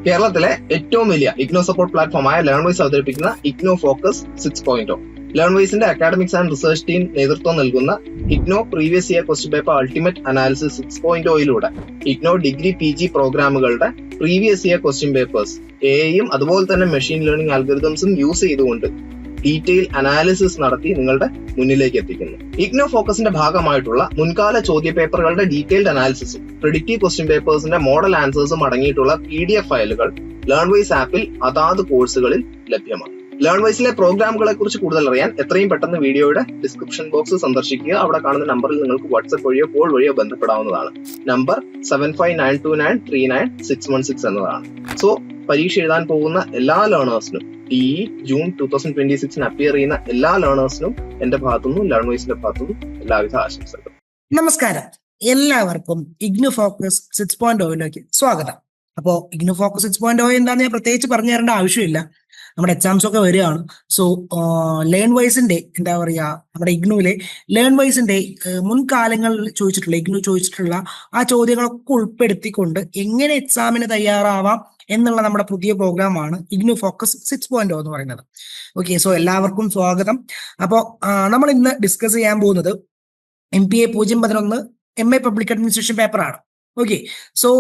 കേരളത്തിലെ ഏറ്റവും വലിയ ഇഗ്നോ സപ്പോർട്ട് പ്ലാറ്റ്ഫോമായ ലേൺവൈസ് അവതരിപ്പിക്കുന്ന ഇഗ്നോ ഫോക്കസ് 6.0. ലേൺവൈസിന്റെ അക്കാഡമിക്സ് ആൻഡ് റിസർച്ച് ടീം നേതൃത്വം നൽകുന്ന IGNOU previous year question paper ultimate analysis 6.0യിലൂടെ ഇഗ്നോ ഡിഗ്രി PG പ്രോഗ്രാമുകളുടെ പ്രീവിയസ് ഇയർ ക്വസ്റ്റ്യൻ പേപ്പേഴ്സ് എയും അതുപോലെ തന്നെ മെഷീൻ ലേണിംഗ് അൽഗോരിതംസും യൂസ് ചെയ്തുകൊണ്ട് ഡീറ്റെയിൽ അനാലിസിസ് നടത്തി നിങ്ങളുടെ മുന്നിലേക്ക് എത്തിക്കുന്നു. ഇഗ്നോ ഫോക്കസിന്റെ ഭാഗമായിട്ടുള്ള മുൻകാല ചോദ്യ പേപ്പറുകളുടെ ഡീറ്റെയിൽഡ് അനാലിസിസും പ്രിഡിക്റ്റീവ് ക്വസ്റ്റ്യൻ പേപ്പേഴ്സിന്റെ മോഡൽ ആൻസേഴ്സും അടങ്ങിയിട്ടുള്ള PDF ഫയലുകൾ ലേൺവൈസ് ആപ്പിൽ അതാത് കോഴ്സുകളിൽ ലഭ്യമാണ്. ലേൺവൈസിലെ പ്രോഗ്രാമുകളെ കുറിച്ച് കൂടുതൽ അറിയാൻ എത്രയും പെട്ടെന്ന് വീഡിയോയുടെ ഡിസ്ക്രിപ്ഷൻ ബോക്സ് സന്ദർശിക്കുക. അവിടെ കാണുന്ന നമ്പറിൽ നിങ്ങൾക്ക് വാട്സ്ആപ്പ് വഴിയോ കോൾ വഴിയോ ബന്ധപ്പെടാവുന്നതാണ്. നമ്പർ 7592939616 എന്നതാണ്. സോ പരീക്ഷ എഴുതാൻ പോകുന്ന എല്ലാ ലേണേഴ്സിനും ജൂൺ 2026 അപ്പിയർ ചെയ്യുന്ന എല്ലാ ലേണേഴ്സിനും എന്റെ ഭാഗത്തുനിന്നും ലേൺവൈസിന്റെ ഭാഗത്തുനിന്നും എല്ലാവിധ ആശംസകളും. നമസ്കാരം, എല്ലാവർക്കും ഇഗ്നോ ഫോക്കസ് 6.0യിലേക്ക് സ്വാഗതം. അപ്പോൾ ഇഗ്നോ ഫോക്കസ് 6.0 എന്താന്ന് ഞാൻ പ്രത്യേകിച്ച് പറഞ്ഞു തരേണ്ട ആവശ്യമില്ല. നമ്മുടെ എക്സാംസ് ഒക്കെ വരികയാണ്. സോ ലേൺവൈസിന്റെ എന്താ പറയുക, നമ്മുടെ ഇഗ്നുവിലെ ലേൺവൈസിന്റെ മുൻകാലങ്ങളിൽ ഇഗ്നു ചോദിച്ചിട്ടുള്ള ആ ചോദ്യങ്ങളൊക്കെ ഉൾപ്പെടുത്തിക്കൊണ്ട് എങ്ങനെ എക്സാമിന് തയ്യാറാവാം എന്നുള്ള നമ്മുടെ പുതിയ പ്രോഗ്രാമാണ് ഇഗ്നു ഫോക്കസ് 6.0 എന്ന് പറയുന്നത്. ഓക്കെ, സോ എല്ലാവർക്കും സ്വാഗതം. അപ്പോൾ നമ്മൾ ഇന്ന് ഡിസ്കസ് ചെയ്യാൻ പോകുന്നത് MPA 011 MA പബ്ലിക് അഡ്മിനിസ്ട്രേഷൻ പേപ്പറാണ്. ഓക്കെ, സോ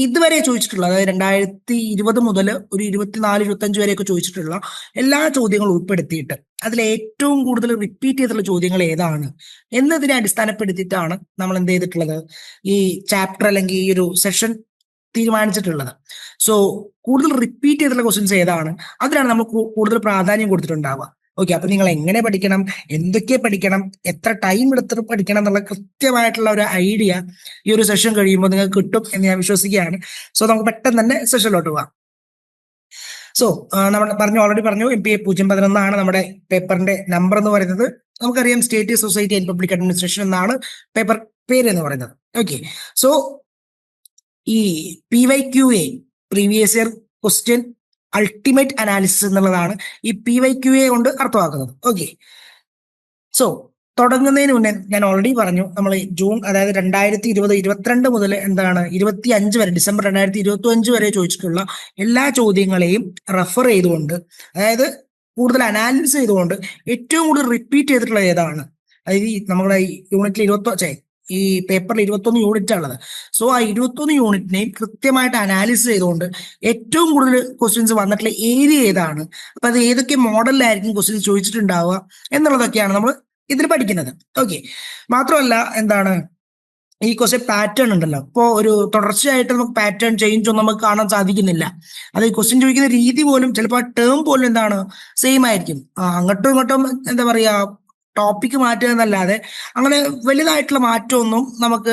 ഇതുവരെ ചോദിച്ചിട്ടുള്ള, അതായത് 2020 മുതൽ ഒരു 24-25 വരെയൊക്കെ ചോദിച്ചിട്ടുള്ള എല്ലാ ചോദ്യങ്ങളും ഉൾപ്പെടുത്തിയിട്ട് അതിൽ ഏറ്റവും കൂടുതൽ റിപ്പീറ്റ് ചെയ്തിട്ടുള്ള ചോദ്യങ്ങൾ ഏതാണ് എന്നതിനെ അടിസ്ഥാനപ്പെടുത്തിയിട്ടാണ് നമ്മൾ എന്ത് ചെയ്തിട്ടുള്ളത്, ഈ ചാപ്റ്റർ അല്ലെങ്കിൽ ഈ ഒരു സെഷൻ തീരുമാനിച്ചിട്ടുള്ളത്. സോ കൂടുതൽ റിപ്പീറ്റ് ചെയ്തിട്ടുള്ള ക്വസ്റ്റ്യൻസ് ഏതാണ്, അതിനാണ് നമ്മൾ കൂടുതൽ പ്രാധാന്യം കൊടുത്തിട്ടുണ്ടാവുക. ഓക്കെ, അപ്പൊ നിങ്ങൾ എങ്ങനെ പഠിക്കണം, എന്തൊക്കെ പഠിക്കണം, എത്ര ടൈം എടുത്തിട്ട് പഠിക്കണം എന്നുള്ള കൃത്യമായിട്ടുള്ള ഒരു ഐഡിയ ഈ ഒരു സെഷൻ കഴിയുമ്പോൾ നിങ്ങൾക്ക് കിട്ടും എന്ന് ഞാൻ വിശ്വസിക്കുകയാണ്. സോ നമുക്ക് പെട്ടെന്ന് തന്നെ സെഷനിലോട്ട് പോവാം. സോ നമ്മൾ ഓൾറെഡി പറഞ്ഞു MPA 011 നമ്മുടെ പേപ്പറിന്റെ നമ്പർ എന്ന് പറയുന്നത്. നമുക്കറിയാം state society and public administration എന്നാണ് പേപ്പർ പേര് എന്ന് പറയുന്നത്. ഓക്കെ, സോ ഈ PYQA previous year question ultimate analysis എന്നുള്ളതാണ് ഈ PYQA കൊണ്ട് അർത്ഥമാക്കുന്നത്. ഓക്കെ, സോ തുടങ്ങുന്നതിന് മുന്നേ ഞാൻ ഓൾറെഡി പറഞ്ഞു, നമ്മൾ ജൂൺ, അതായത് 2020-22 മുതൽ 25 വരെ, ഡിസംബർ 2025 വരെ ചോദിച്ചിട്ടുള്ള എല്ലാ ചോദ്യങ്ങളെയും റെഫർ ചെയ്തുകൊണ്ട്, അതായത് കൂടുതൽ അനാലിസിസ് ചെയ്തുകൊണ്ട് ഏറ്റവും കൂടുതൽ റിപ്പീറ്റ് ചെയ്തിട്ടുള്ള ഏതാണ്, അതായത് നമ്മുടെ ഈ യൂണിറ്റിൽ ഈ പേപ്പറിൽ 21 യൂണിറ്റ് ഉള്ളത്. സോ ആ 21 യൂണിറ്റിനെയും കൃത്യമായിട്ട് അനാലിസിസ് ചെയ്തുകൊണ്ട് ഏറ്റവും കൂടുതൽ ക്വസ്റ്റ്യൻസ് വന്നിട്ടുള്ള ഏരിയ ഏതാണ്, അപ്പൊ അത് ഏതൊക്കെ മോഡലിലായിരിക്കും ക്വസ്റ്റ്യൻസ് ചോദിച്ചിട്ടുണ്ടാവുക എന്നുള്ളതൊക്കെയാണ് നമ്മൾ ഇതിൽ പഠിക്കുന്നത്. ഓക്കെ, മാത്രമല്ല ഈ ക്വസ്റ്റ്യൻ പാറ്റേൺ ഉണ്ടല്ലോ, ഇപ്പോൾ ഒരു തുടർച്ചയായിട്ട് നമുക്ക് പാറ്റേൺ ചേഞ്ച് ഒന്നും നമുക്ക് കാണാൻ സാധിക്കുന്നില്ല. അത് ഈ ക്വസ്റ്റ്യൻ ചോദിക്കുന്ന രീതി പോലും ചിലപ്പോൾ ടേം പോലും സെയിം ആയിരിക്കും. അങ്ങോട്ടും ഇങ്ങോട്ടും എന്താ പറയാ, ടോപ്പിക്ക് മാറ്റുക എന്നല്ലാതെ അങ്ങനെ വലുതായിട്ടുള്ള മാറ്റമൊന്നും നമുക്ക്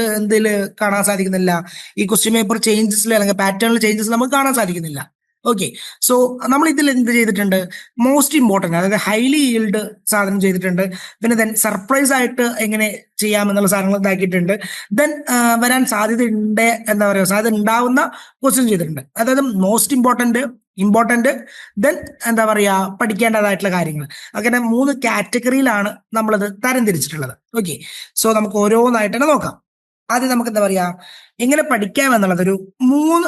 കാണാൻ സാധിക്കുന്നില്ല. ഈ ക്വസ്റ്റ്യൻ പേപ്പർ ചേഞ്ചസിൽ അല്ലെങ്കിൽ പാറ്റേണിൽ ചേഞ്ചസ് നമുക്ക് കാണാൻ സാധിക്കുന്നില്ല. ഓക്കെ, സോ നമ്മൾ ഇതിൽ എന്ത് ചെയ്തിട്ടുണ്ട്, മോസ്റ്റ് ഇമ്പോർട്ടൻറ്റ്, അതായത് ഹൈലി ഈൽഡ് സാധനം ചെയ്തിട്ടുണ്ട്. പിന്നെ ദെൻ സർപ്രൈസ് ആയിട്ട് എങ്ങനെ ചെയ്യാമെന്നുള്ള സാധനങ്ങൾ ഇതാക്കിയിട്ടുണ്ട്. ദെൻ വരാൻ സാധ്യത ഉണ്ടാവുന്ന ക്വസ്റ്റ്യൻ ചെയ്തിട്ടുണ്ട്. അതായത് മോസ്റ്റ് ഇമ്പോർട്ടൻറ്റ്, ദെൻ പഠിക്കേണ്ടതായിട്ടുള്ള കാര്യങ്ങൾ, അങ്ങനെ 3 കാറ്റഗറിയിലാണ് നമ്മളത് തരംതിരിച്ചിട്ടുള്ളത്. ഓക്കെ, സോ നമുക്ക് ഓരോന്നായിട്ട് തന്നെ നോക്കാം. ആദ്യം നമുക്ക് എങ്ങനെ പഠിക്കാം എന്നുള്ളത് ഒരു 3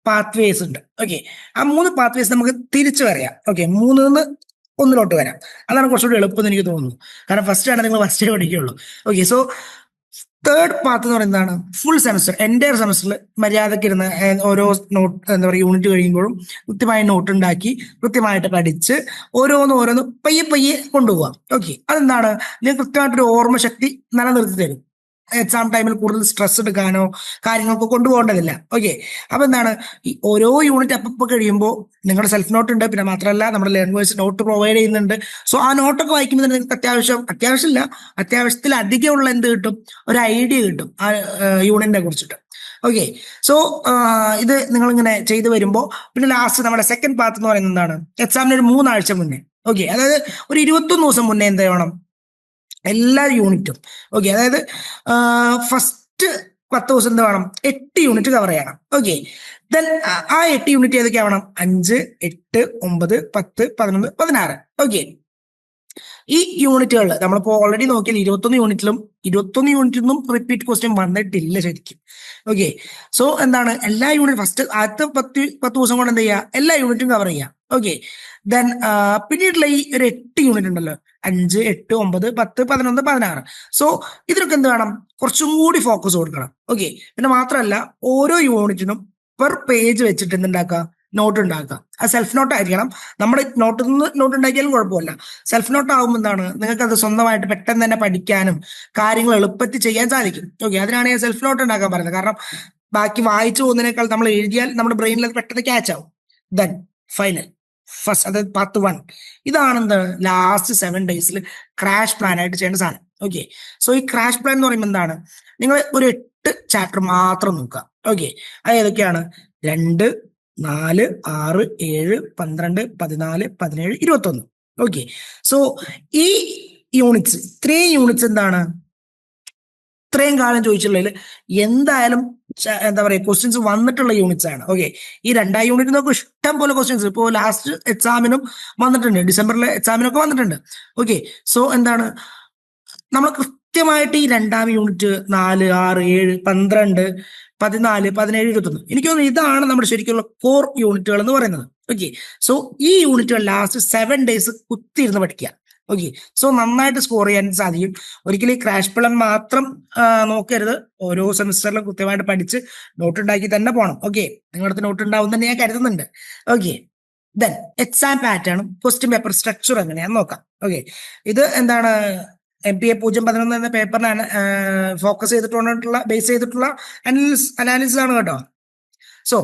പാത്വേസ് ഉണ്ട്. ഓക്കെ, ആ 3 പാത്വേസ് നമുക്ക് തിരിച്ചു വരാം. ഓക്കെ, 3 നിന്ന് 1 വരാം. അതാണ് കുറച്ചുകൂടി എളുപ്പം എന്ന് എനിക്ക് തോന്നുന്നു. കാരണം നിങ്ങൾ ഫസ്റ്റേ പഠിക്കുകയുള്ളൂ. ഓക്കെ, സോ തേർഡ് പാത്ത് എന്ന് പറയുന്നതാണ് ഫുൾ സെമസ്റ്റർ, എൻ്റയർ സെമസ്റ്ററിൽ മര്യാദയ്ക്ക് ഇരുന്ന് ഓരോ യൂണിറ്റ് കഴിയുമ്പോഴും കൃത്യമായി നോട്ട് ഉണ്ടാക്കി കൃത്യമായിട്ട് പഠിച്ച് ഓരോന്ന് പയ്യെ കൊണ്ടുപോകാം. ഓക്കെ, നിങ്ങൾ കൃത്യമായിട്ടൊരു ഓർമ്മശക്തി നിലനിർത്തി തരും. എക്സാം ടൈമിൽ കൂടുതൽ സ്ട്രെസ് എടുക്കാനോ കാര്യങ്ങളൊക്കെ കൊണ്ടുപോകേണ്ടതില്ല. ഓക്കെ, അപ്പൊ ഈ ഓരോ യൂണിറ്റ് അപ്പം കഴിയുമ്പോൾ നിങ്ങളുടെ സെൽഫ് നോട്ട് ഉണ്ട്. പിന്നെ മാത്രമല്ല നമ്മുടെ ലേൺവേഴ്സ് നോട്ട് പ്രൊവൈഡ് ചെയ്യുന്നുണ്ട്. സോ ആ നോട്ടൊക്കെ വായിക്കുമ്പോൾ നിങ്ങൾക്ക് അത്യാവശ്യത്തിൽ അധികമുള്ള കിട്ടും, ഒരു ഐഡിയ കിട്ടും ആ യൂണിറ്റിനെ കുറിച്ചിട്ട്. ഓക്കെ, സോ ഇത് നിങ്ങളിങ്ങനെ ചെയ്തു വരുമ്പോൾ പിന്നെ ലാസ്റ്റ് നമ്മുടെ സെക്കൻഡ് പാത്ത് എന്ന് പറയുന്നത് എക്സാമിന് ഒരു 3 ആഴ്ച മുന്നേ. ഓക്കെ, അതായത് ഒരു 21 ദിവസം മുന്നേ എന്ത് വേണം, എല്ലാ യൂണിറ്റും. ഓക്കെ, അതായത് ഫസ്റ്റ് 10 ദിവസം വേണം 8 യൂണിറ്റ് കവർ ചെയ്യണം. ഓക്കെ, ദെൻ ആ 8 യൂണിറ്റ് ഏതൊക്കെ ആവണം, 5, 8, 9, 10, 11, 16. ഓക്കെ, ഈ യൂണിറ്റുകളിൽ നമ്മളിപ്പോൾ ഓൾറെഡി നോക്കിയാൽ 21 യൂണിറ്റിലും റിപ്പീറ്റ് ക്വസ്റ്റ്യൻ വന്നിട്ടില്ല ശരിക്കും. ഓക്കെ, സോ എന്താണ് എല്ലാ യൂണിറ്റ് ഫസ്റ്റ് ആദ്യത്തെ 10 ദിവസം കൊണ്ട് എന്ത് ചെയ്യുക, എല്ലാ യൂണിറ്റും കവർ ചെയ്യുക. ഓക്കെ, ദെൻ പിന്നീടുള്ള ഈ ഒരു 8 യൂണിറ്റ് ഉണ്ടല്ലോ, 5, 8, 9, 10, 11, 16. സോ ഇതിനൊക്കെ എന്ത് വേണം, കുറച്ചും കൂടി ഫോക്കസ് കൊടുക്കണം. ഓക്കെ, പിന്നെ മാത്രമല്ല ഓരോ യൂണിറ്റിനും പെർ പേജ് വെച്ചിട്ട് എന്തുണ്ടാക്കുക, നോട്ട് ഉണ്ടാക്കുക. ആ സെൽഫ് നോട്ട് ആയിരിക്കണം. നമ്മുടെ നോട്ടിൽ നിന്ന് നോട്ട് ഉണ്ടാക്കിയാലും കുഴപ്പമില്ല. സെൽഫ് നോട്ട് ആകുമ്പോൾ എന്താണ്, നിങ്ങൾക്ക് അത് സ്വന്തമായിട്ട് പെട്ടെന്ന് തന്നെ പഠിക്കാനും കാര്യങ്ങൾ എളുപ്പത്തിൽ ചെയ്യാൻ സാധിക്കും. ഓക്കെ, അതിനാണ് ഞാൻ സെൽഫ് നോട്ട് ഉണ്ടാക്കാൻ പറയുന്നത്. കാരണം ബാക്കി വായിച്ചു പോകുന്നതിനേക്കാൾ നമ്മൾ എഴുതിയാൽ നമ്മുടെ ബ്രെയിനിൽ അത് പെട്ടെന്ന് ക്യാച്ച് ആവും. ദെൻ ഫൈനൽ ഫസ്റ്റ്, അതായത് പാർട്ട് 1, ഇതാണ് എന്ത് ലാസ്റ്റ് 7 ഡേയ്സിൽ ക്രാഷ് പ്ലാൻ ആയിട്ട് ചെയ്യേണ്ട സാധനം. ഓക്കെ, സോ ഈ ക്രാഷ് പ്ലാൻ എന്ന് പറയുമ്പോൾ എന്താണ്, നിങ്ങൾ ഒരു 8 ചാപ്റ്റർ മാത്രം നോക്കുക. ഓക്കെ, അത് ഏതൊക്കെയാണ്, 2, 4, 6, 7, 12, 14, 17, 21. ഓക്കെ, സോ ഈ യൂണിറ്റ്സ്, ഇത്രയും യൂണിറ്റ്സ് എന്താണ്, ഇത്രയും കാലം ചോദിച്ചുള്ളതിൽ എന്തായാലും എന്താ പറയുക ക്വസ്റ്റ്യൻസ് വന്നിട്ടുള്ള യൂണിറ്റ്സ് ആണ്. ഓക്കെ, ഈ 2 യൂണിറ്റ് നോക്കും ഇഷ്ടം പോലെ ക്വസ്റ്റ്യൻസ് ഇപ്പോൾ ലാസ്റ്റ് എക്സാമിനും വന്നിട്ടുണ്ട്, ഡിസംബറിലെ എക്സാമിനൊക്കെ വന്നിട്ടുണ്ട്. ഓക്കെ, സോ എന്താണ്, നമ്മൾ കൃത്യമായിട്ട് ഈ 2ാം യൂണിറ്റ് 4, 6, 7, 12, 14, 17, 21, എനിക്ക് തോന്നുന്നു ഇതാണ് നമ്മുടെ ശരിക്കുള്ള കോർ യൂണിറ്റുകൾ എന്ന് പറയുന്നത്. ഓക്കെ, സോ ഈ യൂണിറ്റുകൾ ലാസ്റ്റ് 7 ഡേയ്സ് കുത്തിയിരുന്ന് പഠിക്കുക. ഓക്കെ, സോ നന്നായിട്ട് സ്കോർ ചെയ്യാൻ സാധിക്കും. ഒരിക്കലും ഈ ക്രാഷ് പ്ലാൻ മാത്രം നോക്കരുത്. ഓരോ സെമിസ്റ്ററിലും കൃത്യമായിട്ട് പഠിച്ച് നോട്ട് ഉണ്ടാക്കി തന്നെ പോകണം. ഓക്കെ, നിങ്ങളുടെ നോട്ട് ഉണ്ടാവും തന്നെ ഞാൻ കരുതുന്നുണ്ട്. ഓക്കെ, ദെൻ എക്സാം പാറ്റേണും ക്വസ്റ്റ്യൻ പേപ്പർ സ്ട്രക്ചർ എങ്ങനെയാണെന്ന് നോക്കാം. ഓക്കെ, ഇത് എന്താണ്, MPA 011 എന്ന പേപ്പറിനാണ് ഫോക്കസ് ചെയ്തിട്ടുള്ള ബേസ് ചെയ്തിട്ടുള്ള അനാലിസിസ് ആണ് കേട്ടോ. സോ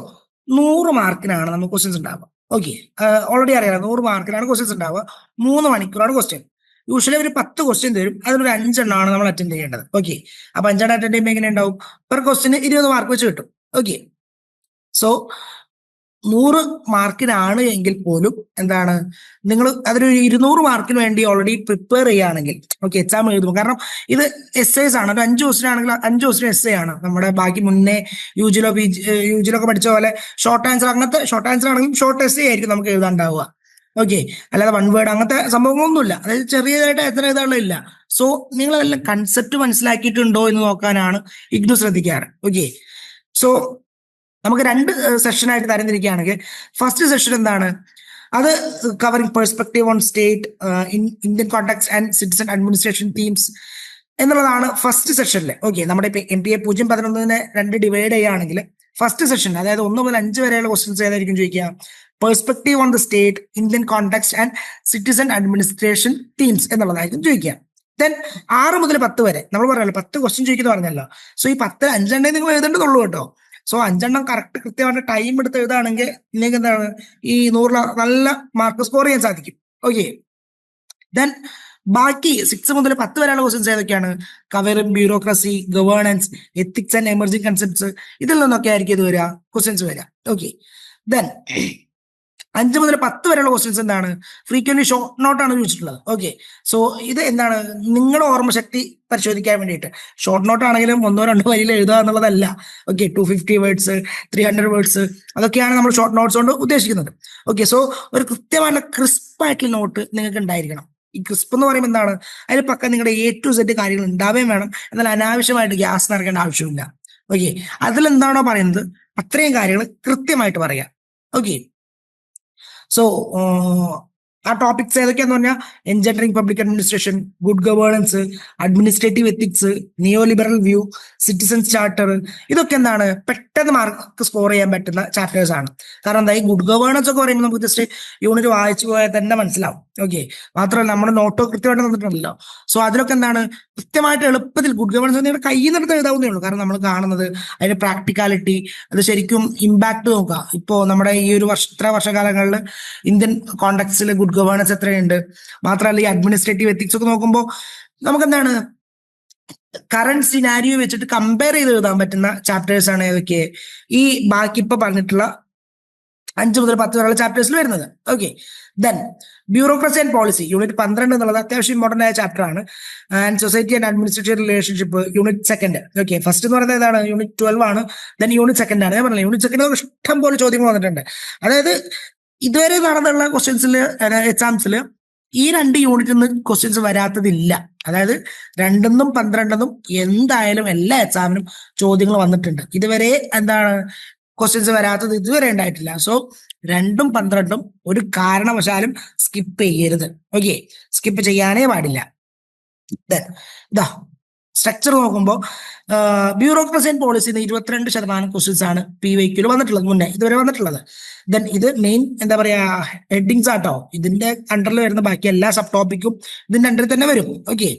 100 മാർക്കിനാണ് നമുക്ക് ക്വസ്റ്റ്യൻസ് ഉണ്ടാവുക. ഓക്കെ, ഓൾറെഡി അറിയാം 100 മാർക്കിനാണ് ക്വസ്റ്റ്യൻസ് ഉണ്ടാവുക. 3 മണിക്കൂറാണ് ക്വസ്റ്റ്യൻ. യൂഷ്വലി ഒരു 10 ക്വസ്റ്റ്യൻ തരും, അതിലൊരു 5 എണ്ണമാണ് നമ്മൾ അറ്റൻഡ് ചെയ്യേണ്ടത്. ഓക്കെ, അപ്പൊ 5 എണ്ണം അറ്റൻഡ് ചെയ്യുമ്പോൾ എങ്ങനെ ഉണ്ടാവും, പെർ ക്വസ്റ്റ്യന് 20 മാർക്ക് വെച്ച് കിട്ടും. ഓക്കെ, സോ 100 മാർക്കിനാണ് എങ്കിൽ പോലും എന്താണ്, നിങ്ങൾ അതൊരു 200 മാർക്കിന് വേണ്ടി ഓൾറെഡി പ്രിപ്പയർ ചെയ്യുകയാണെങ്കിൽ, ഓക്കെ, എക്സാം എഴുതുമ്പോൾ, കാരണം ഇത് എസ്സേസ് ആണ്, ഒരു 5 ക്വസ്റ്റ്യൻ ആണെങ്കിൽ 5 ക്വസ്റ്റ്യൻ എസ്സേ ആണ്. നമ്മുടെ ബാക്കി മുന്നേ യുജിലൊക്കെ പഠിച്ച പോലെ ഷോർട്ട് ആൻസർ, അങ്ങനത്തെ ഷോർട്ട് ആൻസർ ആണെങ്കിലും ഷോർട്ട് എസ്സേ ആയിരിക്കും നമുക്ക് എഴുതാണ്ടാവുക. ഓക്കെ, അല്ലാതെ 1 വേർഡ് അങ്ങനത്തെ സംഭവങ്ങളൊന്നുമില്ല, അതായത് ചെറിയതായിട്ട് എത്ര എഴുതാനുള്ളതില്ല. സോ നിങ്ങൾ എല്ലാം കൺസെപ്റ്റ് മനസ്സിലാക്കിയിട്ടുണ്ടോ എന്ന് നോക്കാനാണ് ഇഗ്നു ശ്രദ്ധിക്കാറ്. ഓക്കെ, സോ നമുക്ക് 2 സെഷനായിട്ട് തരംതിരിക്കുകയാണെങ്കിൽ, ഫസ്റ്റ് സെഷൻ എന്താണ്, അത് covering perspective on state, Indian contacts and citizen administration themes എന്നുള്ളതാണ് ഫസ്റ്റ് സെഷനിൽ. ഓക്കെ, നമ്മുടെ ഇപ്പൊ MPA 011 2 ഡിവൈഡ് ചെയ്യുകയാണെങ്കിൽ ഫസ്റ്റ് സെഷൻ, അതായത് 1 മുതൽ 5 വരെയുള്ള ക്വസ്റ്റ്യൻസ് ഏതായിരിക്കും ചോദിക്കുക, perspective on the state, Indian contacts and citizen administration themes എന്നുള്ളതായിരിക്കും ചോദിക്കുക. ദെൻ 6 മുതൽ 10 വരെ നമ്മൾ പറഞ്ഞല്ലോ 10 ക്വസ്റ്റ്യൻ ചോദിക്കുന്നത് പറഞ്ഞല്ലോ. സോ ഈ 10 5 നിങ്ങൾ എഴുതേണ്ടതുള്ളൂ കേട്ടോ. സോ 5 കറക്റ്റ് കൃത്യമായിട്ട് ടൈം എടുത്ത് എഴുതുകയാണെങ്കിൽ നിങ്ങൾക്ക് എന്താണ് ഈ 100 നല്ല മാർക്ക് സ്കോർ ചെയ്യാൻ സാധിക്കും. ഓക്കെ, ദെൻ ബാക്കി 6 മുതൽ 10 വരെയുള്ള ക്വസ്റ്റ്യൻസ് ഏതൊക്കെയാണ്, covering bureaucracy, governance, ethics and emerging concepts, ഇതിൽ നിന്നൊക്കെ ആയിരിക്കും ഇത് വരിക ക്വസ്റ്റ്യൻസ് വരിക. ഓക്കെ, ദെൻ 5 മുതൽ 10 വരെയുള്ള ക്വസ്റ്റ്യൻസ് എന്താണ്, ഫ്രീക്വന്റ് ഷോർട്ട് നോട്ടാണ് ചോദിച്ചിട്ടുള്ളത്. ഓക്കെ, സോ ഇത് എന്താണ്, നിങ്ങളുടെ ഓർമ്മശക്തി പരിശോധിക്കാൻ വേണ്ടിയിട്ട് ഷോർട്ട് നോട്ട് ആണെങ്കിലും 1-2 വരിയിൽ എഴുതുക എന്നുള്ളതല്ല. ഓക്കെ, 250 വേർഡ്സ്, 300 വേർഡ്സ്, അതൊക്കെയാണ് നമ്മൾ ഷോർട്ട് നോട്ട്സ് കൊണ്ട് ഉദ്ദേശിക്കുന്നത്. ഓക്കെ, സോ ഒരു കൃത്യമായിട്ടുള്ള ക്രിസ്പ് ആയിട്ടുള്ള നോട്ട് നിങ്ങൾക്ക് ഉണ്ടായിരിക്കണം. ഈ ക്രിസ്പ് എന്ന് പറയുമ്പോൾ എന്താണ്, അതിൽ പക്ക നിങ്ങളുടെ A to Z കാര്യങ്ങൾ ഉണ്ടാവുകയും വേണം. എന്നാൽ അനാവശ്യമായിട്ട് ഗ്യാസ് നിറയ്ക്കേണ്ട ആവശ്യമില്ല. ഓക്കെ, അതിലെന്താണോ പറയുന്നത് അത്രയും കാര്യങ്ങൾ കൃത്യമായിട്ട് പറയാം. ഓക്കെ, സോ ആ ടോപ്പിക്സ് ഏതൊക്കെയാന്ന് പറഞ്ഞാൽ, engendering public administration, good governance, administrative ethics, neo liberal view, citizens charter, ഇതൊക്കെ എന്താണ് പെട്ടെന്ന് മാർക്ക് സ്കോർ ചെയ്യാൻ പറ്റുന്ന ചാപ്റ്റേഴ്സ് ആണ്. കാരണം എന്താ, ഈ ഗുഡ് ഗവേണൻസ് ഒക്കെ പറയുമ്പോൾ നമുക്ക് ജസ്റ്റ് യൂണിറ്റ് വായിച്ചു പോയാൽ തന്നെ മനസ്സിലാവും. ഓക്കെ, മാത്രമല്ല നമ്മുടെ നോട്ടോ കൃത്യമായിട്ട് തന്നിട്ടുണ്ടല്ലോ. സോ അതിലൊക്കെ എന്താണ് കൃത്യമായിട്ട് എളുപ്പത്തിൽ ഗുഡ് ഗവേണൻസ് നിങ്ങളുടെ കയ്യിൽ നിന്നെടുത്ത് എഴുതാവുന്നേ ഉള്ളൂ. കാരണം നമ്മൾ കാണുന്നത് അതിന്റെ പ്രാക്ടിക്കാലിറ്റി, അത് ശരിക്കും ഇമ്പാക്ട് നോക്കുക. ഇപ്പോൾ നമ്മുടെ ഈ ഒരു ഇത്ര വർഷകാലങ്ങളിൽ ഇന്ത്യൻ കോണ്ടാക്ട്സിൽ ഗുഡ് ഗവേണൻസ് എത്രയുണ്ട്, മാത്രമല്ല ഈ അഡ്മിനിസ്ട്രേറ്റീവ് എത്തിക്സ് ഒക്കെ നോക്കുമ്പോൾ നമുക്ക് എന്താണ് കറന്റ് സിനാരിയോ വെച്ചിട്ട് കമ്പയർ ചെയ്ത് എഴുതാൻ പറ്റുന്ന ചാപ്റ്റേഴ്സ് ആണ് ഏതൊക്കെ, ഈ ബാക്കി ഇപ്പൊ പറഞ്ഞിട്ടുള്ള 5 മുതൽ 10 വരെയുള്ള ചാപ്റ്റേഴ്സിൽ വരുന്നത്. Okay, then bureaucracy and policy unit 12 എന്നുള്ളത് അത്യാവശ്യം ഇമ്പോർട്ടന്റ് ആയ ചാപ്റ്റർ ആണ്. And society and administrative relationship unit 2. Okay, first എന്ന് പറയുന്നത് ഏതാണ്, യൂണിറ്റ് 12 ആണ്. ദെൻ യൂണിറ്റ് 2 ആണ്. ഞാൻ പറഞ്ഞില്ല യൂണിറ്റ് 2 ഇഷ്ടം പോലെ ചോദ്യങ്ങൾ വന്നിട്ടുണ്ട്. അതായത് ഇതുവരെ നടന്നുള്ള ക്വസ്റ്റ്യൻസിൽ എക്സാംസിൽ ഈ 2 യൂണിറ്റിൽ നിന്ന് ക്വസ്റ്റ്യൻസ് വരാത്തതില്ല. അതായത് 2-ന്നും 12-ന്നും എന്തായാലും എല്ലാ എക്സാമിനും ചോദ്യങ്ങൾ വന്നിട്ടുണ്ട്. ഇതുവരെ എന്താണ് ക്വസ്റ്റ്യൻസ് വരാത്തത് ഇതുവരെ ഉണ്ടായിട്ടില്ല. സോ 2-ഉം 12-ഉം ഒരു കാരണവശാലും സ്കിപ്പ് ചെയ്യരുത്. ഓക്കെ, സ്കിപ്പ് ചെയ്യാനേ പാടില്ല. ഇതാ സ്ട്രക്ചർ നോക്കുമ്പോൾ ബ്യൂറോക്രസി ആൻഡ് പോളിസി 22% ക്വസ്റ്റ്യൻസ് ആണ് PYQ വന്നിട്ടുള്ളത്, മുന്നേ ഇതുവരെ വന്നിട്ടുള്ളത്. ദെൻ ഇത് മെയിൻ എന്താ പറയാ ഹെഡിങ്സ് ആട്ടോ. ഇതിന്റെ അണ്ടറിൽ വരുന്ന ബാക്കി എല്ലാ സബ് ടോപ്പിക്കും ഇതിന്റെ അണ്ടറിൽ തന്നെ വരും. ഓക്കെ,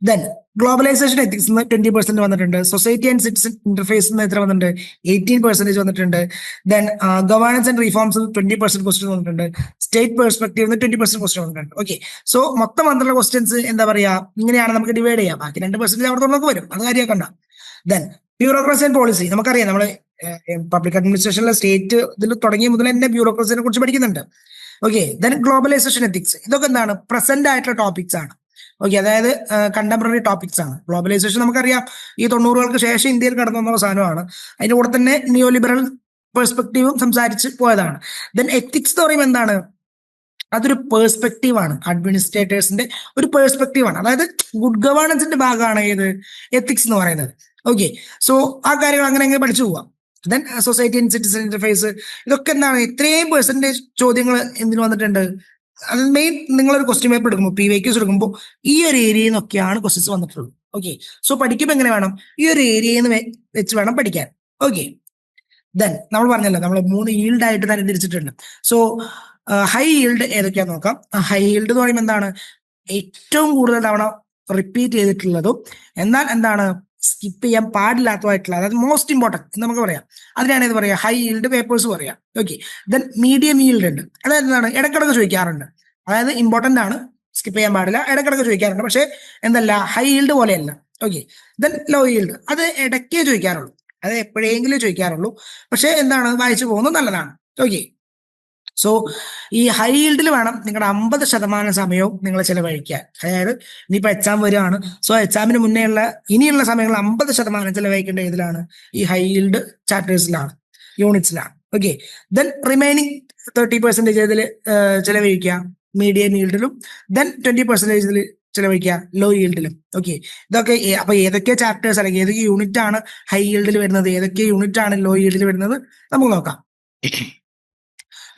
ദെൻ ഗ്ലോബലൈസേഷൻ എത്തിക്സ് 20% വന്നിട്ടുണ്ട്. സൊസൈറ്റി ആൻഡ് സിറ്റിസൺ ഇന്റർഫേസ് എത്ര വന്നിട്ടുണ്ട്? 18% വന്നിട്ടുണ്ട്. Then governance and reforms 20% question വന്നിട്ടുണ്ട്. സ്റ്റേറ്റ് പെർസ്പെക്ടീവ് 20% ക്വസ്റ്റ്യൻ വന്നിട്ടുണ്ട്. ഓക്കെ, സോ മൊത്തം വന്നിട്ടുള്ള ക്വസ്റ്റ്യൻസ് എന്താ പറയാ ഇങ്ങനെയാണ് നമുക്ക് ഡിവൈഡ് ചെയ്യാം. ബാക്കി 2% അവിടെ നമുക്ക് വരും, അത് കാര്യമാക്കണ്ട. ദെൻ ബ്യൂറോക്രസി ആൻഡ് പോളിസി നമുക്കറിയാം, നമ്മള് പബ്ലിക് അഡ്മിനിസ്ട്രേഷനിലെ സ്റ്റേറ്റ് ഇതിൽ തുടങ്ങിയ മുതൽ തന്നെ ബ്യൂറോക്രസിനെ കുറിച്ച് പഠിക്കുന്നുണ്ട്. ഓക്കെ, ദെൻ ഗ്ലോബലൈസേഷൻ എത്തിക്സ് ഇതൊക്കെ എന്താണ് പ്രസന്റ് ആയിട്ടുള്ള ടോപ്പിക്സ് ആണ്. ഓക്കെ, അതായത് കണ്ടംപററി ടോപ്പിക്സ് ആണ്. ഗ്ലോബലൈസേഷൻ നമുക്കറിയാം ഈ 90-കൾക്ക് ശേഷം ഇന്ത്യയിൽ കടന്നു വന്ന സാധനമാണ്. അതിന്റെ കൂടെ തന്നെ നിയോ ലിബറൽ പെർസ്പെക്റ്റീവും സംസാരിച്ച് പോയതാണ്. ദെൻ എത്തിക്സ് എന്ന് പറയുമ്പോൾ എന്താണ്? അതൊരു പേഴ്സ്പെക്റ്റീവ് ആണ്, അഡ്മിനിസ്ട്രേറ്റേഴ്സിന്റെ ഒരു പേഴ്സ്പെക്റ്റീവ് ആണ്. അതായത് ഗുഡ് ഗവേണൻസിന്റെ ഭാഗമാണ് ഏത് എത്തിക്സ് എന്ന് പറയുന്നത്. ഓക്കെ, സോ ആ കാര്യങ്ങൾ അങ്ങനെ പഠിച്ചു പോവാം. Then society and citizen interface ഇതൊക്കെ എന്താണ് ഇത്രയും പെർസെന്റേജ് ചോദ്യങ്ങൾ എന്തിനു വന്നിട്ടുണ്ട്? അത് മെയിൻ നിങ്ങളൊരു ക്വസ്റ്റ്യൻ പേപ്പർ എടുക്കുമ്പോൾ PYQs എടുക്കുമ്പോൾ ഈ ഒരു ഏരിയയിൽ നിന്നൊക്കെയാണ് ക്വസ്റ്റ്യൻസ് വന്നിട്ടുള്ളത്. ഓക്കെ, സോ പഠിക്കുമ്പോൾ എങ്ങനെ വേണം? ഈ ഒരു ഏരിയയിൽ നിന്ന് വെച്ച് വേണം പഠിക്കാൻ. ഓക്കെ, ദെൻ നമ്മൾ പറഞ്ഞല്ലോ നമ്മൾ 3 ഈൽഡ് ആയിട്ട് തന്നെ തിരിച്ചിട്ടുണ്ട്. സോ ഹൈ ഈൽഡ് ഏതൊക്കെയാന്ന് നോക്കാം. ഹൈ ഈൽഡ് എന്ന് പറയുമ്പോൾ എന്താണ്? ഏറ്റവും കൂടുതൽ തവണ റിപ്പീറ്റ് ചെയ്തിട്ടുള്ളതും എന്നാൽ എന്താണ് സ്കിപ്പ് ചെയ്യാൻ പാടില്ലാത്തതായിട്ടുള്ള, അതായത് മോസ്റ്റ് ഇമ്പോർട്ടൻറ്റ് എന്ന് നമുക്ക് പറയാം. അതിനാണ് ഇത് പറയാം ഹൈ ഈൽഡ് പേപ്പേഴ്സ് പറയാം. ഓക്കെ, ദെൻ മീഡിയം ഈൽഡ് ഉണ്ട്. അതായത് എന്താണ് ഇടക്കിടക്ക് ചോദിക്കാറുണ്ട്. അതായത് ഇമ്പോർട്ടന്റ് ആണ്, സ്കിപ്പ് ചെയ്യാൻ പാടില്ല, ഇടക്കിടക്ക് ചോദിക്കാറുണ്ട്. പക്ഷെ എന്തല്ല ഹൈ ഈൽഡ് പോലെയല്ല. ഓക്കെ, ദെൻ ലോ ഈൽഡ് അത് ഇടയ്ക്കേ ചോദിക്കാറുള്ളൂ, അത് എപ്പോഴെങ്കിലും ചോദിക്കാറുള്ളൂ. പക്ഷെ എന്താണ് വായിച്ചു പോകുന്നത് നല്ലതാണ്. ഓക്കെ, സോ ഈ ഹൈ ഈൽഡിൽ വേണം നിങ്ങളുടെ 50% സമയവും നിങ്ങൾ ചെലവഴിക്കാൻ. അതായത് ഇനിയിപ്പോ എക്സാം വരികയാണ്, സോ എക്സാമിന് മുന്നേ ഉള്ള ഇനിയുള്ള സമയങ്ങൾ 50% ചെലവഴിക്കേണ്ട ഇതിലാണ് ഈ ഹൈ ഈൽഡ് ചാപ്റ്റേഴ്സിലാണ്, യൂണിറ്റ്സിലാണ്. ഓക്കെ, ദെൻ റിമൈനിങ് 30% ഇതിൽ ചെലവഴിക്കുക മീഡിയം ഈൽഡിലും, ദെൻ 20% ചെലവഴിക്കുക ലോ ഈൽഡിലും. ഓക്കെ, ഇതൊക്കെ അപ്പൊ ഏതൊക്കെ ചാപ്റ്റേഴ്സ് അല്ലെങ്കിൽ ഏതൊക്കെ യൂണിറ്റ് ആണ് ഹൈ ഈൽഡിൽ വരുന്നത്, ഏതൊക്കെ യൂണിറ്റ് ആണ് ലോ ഈൽഡിൽ വരുന്നത് നമുക്ക് നോക്കാം.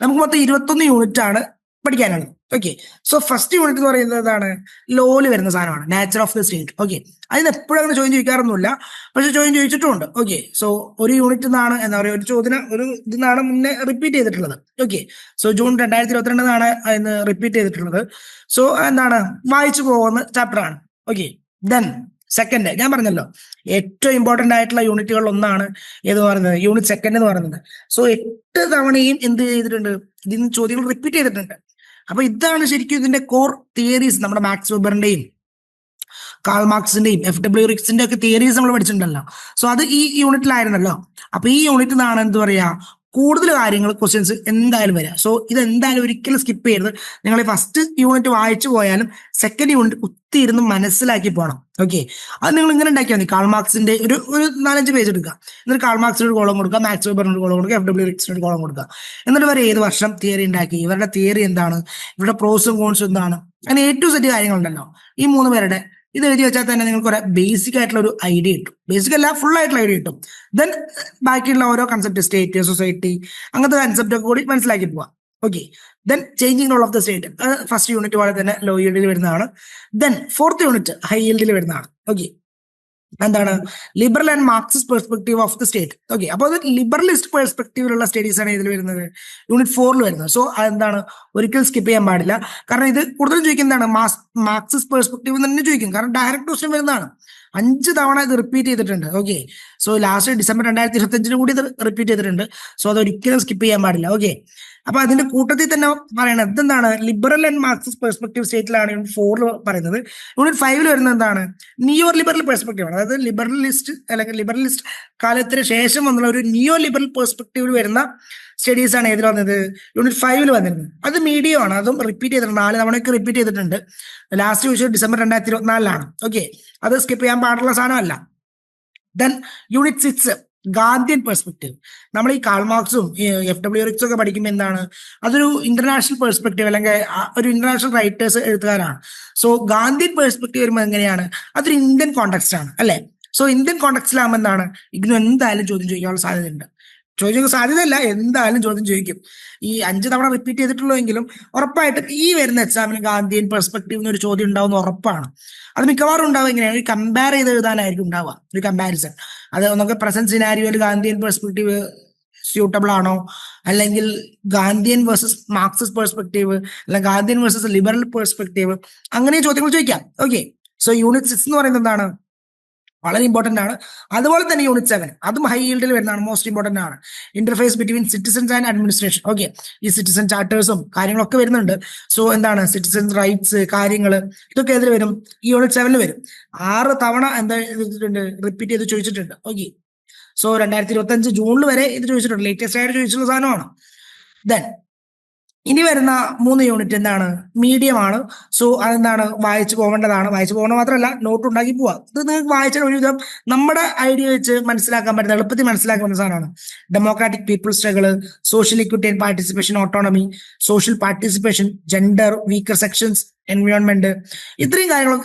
നമുക്ക് മൊത്തം 21 യൂണിറ്റ് ആണ് പഠിക്കാനുള്ളത്. ഓക്കെ, സോ ഫസ്റ്റ് യൂണിറ്റ് എന്ന് പറയുന്നത് എന്താണ്? ലോയിൽ വരുന്ന സാധനമാണ്, nature of the state. Okay, അതിന് എപ്പോഴും അങ്ങനെ ചോദ്യം ചോദിക്കാറൊന്നുമില്ല, പക്ഷെ ചോദ്യം ചോദിച്ചിട്ടുണ്ട്. ഓക്കെ, സോ ഒരു യൂണിറ്റ് നിന്നാണ് എന്താ പറയുക ഒരു ചോദ്യം ഒരു ഇതിനാണ് മുന്നേ റിപ്പീറ്റ് ചെയ്തിട്ടുള്ളത്. ഓക്കെ, സോ ജൂൺ 2022 അതിന് റിപ്പീറ്റ് ചെയ്തിട്ടുള്ളത്. സോ എന്താണ് വായിച്ചു പോകുന്ന ചാപ്റ്റർ ആണ്. ഓക്കെ, ദെൻ സെക്കൻഡ് ഞാൻ പറഞ്ഞല്ലോ ഏറ്റവും ഇമ്പോർട്ടന്റ് ആയിട്ടുള്ള യൂണിറ്റുകളിൽ ഒന്നാണ് ഏത് പറയുന്നത് യൂണിറ്റ് സെക്കൻഡ് എന്ന് പറയുന്നത്. സോ 8 തവണയും എന്ത് ചെയ്തിട്ടുണ്ട്? ഇതിന് ചോദ്യങ്ങൾ റിപ്പീറ്റ് ചെയ്തിട്ടുണ്ട്. അപ്പൊ ഇതാണ് ശരിക്കും ഇതിന്റെ കോർ തിയറീസ്. നമ്മുടെ മാക്സ് വെബറിന്റെയും കാൾ മാർക്സിന്റെയും FW റിക്സിന്റെ ഒക്കെ തിയറീസ് നമ്മൾ പഠിച്ചിട്ടുണ്ടല്ലോ. സോ അത് ഈ യൂണിറ്റിലായിരുന്നല്ലോ. അപ്പൊ ഈ യൂണിറ്റ് നിന്നാണ് എന്ത് പറയാ കൂടുതൽ കാര്യങ്ങൾ ക്വസ്റ്റ്യൻസ് എന്തായാലും വരിക. സോ ഇത് എന്തായാലും ഒരിക്കലും സ്കിപ്പ് ചെയ്യരുത്. നിങ്ങൾ ഫസ്റ്റ് യൂണിറ്റ് വായിച്ചു പോയാലും സെക്കൻഡ് യൂണിറ്റ് കുത്തിയിരുന്ന് മനസ്സിലാക്കി പോകണം. ഓക്കെ, അത് നിങ്ങൾ ഇങ്ങനെ ഉണ്ടാക്കിയാൽ മതി. കാൾ മാർക്സിന്റെ ഒരു 4-5 പേജ് എടുക്കുക, എന്നിട്ട് കാൾ മാർക്സിന് ഒരു കോളം കൊടുക്കുക, മാക്സ് വെബറിന് ഒരു കോളം കൊടുക്കുക, FW റിക്സിന് ഒരു കോളം കൊടുക്കുക. എന്നിട്ട് വരെ ഏത് വർഷം തിയറി ഉണ്ടാക്കി, ഇവരുടെ തിയറി എന്താണ്, ഇവരുടെ പ്രോസും കോൺസും എന്താണ്, അങ്ങനെ A to Z കാര്യങ്ങളുണ്ടല്ലോ. ഈ 3 പേരുടെ ഇത് എഴുതി വെച്ചാൽ തന്നെ നിങ്ങൾക്ക് ഒരു ബേസിക് ആയിട്ടുള്ള ഒരു ഐഡിയ കിട്ടും. ബേസിക് അല്ല, ഫുൾ ആയിട്ടുള്ള ഐഡിയ കിട്ടും. ദെൻ ബാക്കിയുള്ള ഓരോ കൺസെപ്റ്റ്, സ്റ്റേറ്റ്, സൊസൈറ്റി, അങ്ങനത്തെ കൺസെപ്റ്റ് ഒക്കെ കൂടി മനസ്സിലാക്കി പോവാം. Okay, then changing role of the state first unit പോലെ തന്നെ ലോ ഈൽഡിൽ വരുന്നതാണ്. ദെൻ 4th യൂണിറ്റ് ഹൈ ഈൽഡിൽ വരുന്നതാണ്. ഓക്കെ, എന്താണ് liberal and Marxist perspective of the state. Okay, അപ്പോൾ അത് ലിബറലിസ്റ്റ് പെർസ്പെക്ടീവിലുള്ള സ്റ്റഡീസ് ആണ് ഇതിൽ വരുന്നത്, യൂണിറ്റ് 4 വരുന്നത്. സോ അതെന്താണ് ഒരിക്കലും സ്കിപ്പ് ചെയ്യാൻ പാടില്ല. കാരണം ഇത് കൂടുതലും ചോദിക്കുന്നതാണ് മാർക്സിസ്റ്റ് പെർസ്പെക്ടീവ് തന്നെ ചോദിക്കും. കാരണം ഡയറക്റ്റ് ക്വസ്റ്റ്യൻ വരുന്നതാണ്. 5 തവണ ഇത് റിപ്പീറ്റ് ചെയ്തിട്ടുണ്ട്. ഓക്കെ, സോ ലാസ്റ്റ് December 2025 കൂടി ഇത് റിപ്പീറ്റ് ചെയ്തിട്ടുണ്ട്. സോ അത് ഒരിക്കലും സ്കിപ്പ് ചെയ്യാൻ പാടില്ല. ഓക്കെ, അപ്പൊ അതിന്റെ കൂട്ടത്തിൽ തന്നെ പറയണത് ഇതെന്താണ് ലിബറൽ ആൻഡ് മാർക്സിസ്റ്റ് പെർസ്പെക്ടീവ് സ്റ്റേറ്റിലാണ് യൂണിറ്റ് 4 പറയുന്നത്. യൂണിറ്റ് 5 വരുന്നത് എന്താണ് നിയോ ലിബറൽ പെർസ്പെക്ടീവ് ആണ്. അതായത് ലിബറലിസ്റ്റ് അല്ലെങ്കിൽ ലിബറലിസ്റ്റ് കാലത്തിന് ശേഷം വന്നുള്ള ഒരു നിയോ ലിബറൽ പെർസ്പെക്ടീവിൽ വരുന്ന സ്റ്റഡീസ് ആണ് ഏതിൽ വന്നത് യൂണിറ്റ് 5 വന്നിരുന്നത്. അത് മീഡിയം ആണ്, അതും റിപ്പീറ്റ് ചെയ്തിട്ടുണ്ട്, 4 തവണയൊക്കെ റിപ്പീറ്റ് ചെയ്തിട്ടുണ്ട്. ലാസ്റ്റ് ചോദിച്ചത് December 2024. ഓക്കെ, അത് സ്കിപ്പ് ചെയ്യാൻ പാടുള്ള സാധനമല്ല. Then unit 6 Gandhian perspective. നമ്മൾ ഈ കാൾ മാർക്സും FW റിക്സും ഒക്കെ പഠിക്കുമ്പോൾ എന്താണ്, അതൊരു ഇന്റർനാഷണൽ പെർസ്പെക്റ്റീവ് അല്ലെങ്കിൽ ഒരു ഇന്റർനാഷണൽ റൈറ്റേഴ്സ് എഴുത്തുകാരാണ്. സോ ഗാന്ധിയൻ പെർസ്പെക്റ്റീവ് വരുമ്പോൾ എങ്ങനെയാണ്, അതൊരു ഇന്ത്യൻ കോണ്ടെക്സ്റ്റ് ആണ് അല്ലെ. സോ ഇന്ത്യൻ കോണ്ടെക്സ്റ്റിലാകുമ്പോൾ എന്താണ്, ഇഗ്നു എന്തായാലും ചോദ്യം ചോദിക്കാനുള്ള സാധ്യതയുണ്ട്. ചോദിക്കാൻ സാധ്യതയല്ല, എന്തായാലും ചോദ്യം ചോദിക്കും. ഈ 5 തവണ റിപ്പീറ്റ് ചെയ്തിട്ടുള്ളൂ ഉറപ്പായിട്ടും ഈ വരുന്ന എക്സാമിന് ഗാന്ധിയൻ പെർസ്പെക്റ്റീവ് ഒരു ചോദ്യം ഉണ്ടാവുന്ന ഉറപ്പാണ്. അത് മിക്കവാറും ഉണ്ടാവുക എങ്ങനെയാണ്, കമ്പയർ ചെയ്ത് എഴുതാനായിരിക്കും ഉണ്ടാവുക, ഒരു കമ്പാരിസൺ. അത് ഒന്നൊക്കെ പ്രസന്റ് സിനാരിയോയിൽ ഗാന്ധിയൻ പെർസ്പെക്റ്റീവ് സ്യൂട്ടബിൾ ആണോ, അല്ലെങ്കിൽ ഗാന്ധിയൻ വേഴ്സസ് മാർക്സിസ്റ്റ് പെർസ്പെക്റ്റീവ്, അല്ലെങ്കിൽ ഗാന്ധിയൻ വേഴ്സസ് ലിബറൽ പെർസ്പെക്റ്റീവ്, അങ്ങനെ ചോദ്യങ്ങൾ ചോദിക്കാം. ഓക്കെ, സോ യൂണിറ്റ് 6 എന്ന് പറയുന്നത് എന്താണ്, വളരെ ഇമ്പോർട്ടന്റ് ആണ്. അതുപോലെ തന്നെ യൂണിറ്റ് 7 അതും ഹൈ ഈൽഡിൽ വരുന്നതാണ്, മോസ്റ്റ് ഇമ്പോർട്ടന്റ് ആണ്. Interface between citizens and administration. Okay, ഈ സിറ്റിസൺ ചാർട്ടേഴ്സും കാര്യങ്ങളൊക്കെ വരുന്നുണ്ട്. സോ എന്താണ് സിറ്റിസൺ റൈറ്റ്സ് കാര്യങ്ങൾ, ഇതൊക്കെ ഏതിൽ വരും, ഈ യൂണിറ്റ് 7 വരും. 6 തവണ എന്താ ചെയ്തിട്ടുണ്ട്, റിപ്പീറ്റ് ചെയ്ത് ചോദിച്ചിട്ടുണ്ട്. ഓക്കെ, സോ 2025 ജൂണിൽ വരെ ഇത് ചോദിച്ചിട്ടുണ്ട്, ലേറ്റസ്റ്റ് ആയിട്ട് ചോദിച്ചിട്ടുള്ള സാധനമാണ്. ദെൻ ഇനി വരുന്ന 3 യൂണിറ്റ് എന്താണ്, മീഡിയം ആണ്. സോ അതെന്താണ്, വായിച്ചു പോകേണ്ടതാണ്. വായിച്ചു പോകേണ്ട മാത്രമല്ല, നോട്ട് ഉണ്ടാക്കി പോവാ. ഇത് നിങ്ങൾക്ക് വായിച്ചാൽ ഒരുവിധം നമ്മുടെ ഐഡിയ വെച്ച് മനസ്സിലാക്കാൻ പറ്റുന്ന, എളുപ്പത്തിൽ മനസ്സിലാക്കാൻ പറ്റുന്ന സാധനമാണ്. Democratic people struggle, social equity and participation, autonomy, social participation, gender, weaker sections, environment, ഇത്രയും കാര്യങ്ങൾ.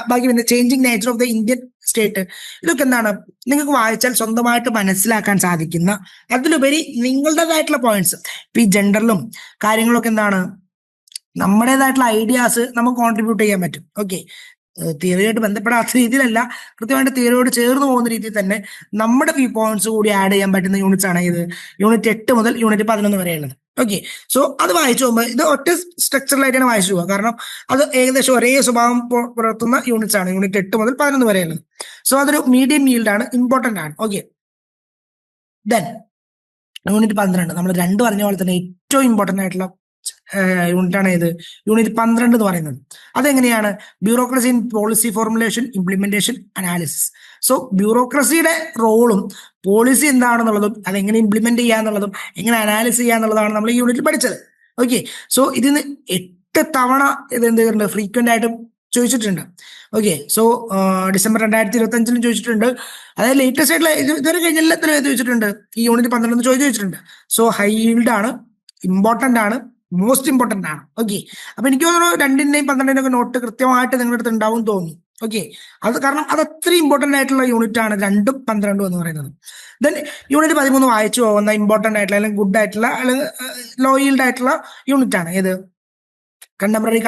ബാക്കി പിന്നെ changing nature of the Indian state. ഇതൊക്കെ എന്താണ്, നിങ്ങൾക്ക് വായിച്ചാൽ സ്വന്തമായിട്ട് മനസ്സിലാക്കാൻ സാധിക്കുന്ന, അതിലുപരി നിങ്ങളുടേതായിട്ടുള്ള പോയിന്റ്സ്. ഇപ്പൊ ഈ ജെൻഡറിലും കാര്യങ്ങളൊക്കെ എന്താണ്, നമ്മുടേതായിട്ടുള്ള ഐഡിയാസ് നമുക്ക് കോൺട്രിബ്യൂട്ട് ചെയ്യാൻ പറ്റും. ഓക്കെ, തിയറിയായിട്ട് ബന്ധപ്പെടാത്ത രീതിയിലല്ല, കൃത്യമായിട്ട് തിയറിയോട് ചേർന്ന് പോകുന്ന രീതിയിൽ തന്നെ നമ്മുടെ വ്യൂ പോയിന്റ്സ് കൂടി ആഡ് ചെയ്യാൻ പറ്റുന്ന യൂണിറ്റ്സ് ആണ് ഇത്, യൂണിറ്റ് 8 മുതൽ യൂണിറ്റ് 11 വരെയുള്ളത്. ഓക്കെ, സോ അത് വായിച്ചു പോകുമ്പോൾ ഇത് ഒറ്റ സ്ട്രക്ചറിലായിട്ടാണ് വായിച്ചു പോവുക, കാരണം അത് ഏകദേശം ഒരേ സ്വഭാവം പുലർത്തുന്ന യൂണിറ്റ്സ് ആണ്, യൂണിറ്റ് 8 മുതൽ 11 വരെയുള്ളത്. സോ അതൊരു മീഡിയം ഈൽഡ് ആണ്, ഇമ്പോർട്ടന്റ് ആണ്. ഓക്കെ, ദെൻ യൂണിറ്റ് 12 നമ്മൾ 2 പറഞ്ഞ പോലെ തന്നെ ഏറ്റവും ഇമ്പോർട്ടന്റ് ആയിട്ടുള്ള യൂണിറ്റ് ആണ് ഇത്, യൂണിറ്റ് 12 എന്ന് പറയുന്നത്. അതെങ്ങനെയാണ്, bureaucracy in policy formulation, implementation, analysis. So ബ്യൂറോക്രസിയുടെ റോളും പോളിസി എന്താണെന്നുള്ളതും അതെങ്ങനെ ഇംപ്ലിമെന്റ് ചെയ്യാന്നുള്ളതും എങ്ങനെ അനാലിസ് ചെയ്യാന്നുള്ളതാണ് നമ്മൾ ഈ യൂണിറ്റിൽ പഠിച്ചത്. ഓക്കെ, സോ ഇതിന് 8 തവണ ഇത് എന്ത് ചെയ്തിട്ടുണ്ട്, ഫ്രീക്വന്റ് ആയിട്ട് ചോദിച്ചിട്ടുണ്ട്. ഓക്കെ, സോ ഡിസംബർ 2025 ചോദിച്ചിട്ടുണ്ട്. അതായത് ലേറ്റസ്റ്റ് ആയിട്ടുള്ള ഇതുവരെ കഴിഞ്ഞ എല്ലാത്തിലും ചോദിച്ചിട്ടുണ്ട്, ഈ യൂണിറ്റ് 12 ചോദിച്ചിട്ടുണ്ട്. സോ ഹൈ ഈൽഡ് ആണ്, ഇമ്പോർട്ടന്റ് ആണ്, മോസ്റ്റ് ഇമ്പോർട്ടന്റ് ആണ്. ഓക്കെ, അപ്പൊ എനിക്ക് തോന്നുന്നു 2ന്റെയും 12ന്റെയും ഒക്കെ നോട്ട് കൃത്യമായിട്ട് നിങ്ങളുടെ അടുത്ത് ഉണ്ടാവും തോന്നുന്നു. ഓക്കെ, അത് കാരണം അത് അത്രയും ഇമ്പോർട്ടന്റ് ആയിട്ടുള്ള യൂണിറ്റ് ആണ് 2ഉം 12ഉം എന്ന് പറയുന്നത്. ദെൻ യൂണിറ്റ് 13 വായിച്ചു പോകുന്ന ഇമ്പോർട്ടന്റ് ആയിട്ടുള്ള അല്ലെങ്കിൽ ഗുഡ് ആയിട്ടുള്ള അല്ലെങ്കിൽ ലോ ഈൽഡ് ആയിട്ടുള്ള യൂണിറ്റ് ആണ് ഏത്, contemporary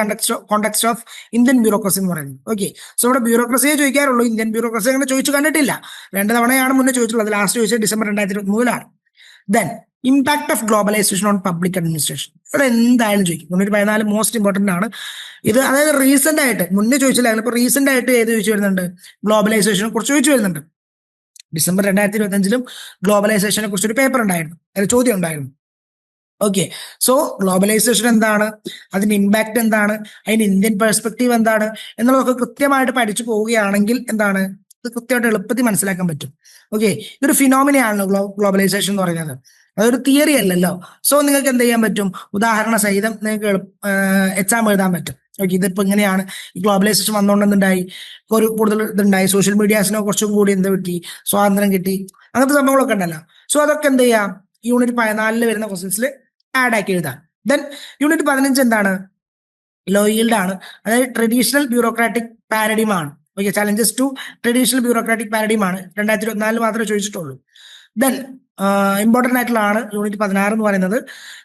context of Indian bureaucracy എന്ന് പറയുന്നത്. ഓക്കെ, സോ ഇവിടെ ബ്യൂറോക്രസിയെ ചോദിക്കാറുള്ളൂ, ഇന്ത്യൻ ബ്യൂറോക്രസി അങ്ങനെ ചോദിച്ചു കണ്ടിട്ടില്ല. 2 തവണയാണ് മുന്നേ ചോദിച്ചിട്ടുള്ളത്, ലാസ്റ്റ് ചോദിച്ചത് December 2023 then impact of globalisation on public administration, ഇവിടെ എന്തായാലും ചോദിക്കും. യൂണിറ്റ് 14 മോസ്റ്റ് ഇമ്പോർട്ടന്റ് ആണ് ഇത്. അതായത് റീസെന്റ് ആയിട്ട് മുന്നേ ചോദിച്ചില്ലായിരുന്നു, ഇപ്പൊ റീസെന്റ് ആയിട്ട് ഏത് ചോദിച്ചു വരുന്നുണ്ട്, ഗ്ലോബലൈസേഷനെ കുറിച്ച് ചോദിച്ചു വരുന്നുണ്ട്. ഡിസംബർ 2025 ഗ്ലോബലൈസേഷനെ കുറിച്ച് ഒരു പേപ്പർ ഉണ്ടായിരുന്നു, അതിൽ ചോദ്യം ഉണ്ടായിരുന്നു. ഓക്കെ, സോ ഗ്ലോബലൈസേഷൻ എന്താണ്, അതിന്റെ ഇമ്പാക്ട് എന്താണ്, അതിന്റെ ഇന്ത്യൻ പെർസ്പെക്റ്റീവ് എന്താണ് എന്നുള്ളതൊക്കെ കൃത്യമായിട്ട് പഠിച്ചു പോവുകയാണെങ്കിൽ എന്താണ്, ഇത് കൃത്യമായിട്ട് എളുപ്പത്തിൽ മനസ്സിലാക്കാൻ പറ്റും. ഓക്കെ, ഇതൊരു ഫിനോമിനയാണല്ലോ ഗ്ലോബലൈസേഷൻ എന്ന് പറയുന്നത്, അതൊരു തിയറി അല്ലല്ലോ. സോ നിങ്ങൾക്ക് എന്ത് ചെയ്യാൻ പറ്റും, ഉദാഹരണ സഹിതം നിങ്ങൾക്ക് എക്സാം എഴുതാൻ പറ്റും. ഓക്കെ, ഇതിപ്പോ ഇങ്ങനെയാണ്, ഈ ഗ്ലോബലൈസേഷൻ വന്നുകൊണ്ടെന്നുണ്ടായി ഒരു കൂടുതൽ ഇതുണ്ടായി, സോഷ്യൽ മീഡിയാസിനോ കുറച്ചും കൂടി എന്ത് കിട്ടി, സ്വാതന്ത്ര്യം കിട്ടി, അങ്ങനത്തെ സംഭവങ്ങളൊക്കെ ഉണ്ടല്ലോ. സോ അതൊക്കെ എന്ത് ചെയ്യാം, യൂണിറ്റ് 14 വരുന്ന ക്വസ്റ്റ്യൻസിൽ ആഡ് ആക്കി എഴുതാം. ദെൻ യൂണിറ്റ് 15 എന്താണ്, ലോ ഈൽഡ് ആണ്, അതായത് ട്രഡീഷണൽ ബ്യൂറോക്രാറ്റിക് പാരഡിം ആണ്. Okay, challenges to traditional bureaucratic paradigm ആണ്, 2024 മാത്രമേ ചോദിച്ചിട്ടുള്ളൂ. ദെൻ ഇമ്പോർട്ടന്റ് ആയിട്ടുള്ള ആണ് യൂണിറ്റ് 16 എന്ന് പറയുന്നത്,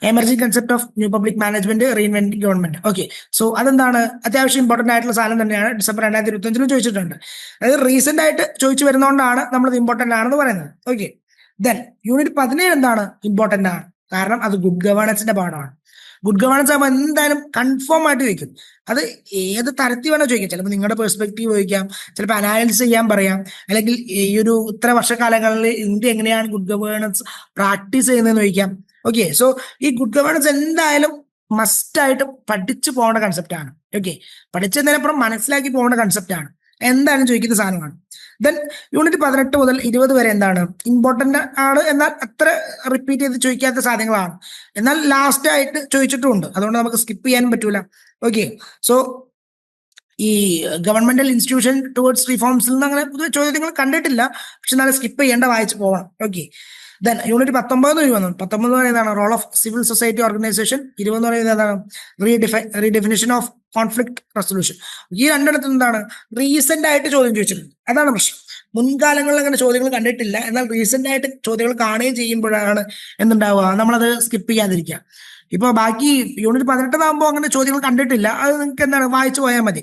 emerging concept of new public management, reinventing government. Okay, so അതെന്താണ്, അത്യാവശ്യം ഇമ്പോർട്ടന്റ് ആയിട്ടുള്ള സാധനം തന്നെയാണ്, ഡിസംബർ 2025 ചോദിച്ചിട്ടുണ്ട്. അതായത് റീസെന്റ് ആയിട്ട് ചോദിച്ചു വരുന്നതുകൊണ്ടാണ് നമ്മൾ ഇമ്പോർട്ടന്റ് ആണെന്ന് പറയുന്നത്. ഓക്കെ, ദെൻ യൂണിറ്റ് 17 എന്താണ്, ഇമ്പോർട്ടന്റ് ആണ്, കാരണം അത് ഗുഡ് ഗവേണൻസിന്റെ പാഠമാണ്. ഗുഡ് ഗവേണൻസ് ആകുമ്പോൾ എന്തായാലും കൺഫേം ആയിട്ട് ചോദിക്കും. അത് ഏത് തരത്തിൽ വേണോ ചോദിക്കാം, ചിലപ്പോൾ നിങ്ങളുടെ പെർസ്പെക്റ്റീവ് ചോദിക്കാം, ചിലപ്പോൾ അനാലിസിസ് ചെയ്യാൻ പറയാം, അല്ലെങ്കിൽ ഈ ഒരു ഇത്ര വർഷക്കാലങ്ങളിൽ ഇന്ത്യ എങ്ങനെയാണ് ഗുഡ് ഗവേണൻസ് പ്രാക്ടീസ് ചെയ്യുന്നതെന്ന് ചോദിക്കാം. ഓക്കെ, സോ ഈ ഗുഡ് ഗവേണൻസ് എന്തായാലും മസ്റ്റ് ആയിട്ട് പഠിച്ചു പോകേണ്ട കൺസെപ്റ്റ് ആണ്. ഓക്കെ, പഠിച്ചതിനപ്പുറം മനസ്സിലാക്കി പോകേണ്ട കൺസെപ്റ്റ് ആണ്, എന്തായാലും ചോദിക്കുന്ന സാധനമാണ്. ദെൻ യൂണിറ്റ് 18 മുതൽ 20 വരെ എന്താണ്, ഇമ്പോർട്ടന്റ് ആണ്, എന്നാൽ അത്ര റിപ്പീറ്റ് ചെയ്ത് ചോദിക്കാത്ത സാധനങ്ങളാണ്, എന്നാൽ ലാസ്റ്റ് ആയിട്ട് ചോദിച്ചിട്ടുമുണ്ട്, അതുകൊണ്ട് നമുക്ക് സ്കിപ്പ് ചെയ്യാനും പറ്റൂല. ഓക്കെ, സോ ഈ ഗവൺമെന്റൽ ഇൻസ്റ്റിറ്റ്യൂഷൻ ടുവേർഡ്സ് റിഫോംസിൽ നിന്ന് അങ്ങനെ പൊതുവെ ചോദ്യങ്ങൾ കണ്ടിട്ടില്ല. പക്ഷെ എന്നാലും സ്കിപ്പ് ചെയ്യേണ്ട, വായിച്ചു പോകണം. ഓക്കെ. ദെൻ യൂണിറ്റ് 19 വന്നു. 19 പറയുന്നതാണ് role of civil society organisation. 20 പറയുന്നത് എന്താണ്? Redefinition of conflict resolution. ഈ രണ്ടിടത്തും എന്താണ്? റീസെന്റ് ആയിട്ട് ചോദ്യം ചോദിച്ചിട്ടുണ്ട്. അതാണ് പ്രശ്നം. മുൻകാലങ്ങളിൽ അങ്ങനെ ചോദ്യങ്ങൾ കണ്ടിട്ടില്ല. എന്നാൽ റീസെന്റ് ആയിട്ട് ചോദ്യങ്ങൾ കാണുകയും ചെയ്യുമ്പോഴാണ് എന്തുണ്ടാവുക, നമ്മളത് സ്കിപ്പ് ചെയ്യാതിരിക്കുക. ഇപ്പൊ ബാക്കി യൂണിറ്റ് 18 ആകുമ്പോൾ അങ്ങനെ ചോദ്യങ്ങൾ കണ്ടിട്ടില്ല. അത് നിങ്ങൾക്ക് എന്താണ്, വായിച്ചു പോയാൽ മതി.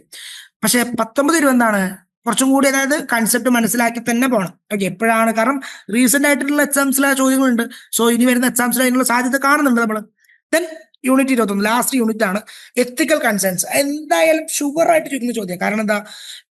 പക്ഷെ 19 എന്താണ്, കുറച്ചും കൂടി അതായത് കൺസെപ്റ്റ് മനസ്സിലാക്കി തന്നെ പോകണം. ഓക്കെ. എപ്പോഴാണ്, കാരണം റീസെന്റ് ആയിട്ടുള്ള എക്സാംസിൽ ആ ചോദ്യങ്ങളുണ്ട്. സോ ഇനി വരുന്ന എക്സാംസിൽ അതിനുള്ള സാധ്യത കാണുന്നുണ്ട് നമ്മൾ. ദെൻ യൂണിറ്റ് 21 ലാസ്റ്റ് യൂണിറ്റ് ആണ് എത്തിക്കൽ കൺസേൺസ്. എന്തായാലും ഷുവർ ആയിട്ട് ചോദിക്കുന്ന ചോദ്യം. കാരണം എന്താ,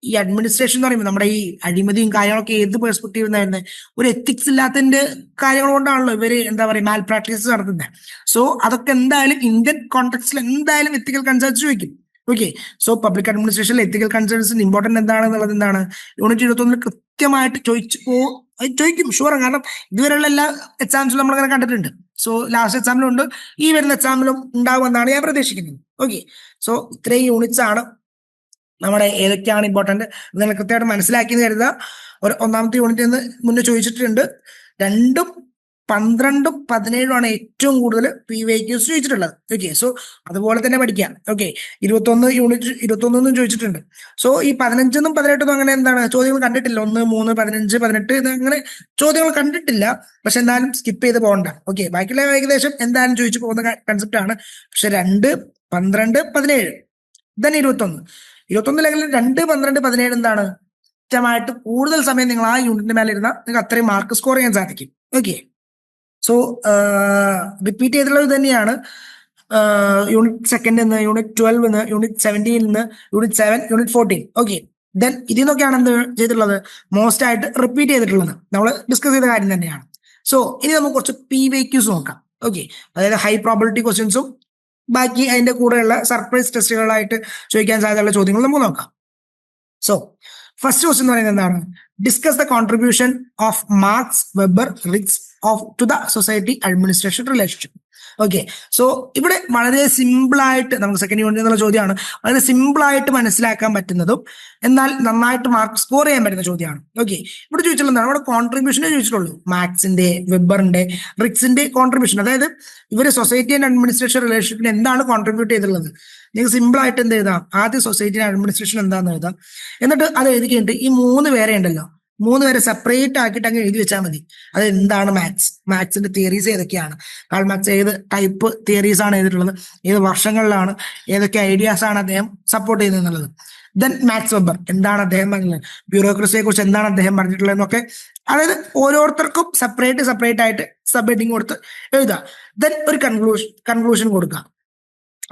ഈ അഡ്മിനിസ്ട്രേഷൻ എന്ന് പറയുമ്പോൾ നമ്മുടെ ഈ അഴിമതിയും കാര്യങ്ങളൊക്കെ ഏത് പെർസ്പെക്റ്റീവ് എന്നായിരുന്നത്, ഒരു എത്തിക്സ് ഇല്ലാത്തതിന്റെ കാര്യങ്ങൾ കൊണ്ടാണല്ലോ ഇവര് എന്താ പറയുക മാൽ പ്രാക്ടീസ് നടത്തുന്നത്. സോ അതൊക്കെ എന്തായാലും ഇന്ത്യൻ കോണ്ടെക്സ്റ്റിൽ എന്തായാലും എത്തിക്കൽ കൺസേൺസ് ചോദിക്കും. ഓക്കെ. സോ പബ്ലിക് അഡ്മിനിസ്ട്രേഷനിൽ എത്തിക്കൽ കൺസേൺസിന് ഇമ്പോർട്ടന്റ് എന്താണെന്നുള്ളത് എന്താണ് യൂണിറ്റ് 21 കൃത്യമായിട്ട് ചോദിക്കും ഷുവർ. കാരണം ഇതുവരെയുള്ള എല്ലാ എക്സാംസിലും നമ്മളങ്ങനെ കണ്ടിട്ടുണ്ട്. സോ ലാസ്റ്റ് എക്സാമിലും ഉണ്ട്, ഈ വരുന്ന എക്സാമിലും ഉണ്ടാവുമെന്നാണ് ഞാൻ പ്രതീക്ഷിക്കുന്നത്. ഓക്കെ. സോ ഇത്രയും യൂണിറ്റ്സ് ആണ് നമ്മുടെ ഏതൊക്കെയാണ് ഇമ്പോർട്ടന്റ് നിങ്ങൾ കൃത്യമായിട്ട് മനസ്സിലാക്കിയെന്ന് കരുതുക. ഒന്നാമത്തെ യൂണിറ്റ് നിന്ന് മുന്നേ ചോദിച്ചിട്ടുണ്ട്. 2ഉം 12ഉം 17ഉം ഏറ്റവും കൂടുതൽ PYQs ചോദിച്ചിട്ടുള്ളത്. ഓക്കെ. സോ അതുപോലെ തന്നെ പഠിക്കാം. ഓക്കെ. 21 ചോദിച്ചിട്ടുണ്ട്. സോ ഈ 15ഉം 18ഉം അങ്ങനെ എന്താണ് ചോദ്യങ്ങൾ കണ്ടിട്ടില്ല. 1, 3, 15, 18 അങ്ങനെ ചോദ്യങ്ങൾ കണ്ടിട്ടില്ല. പക്ഷെ എന്തായാലും സ്കിപ്പ് ചെയ്ത് പോകണ്ട. ഓക്കെ. ബാക്കിയുള്ള ഏകദേശം എന്തായാലും ചോദിച്ചു പോകുന്ന കൺസെപ്റ്റ് ആണ്. പക്ഷെ 2, 12, 17 ദെൻ 21 അല്ലെങ്കിൽ 2, 12, 17 എന്താണ് കൃത്യമായിട്ട് കൂടുതൽ സമയം നിങ്ങൾ ആ യൂണിറ്റിന്റെ മേലെ ഇരുന്നാൽ നിങ്ങൾക്ക് അത്രയും മാർക്ക് സ്കോർ ചെയ്യാൻ സാധിക്കും. ഓക്കെ. സോ റിപ്പീറ്റ് ചെയ്തിട്ടുള്ളത് തന്നെയാണ്. Unit 2 unit 12 unit 17 unit 7 unit 14. Okay. Then ഇതിൽ നിന്നൊക്കെയാണ് എന്ത് ചെയ്തിട്ടുള്ളത്, മോസ്റ്റ് ആയിട്ട് റിപ്പീറ്റ് ചെയ്തിട്ടുള്ളത്. നമ്മൾ ഡിസ്കസ് ചെയ്ത കാര്യം തന്നെയാണ്. സോ ഇനി നമുക്ക് കുറച്ച് PYQs നോക്കാം. ഓക്കെ. അതായത് ഹൈ പ്രോബിലിറ്റി ക്വസ്റ്റ്യൻസും ബാക്കി അതിന്റെ കൂടെയുള്ള സർപ്രൈസ് ടെസ്റ്റുകളായിട്ട് ചോദിക്കാൻ സാധ്യതയുള്ള ചോദ്യങ്ങൾ നമുക്ക് നോക്കാം. സോ ഫസ്റ്റ് ക്വസ്റ്റ്യൻ എന്ന് പറയുന്നത് എന്താണ്? Discuss the contribution of Marx Weber Riggs to the society administration relationship. Okay. So ഇവിടെ വളരെ സിമ്പിൾ ആയിട്ട് നമുക്ക് സെക്കൻഡ് യൂണിറ്റ് എന്നുള്ള ചോദ്യമാണ്. വളരെ സിമ്പിൾ ആയിട്ട് മനസ്സിലാക്കാൻ പറ്റുന്നതും എന്നാൽ നന്നായിട്ട് മാർക്ക് സ്കോർ ചെയ്യാൻ പറ്റുന്ന ചോദ്യമാണ്. ഓക്കെ. ഇവിടെ ചോദിച്ചിട്ടുള്ളത് എന്താണ്? ഇവിടെ കോൺട്രിബ്യൂഷനെ ചോദിച്ചിട്ടുള്ളൂ. മാക്സിന്റെ, വെബറിന്റെ, റിക്സിന്റെ കോൺട്രിബ്യൂഷൻ. അതായത് ഇവര് സൊസൈറ്റി ആൻഡ് അഡ്മിനിസ്ട്രേഷൻ റിലേഷൻഷിപ്പിന് എന്താണ് കോൺട്രിബ്യൂട്ട് ചെയ്തിട്ടുള്ളത്. നിങ്ങൾക്ക് സിമ്പിൾ ആയിട്ട് എന്ത് എഴുതാം, ആദ്യം സൊസൈറ്റി ആൻഡ് അഡ്മിനിസ്ട്രേഷൻ എന്താണെന്ന് എഴുതാം. എന്നിട്ട് അത് എഴുതി കഴിഞ്ഞിട്ട് ഈ 3 പേരെ ഉണ്ടല്ലോ, 3 പേരെ സെപ്പറേറ്റ് ആക്കിയിട്ട് അങ്ങ് എഴുതി വെച്ചാൽ മതി. അത് എന്താണ് മാത്സിന്റെ തിയറീസ് ഏതൊക്കെയാണ്, കാൾ മാർക്സ് ഏത് ടൈപ്പ് തിയറീസ് ആണ് ചെയ്തിട്ടുള്ളത്, ഏത് വർഷങ്ങളിലാണ്, ഏതൊക്കെ ഐഡിയാസ് ആണ് അദ്ദേഹം സപ്പോർട്ട് ചെയ്യുന്നത് എന്നുള്ളത്. ദെൻ മാക്സ് വെബർ എന്താണ് അദ്ദേഹം പറഞ്ഞത്, ബ്യൂറോക്രസിയെ കുറിച്ച് എന്താണ് അദ്ദേഹം പറഞ്ഞിട്ടുള്ളത് എന്നൊക്കെ. അതായത് ഓരോരുത്തർക്കും സെപ്പറേറ്റ് ആയിട്ട് സബ് ഹെഡിങ് കൊടുത്ത് എഴുതുക. ദെൻ ഒരു കൺക്ലൂഷൻ കൊടുക്കുക.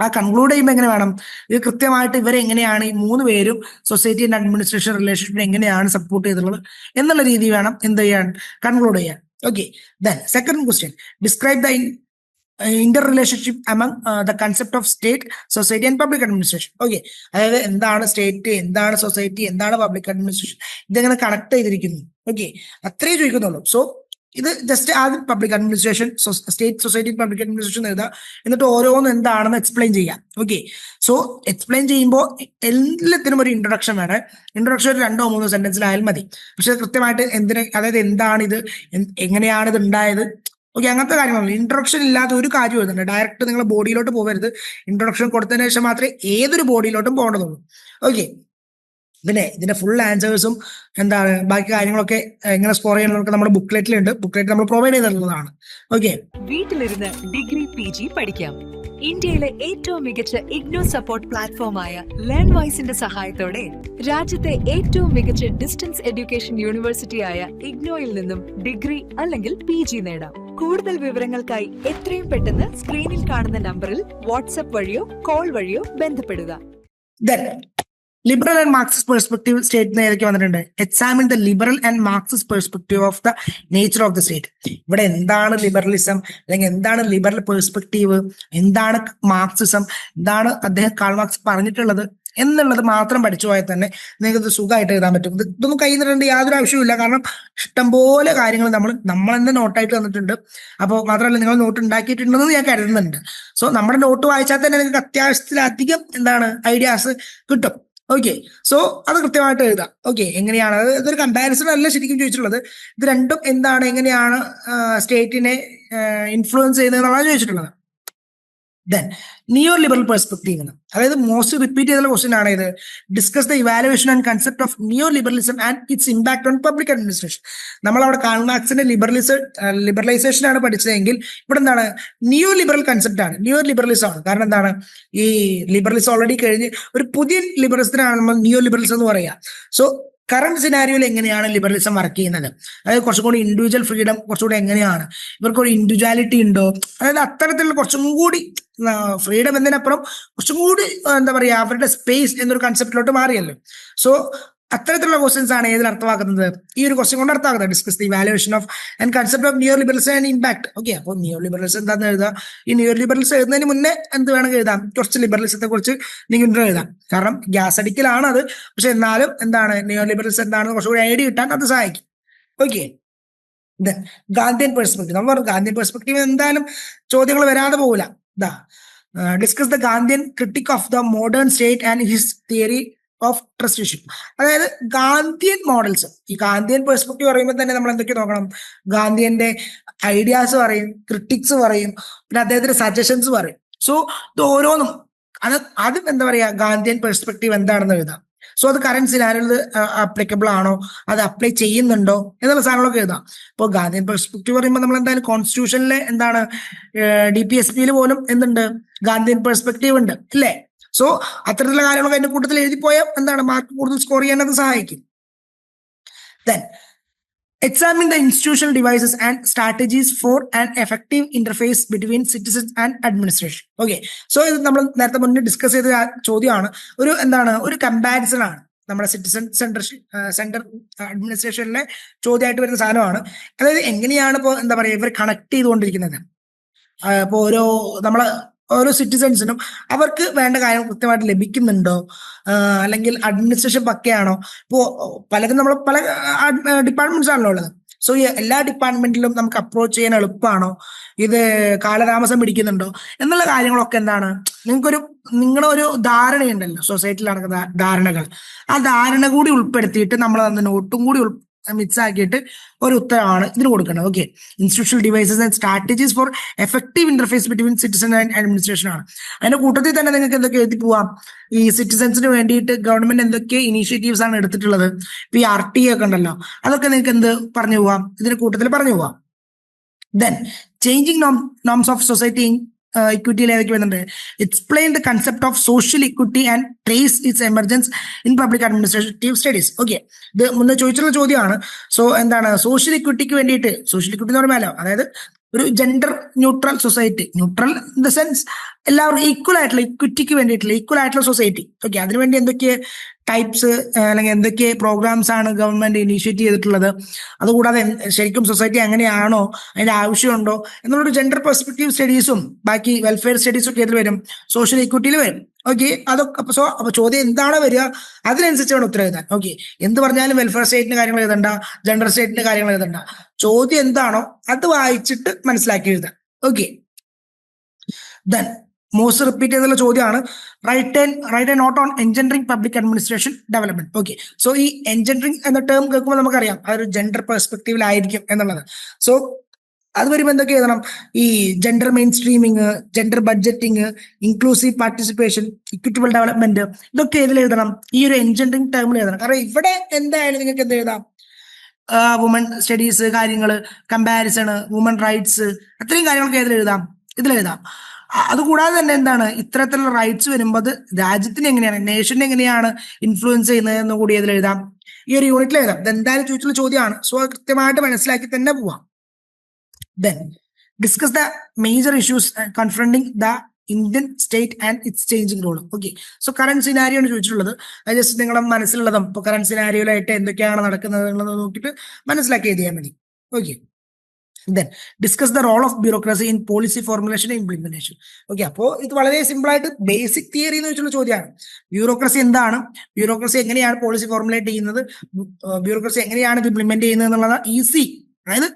ആ കൺക്ലൂഡ് ചെയ്യുമ്പോൾ എങ്ങനെ വേണം, ഇത് കൃത്യമായിട്ട് ഇവരെ എങ്ങനെയാണ് ഈ 3 പേരും സൊസൈറ്റി ആൻഡ് അഡ്മിനിസ്ട്രേഷൻ റിലേഷൻഷിപ്പിനെ എങ്ങനെയാണ് സപ്പോർട്ട് ചെയ്തിട്ടുള്ളത് എന്നുള്ള രീതി വേണം എന്ത് ചെയ്യാൻ, കൺക്ലൂഡ് ചെയ്യാൻ. Okay. Then second question, describe the Inter relationship among the concept of state, society and public administration. Okay. അതായത് എന്താണ് സ്റ്റേറ്റ്, എന്താണ് സൊസൈറ്റി, എന്താണ് പബ്ലിക് അഡ്മിനിസ്ട്രേഷൻ, ഇതെങ്ങനെ കണക്ട് ചെയ്തിരിക്കുന്നു. ഓക്കെ. അത്രേ ചോദിക്കുന്നുള്ളൂ. സോ ഇത് ജസ്റ്റ് ആദ്യം public administration, state, society, public administration എഴുതുക. എന്നിട്ട് ഓരോന്ന് എന്താണെന്ന് എക്സ്പ്ലെയിൻ ചെയ്യാം. ഓക്കെ. സോ എക്സ്പ്ലെയിൻ ചെയ്യുമ്പോൾ എല്ലാത്തിനും ഒരു ഇൻട്രൊഡക്ഷൻ വേണം. ഇൻട്രൊഡക്ഷൻ ഒരു 2 or 3 സെന്റൻസിലായാലും മതി. പക്ഷെ കൃത്യമായിട്ട് അതായത് എന്താണ് ഇത്, എങ്ങനെയാണ് ഇത് ഉണ്ടായത്, ഓക്കെ, അങ്ങനത്തെ കാര്യങ്ങളാണ്. ഇൻട്രൊഡക്ഷൻ ഇല്ലാത്ത ഒരു കാര്യം എഴുതുന്നുണ്ട്. ഡയറക്റ്റ് നിങ്ങൾ ബോഡിയിലോട്ട് പോകരുത്. ഇൻട്രൊഡക്ഷൻ കൊടുത്തതിന് ശേഷം മാത്രമേ ഏതൊരു ബോഡിയിലോട്ടും പോകേണ്ടതുള്ളൂ. ഓക്കെ. ഇതിന്റെ ഫുൾ ആൻസേഴ്സും എന്താണ് ബാക്കി കാര്യങ്ങളൊക്കെ എങ്ങനെ സ്കോർ ചെയ്യണമെന്നൊക്കെ നമ്മുടെ ബുക്ക്ലെറ്റിലുണ്ട്. ബുക്ക്ലെറ്റ് നമ്മൾ പ്രൊവൈഡ് ചെയ്തിട്ടുള്ളതാണ്. ഓക്കെ. വീട്ടിലിരുന്ന് ഡിഗ്രി PG പഠിക്കാം. ഇന്ത്യയിലെ ഏറ്റവും മികച്ച ഇഗ്നോ സപ്പോർട്ട് പ്ലാറ്റ്ഫോമായ ലേൺവൈസിന്റെ സഹായത്തോടെ രാജ്യത്തെ ഏറ്റവും മികച്ച ഡിസ്റ്റൻസ് എഡ്യൂക്കേഷൻ യൂണിവേഴ്സിറ്റിയായ ഇഗ്നോയിൽ നിന്നും ഡിഗ്രി അല്ലെങ്കിൽ PG നേടാം. കൂടുതൽ വിവരങ്ങൾക്കായി എത്രയും പെട്ടെന്ന് സ്ക്രീനിൽ കാണുന്ന നമ്പറിൽ വാട്സ്ആപ്പ് വഴിയോ കോൾ വഴിയോ ബന്ധപ്പെടുക. ലിബറൽ ആൻഡ് മാർക്സിസ്റ്റ് പെർസ്പെക്ടീവ് സ്റ്റേറ്റിന് ഏതൊക്കെ വന്നിട്ടുണ്ട്? Examine the liberal and Marxist perspective of the nature of the state. ഇവിടെ എന്താണ് ലിബറലിസം, അല്ലെങ്കിൽ എന്താണ് ലിബറൽ പെർസ്പെക്ടീവ്, എന്താണ് മാർക്സിസം, എന്താണ് അദ്ദേഹം കാൾ മാർക്സ് പറഞ്ഞിട്ടുള്ളത് എന്നുള്ളത് മാത്രം പഠിച്ചു പോയാൽ തന്നെ നിങ്ങൾക്ക് ഇത് സുഖമായിട്ട് എഴുതാൻ പറ്റും. ഇതൊന്നും കയ്യിൽ നിന്നിട്ടുണ്ട് യാതൊരു ആവശ്യമില്ല. കാരണം ഇഷ്ടംപോലെ കാര്യങ്ങൾ നമ്മൾ തന്നെ നോട്ടായിട്ട് തന്നിട്ടുണ്ട്. അപ്പോൾ മാത്രമല്ല നിങ്ങൾ നോട്ട് ഉണ്ടാക്കിയിട്ടുണ്ടെന്ന് ഞാൻ കരുതുന്നുണ്ട്. സോ നമ്മുടെ നോട്ട് വായിച്ചാൽ തന്നെ നിങ്ങൾക്ക് അത്യാവശ്യത്തിലധികം ഐഡിയാസ് കിട്ടും. ഓക്കെ, സോ അത് കൃത്യമായിട്ട് എഴുതാം. ഓക്കെ, എങ്ങനെയാണ് ഇതൊരു കമ്പാരിസൺ അല്ല ശരിക്കും ചോദിച്ചിട്ടുള്ളത്. ഇത് രണ്ടും എന്താണ്, എങ്ങനെയാണ് സ്റ്റേറ്റിനെ ഇൻഫ്ലുവൻസ് ചെയ്യുന്നത് എന്നാണ് ചോദിച്ചിട്ടുള്ളത്. ദെൻ നിയോ ലിബറൽ പെർസ്പെക്റ്റീവ് എന്ന്, അതായത് മോസ്റ്റ് റിപ്പീറ്റ് ചെയ്തുള്ള ക്വസ്റ്റ്യൻ ആണ് ഇത്. Discuss the evaluation and concept of neo liberalism and it's impact on public administration. നമ്മളവിടെ കാൾ മാർക്സിന്റെ ലിബറലൈസേഷൻ ആണ് പഠിച്ചതെങ്കിൽ ഇവിടെ എന്താണ്, നിയോ ലിബറൽ കൺസെപ്റ്റ് ആണ്, നിയോ ലിബറലിസം ആണ്. കാരണം എന്താണ്, ഈ ലിബറലിസം ഓൾറെഡി കഴിഞ്ഞ് ഒരു പുതിയ ലിബറലിസത്തിനാണ് നമ്മൾ നിയോ ലിബറലിസം എന്ന് പറയുക. സോ കറന്റ് സിനാരിയോയിൽ എങ്ങനെയാണ് ലിബറലിസം വർക്ക് ചെയ്യുന്നത്, അതായത് കുറച്ചും കൂടി ഇൻഡിവിജ്വൽ ഫ്രീഡം, കുറച്ചുകൂടി എങ്ങനെയാണ് ഇവർക്കൊരു ഇൻഡിവിജ്വാലിറ്റി ഉണ്ടോ, അതായത് അത്തരത്തിലുള്ള കുറച്ചും കൂടി ഫ്രീഡം എന്നതിനപ്പുറം കുറച്ചും കൂടി എന്താ പറയുക അവരുടെ സ്പേസ് എന്നൊരു കൺസെപ്റ്റിലോട്ട് മാറിയല്ലോ. സോ അത്തരത്തിലുള്ള ക്വസ്റ്റ്യൻസ് ആണ് ഏതിൽ അർത്ഥമാക്കുന്നത്, ഈ ഒരു ക്വസ്റ്റ്യൻ കൊണ്ട് അർത്ഥമാക്കുന്നത്. Discuss the valuation of and concept of neo liberalism and impact. Okay, അപ്പോൾ നിയോ ലിബറലിസം എന്താണെന്ന് എഴുതാം. ഈ നിയോ ലിബറലിസം എഴുതുന്നതിന് മുന്നേ എന്ത് വേണമെങ്കിൽ എഴുതാം, കുറച്ച് ലിബറലിസത്തെ കുറിച്ച് നിങ്ങൾ എഴുതാം. കാരണം ഗ്യാസ് അടിക്കലാണ് അത്, പക്ഷെ എന്നാലും എന്താണ് നിയോ ലിബറലിസം എന്താണെന്ന് കുറച്ചുകൂടി ഐഡിയ കിട്ടാൻ അത് സഹായിക്കും. Okay, Gandhian perspective. നമ്മൾ പറഞ്ഞു ഗാന്ധിയൻ പെർസ്പെക്റ്റീവ് എന്തായാലും ചോദ്യങ്ങൾ വരാതെ പോകില്ല. Discuss the Gandhian critique of the modern state and his theory of trusteeship. അതായത് ഗാന്ധിയൻ മോഡൽസ്, ഈ ഗാന്ധിയൻ പെർസ്പെക്റ്റീവ് പറയുമ്പോൾ തന്നെ നമ്മൾ എന്തൊക്കെ നോക്കണം, ഗാന്ധിയന്റെ ഐഡിയാസ് പറയും, ക്രിട്ടിക്സ് പറയും, പിന്നെ അദ്ദേഹത്തിന്റെ സജഷൻസ് പറയും. സോ ഇത് ഓരോന്നും അതും എന്താ പറയാ ഗാന്ധിയൻ പെർസ്പെക്റ്റീവ് എന്താണെന്ന് എഴുതാം. സോ അത് കറന്റ് സിനാരിയോയിൽ അപ്ലിക്കബിൾ ആണോ, അത് അപ്ലൈ ചെയ്യുന്നുണ്ടോ എന്നുള്ള സാധനങ്ങളൊക്കെ എഴുതാം. ഇപ്പോൾ ഗാന്ധിയൻ പെർസ്പെക്റ്റീവ് പറയുമ്പോൾ നമ്മൾ എന്തായാലും കോൺസ്റ്റിറ്റ്യൂഷനിലെ എന്താണ് DPSP പോലും എന്തുണ്ട്, ഗാന്ധിയൻ പെർസ്പെക്റ്റീവ് ഉണ്ട് അല്ലേ. സോ അത്തരത്തിലുള്ള കാര്യങ്ങളൊക്കെ അതിന്റെ കൂട്ടത്തിൽ എഴുതിപ്പോയാൽ എന്താണ് മാർക്ക് കൂടുതൽ സ്കോർ ചെയ്യാൻ അത് സഹായിക്കും. Then examine the institutional devices and strategies for an effective interface between citizens and administration. Okay, so ഇത് നമ്മൾ നേരത്തെ മുന്നേ ഡിസ്കസ് ചെയ്ത ചോദ്യമാണ്. ഒരു എന്താണ്, ഒരു കമ്പാരിസൺ ആണ്, നമ്മുടെ സിറ്റിസൺ സെന്റർ അഡ്മിനിസ്ട്രേഷനിലെ ചോദ്യമായിട്ട് വരുന്ന സാധനമാണ്. അതായത് എങ്ങനെയാണ് ഇപ്പോൾ എന്താ പറയുക ഇവർ കണക്ട് ചെയ്തുകൊണ്ടിരിക്കുന്നത്. ഇപ്പോൾ ഓരോ സിറ്റിസൺസിനും അവർക്ക് വേണ്ട കാര്യങ്ങൾ കൃത്യമായിട്ട് ലഭിക്കുന്നുണ്ടോ, അല്ലെങ്കിൽ അഡ്മിനിസ്ട്രേഷൻ പക്കയാണോ. ഇപ്പോൾ പലരും നമ്മൾ പല ഡിപ്പാർട്ട്മെന്റ്സ് ആണല്ലോ ഉള്ളത്. സോ ഈ എല്ലാ ഡിപ്പാർട്ട്മെന്റിലും നമുക്ക് അപ്രോച്ച് ചെയ്യാൻ എളുപ്പമാണോ, ഇത് കാലതാമസം പിടിക്കുന്നുണ്ടോ എന്നുള്ള കാര്യങ്ങളൊക്കെ എന്താണ് നിങ്ങളുടെ ഒരു ധാരണയുണ്ടല്ലോ, സൊസൈറ്റിയിൽ നടക്കുന്ന ധാരണകൾ, ആ ധാരണ കൂടി ഉൾപ്പെടുത്തിയിട്ട് നമ്മൾ തന്ന നോട്ടും കൂടി മിക്സ് ആക്കിയിട്ട് ഒരു ഉത്തരമാണ് ഇതിന് കൊടുക്കുന്നത്. Okay, institutional devices and strategies for effective interface between citizen and administration ആണ്. അതിന്റെ കൂട്ടത്തിൽ തന്നെ നിങ്ങൾക്ക് എന്തൊക്കെ എഴുതി പോവാം, ഈ സിറ്റിസൺസിന് വേണ്ടിയിട്ട് ഗവൺമെന്റ് എന്തൊക്കെ ഇനീഷ്യേറ്റീവ്സ് ആണ് എടുത്തിട്ടുള്ളത്. ഇപ്പൊ ഈ RTA ഒക്കെ ഉണ്ടല്ലോ, അതൊക്കെ നിങ്ങൾക്ക് എന്ത് പറഞ്ഞു പോവാം, ഇതിന്റെ കൂട്ടത്തിൽ പറഞ്ഞു പോവാം. Then changing norms of society ഇക്വിറ്റിയിൽ ഏതൊക്കെ വരുന്നുണ്ട്, explain the concept of social equity and trace its emergence in public administrative studies. Okay, ഇത് മുന്നേ ചോദിച്ചിട്ടുള്ള ചോദ്യമാണ്. സോ എന്താണ് സോഷ്യൽ ഇക്വിറ്റിക്ക് വേണ്ടിയിട്ട്, സോഷ്യൽ ഇക്വിറ്റി എന്ന് പറയുമ്പോൾ അതായത് ഒരു gender neutral society, neutral in the sense എല്ലാവർക്കും ഈക്വൽ ആയിട്ടുള്ള ഇക്വിറ്റിക്ക് വേണ്ടിയിട്ടുള്ള ഈക്വൽ ആയിട്ടുള്ള സൊസൈറ്റി. ഓക്കെ, അതിനുവേണ്ടി എന്തൊക്കെ ടൈപ്സ് അല്ലെങ്കിൽ എന്തൊക്കെ പ്രോഗ്രാംസ് ആണ് ഗവൺമെന്റ് ഇനീഷ്യേറ്റ് ചെയ്തിട്ടുള്ളത്, അതുകൂടാതെ ശരിക്കും സൊസൈറ്റി എങ്ങനെയാണോ, അതിന്റെ ആവശ്യമുണ്ടോ എന്നുള്ളൊരു ജെൻഡർ പെർസ്പെക്റ്റീവ് സ്റ്റഡീസും ബാക്കി വെൽഫെയർ സ്റ്റഡീസും ഒക്കെ ഇതിൽ വരും, സോഷ്യൽ ഇക്വിറ്റിയിൽ വരും. ഓക്കെ, അതൊക്കെ അപ്പൊ ചോദ്യം എന്താണ് വരിക അതിനനുസരിച്ച് വേണം ഉത്തരം എഴുതാൻ. ഓക്കെ, എന്ത് പറഞ്ഞാലും വെൽഫെയർ സ്റ്റേറ്റിന്റെ കാര്യങ്ങൾ എഴുതണ്ട, ജെൻഡർ സ്റ്റേറ്റിന്റെ കാര്യങ്ങൾ എഴുതണ്ട, ചോദ്യം എന്താണോ അത് വായിച്ചിട്ട് മനസ്സിലാക്കി എഴുതാം. ഓക്കെ, ദെൻ മോസ്റ്റ് റിപ്പീറ്റ് ചെയ്തുള്ള ചോദ്യമാണ് write a note on engendering public administration development. Okay, so ഈ എൻജൻഡറിങ് എന്ന ടേം കേൾക്കുമ്പോൾ നമുക്കറിയാം അതൊരു ജെൻഡർ പെർസ്പെക്റ്റീവിലായിരിക്കും എന്നുള്ളത്. സോ അത് വരുമ്പോൾ എന്തൊക്കെ എഴുതണം, ഈ gender main streaming, gender budgeting, inclusive participation, equitable development, ഇതൊക്കെ ഏതിൽ എഴുതണം, ഈ ഒരു എൻജൻഡറിങ് ടേമിൽ എഴുതണം. കാരണം ഇവിടെ എന്തായാലും നിങ്ങൾക്ക് എന്ത് എഴുതാം, വുമൺ സ്റ്റഡീസ് കാര്യങ്ങൾ, കമ്പാരിസൺ, വുമൺ റൈറ്റ്സ്, അത്രയും കാര്യങ്ങളൊക്കെ ഇതിലെഴുതാം. അതുകൂടാതെ തന്നെ എന്താണ് ഇത്തരത്തിലുള്ള റൈറ്റ്സ് വരുമ്പോൾ അത് രാജ്യത്തിന് എങ്ങനെയാണ്, നേഷനെ എങ്ങനെയാണ് ഇൻഫ്ലുവൻസ് ചെയ്യുന്നത് എന്ന് കൂടി ഇതിൽ എഴുതാം, ഈ ഒരു യൂണിറ്റിൽ എഴുതാം. ഇത് എന്തായാലും ചോദിച്ചുള്ള ചോദ്യമാണ്. സോ അത് കൃത്യമായിട്ട് മനസ്സിലാക്കി തന്നെ പോവാം. Then discuss the major issues confronting the Indian state and its changing role. Okay, so current scenario ആണ് ചോദിച്ചിട്ടുള്ളത്. അത് ജസ്റ്റ് നിങ്ങളുടെ മനസ്സിലുള്ളതും ഇപ്പോൾ കറന്റ് സിനാരിയോയിലായിട്ട് എന്തൊക്കെയാണ് നടക്കുന്നത് എന്നുള്ളത് നോക്കിയിട്ട് മനസ്സിലാക്കി എഴുതിയാൽ മതി. Okay, then discuss the role of bureaucracy in policy formulation and implementation. Okay, അപ്പോൾ ഇത് വളരെ സിമ്പിൾ ആയിട്ട് ബേസിക് തിയറി എന്ന് വെച്ചുള്ള ചോദ്യമാണ്. ബ്യൂറോക്രസി എന്താണ്, ബ്യൂറോക്രസി എങ്ങനെയാണ് പോളിസി ഫോർമുലേറ്റ് ചെയ്യുന്നത്, ബ്യൂറോക്രസി എങ്ങനെയാണ് ഇത് ഇംപ്ലിമെന്റ് ചെയ്യുന്നത് എന്നുള്ളത് ഈസി അതായത്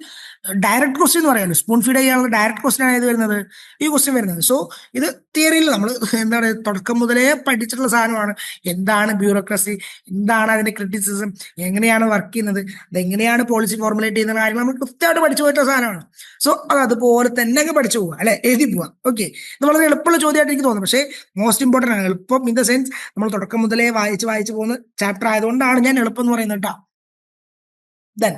ഡയറക്റ്റ് ക്വസ്റ്റ്യൻ എന്ന് പറയാമല്ലോ, സ്പൂൺ ഫീഡ് ചെയ്യാനുള്ള ഡയറക്റ്റ് ക്വസ്റ്റ്യൻ ആണ് ഇത് വരുന്നത്, ഈ ക്വസ്റ്റ്യൻ വരുന്നത്. സോ ഇത് തിയറിയിൽ നമ്മൾ എന്താണ് തുടക്കം മുതലേ പഠിച്ചിട്ടുള്ള സാധനമാണ്. എന്താണ് ബ്യൂറോക്രസി, എന്താണ് അതിന്റെ ക്രിറ്റിസിസം, എങ്ങനെയാണ് വർക്ക് ചെയ്യുന്നത്, അതെങ്ങനെയാണ് പോളിസി ഫോർമുലേറ്റ് ചെയ്യുന്ന കാര്യങ്ങൾ നമ്മൾ കൃത്യമായിട്ട് പഠിച്ചു പോയിട്ടുള്ള സാധനമാണ്. സോ അത് അതുപോലെ തന്നെ അങ്ങ് പഠിച്ചു പോവുക, അല്ലെ, എഴുതി പോവാം. ഓക്കെ, ഇത് വളരെ എളുപ്പമുള്ള ചോദ്യമായിട്ട് എനിക്ക് തോന്നുന്നു. പക്ഷേ മോസ്റ്റ് ഇമ്പോർട്ടൻ്റ് ആണ് എളുപ്പം ഇൻ ദ സെൻസ് നമ്മൾ തുടക്കം മുതലേ വായിച്ച് പോകുന്ന ചാപ്റ്റർ ആയതുകൊണ്ടാണ് ഞാൻ എളുപ്പം എന്ന് പറയുന്നത് കേട്ടോ. ദെൻ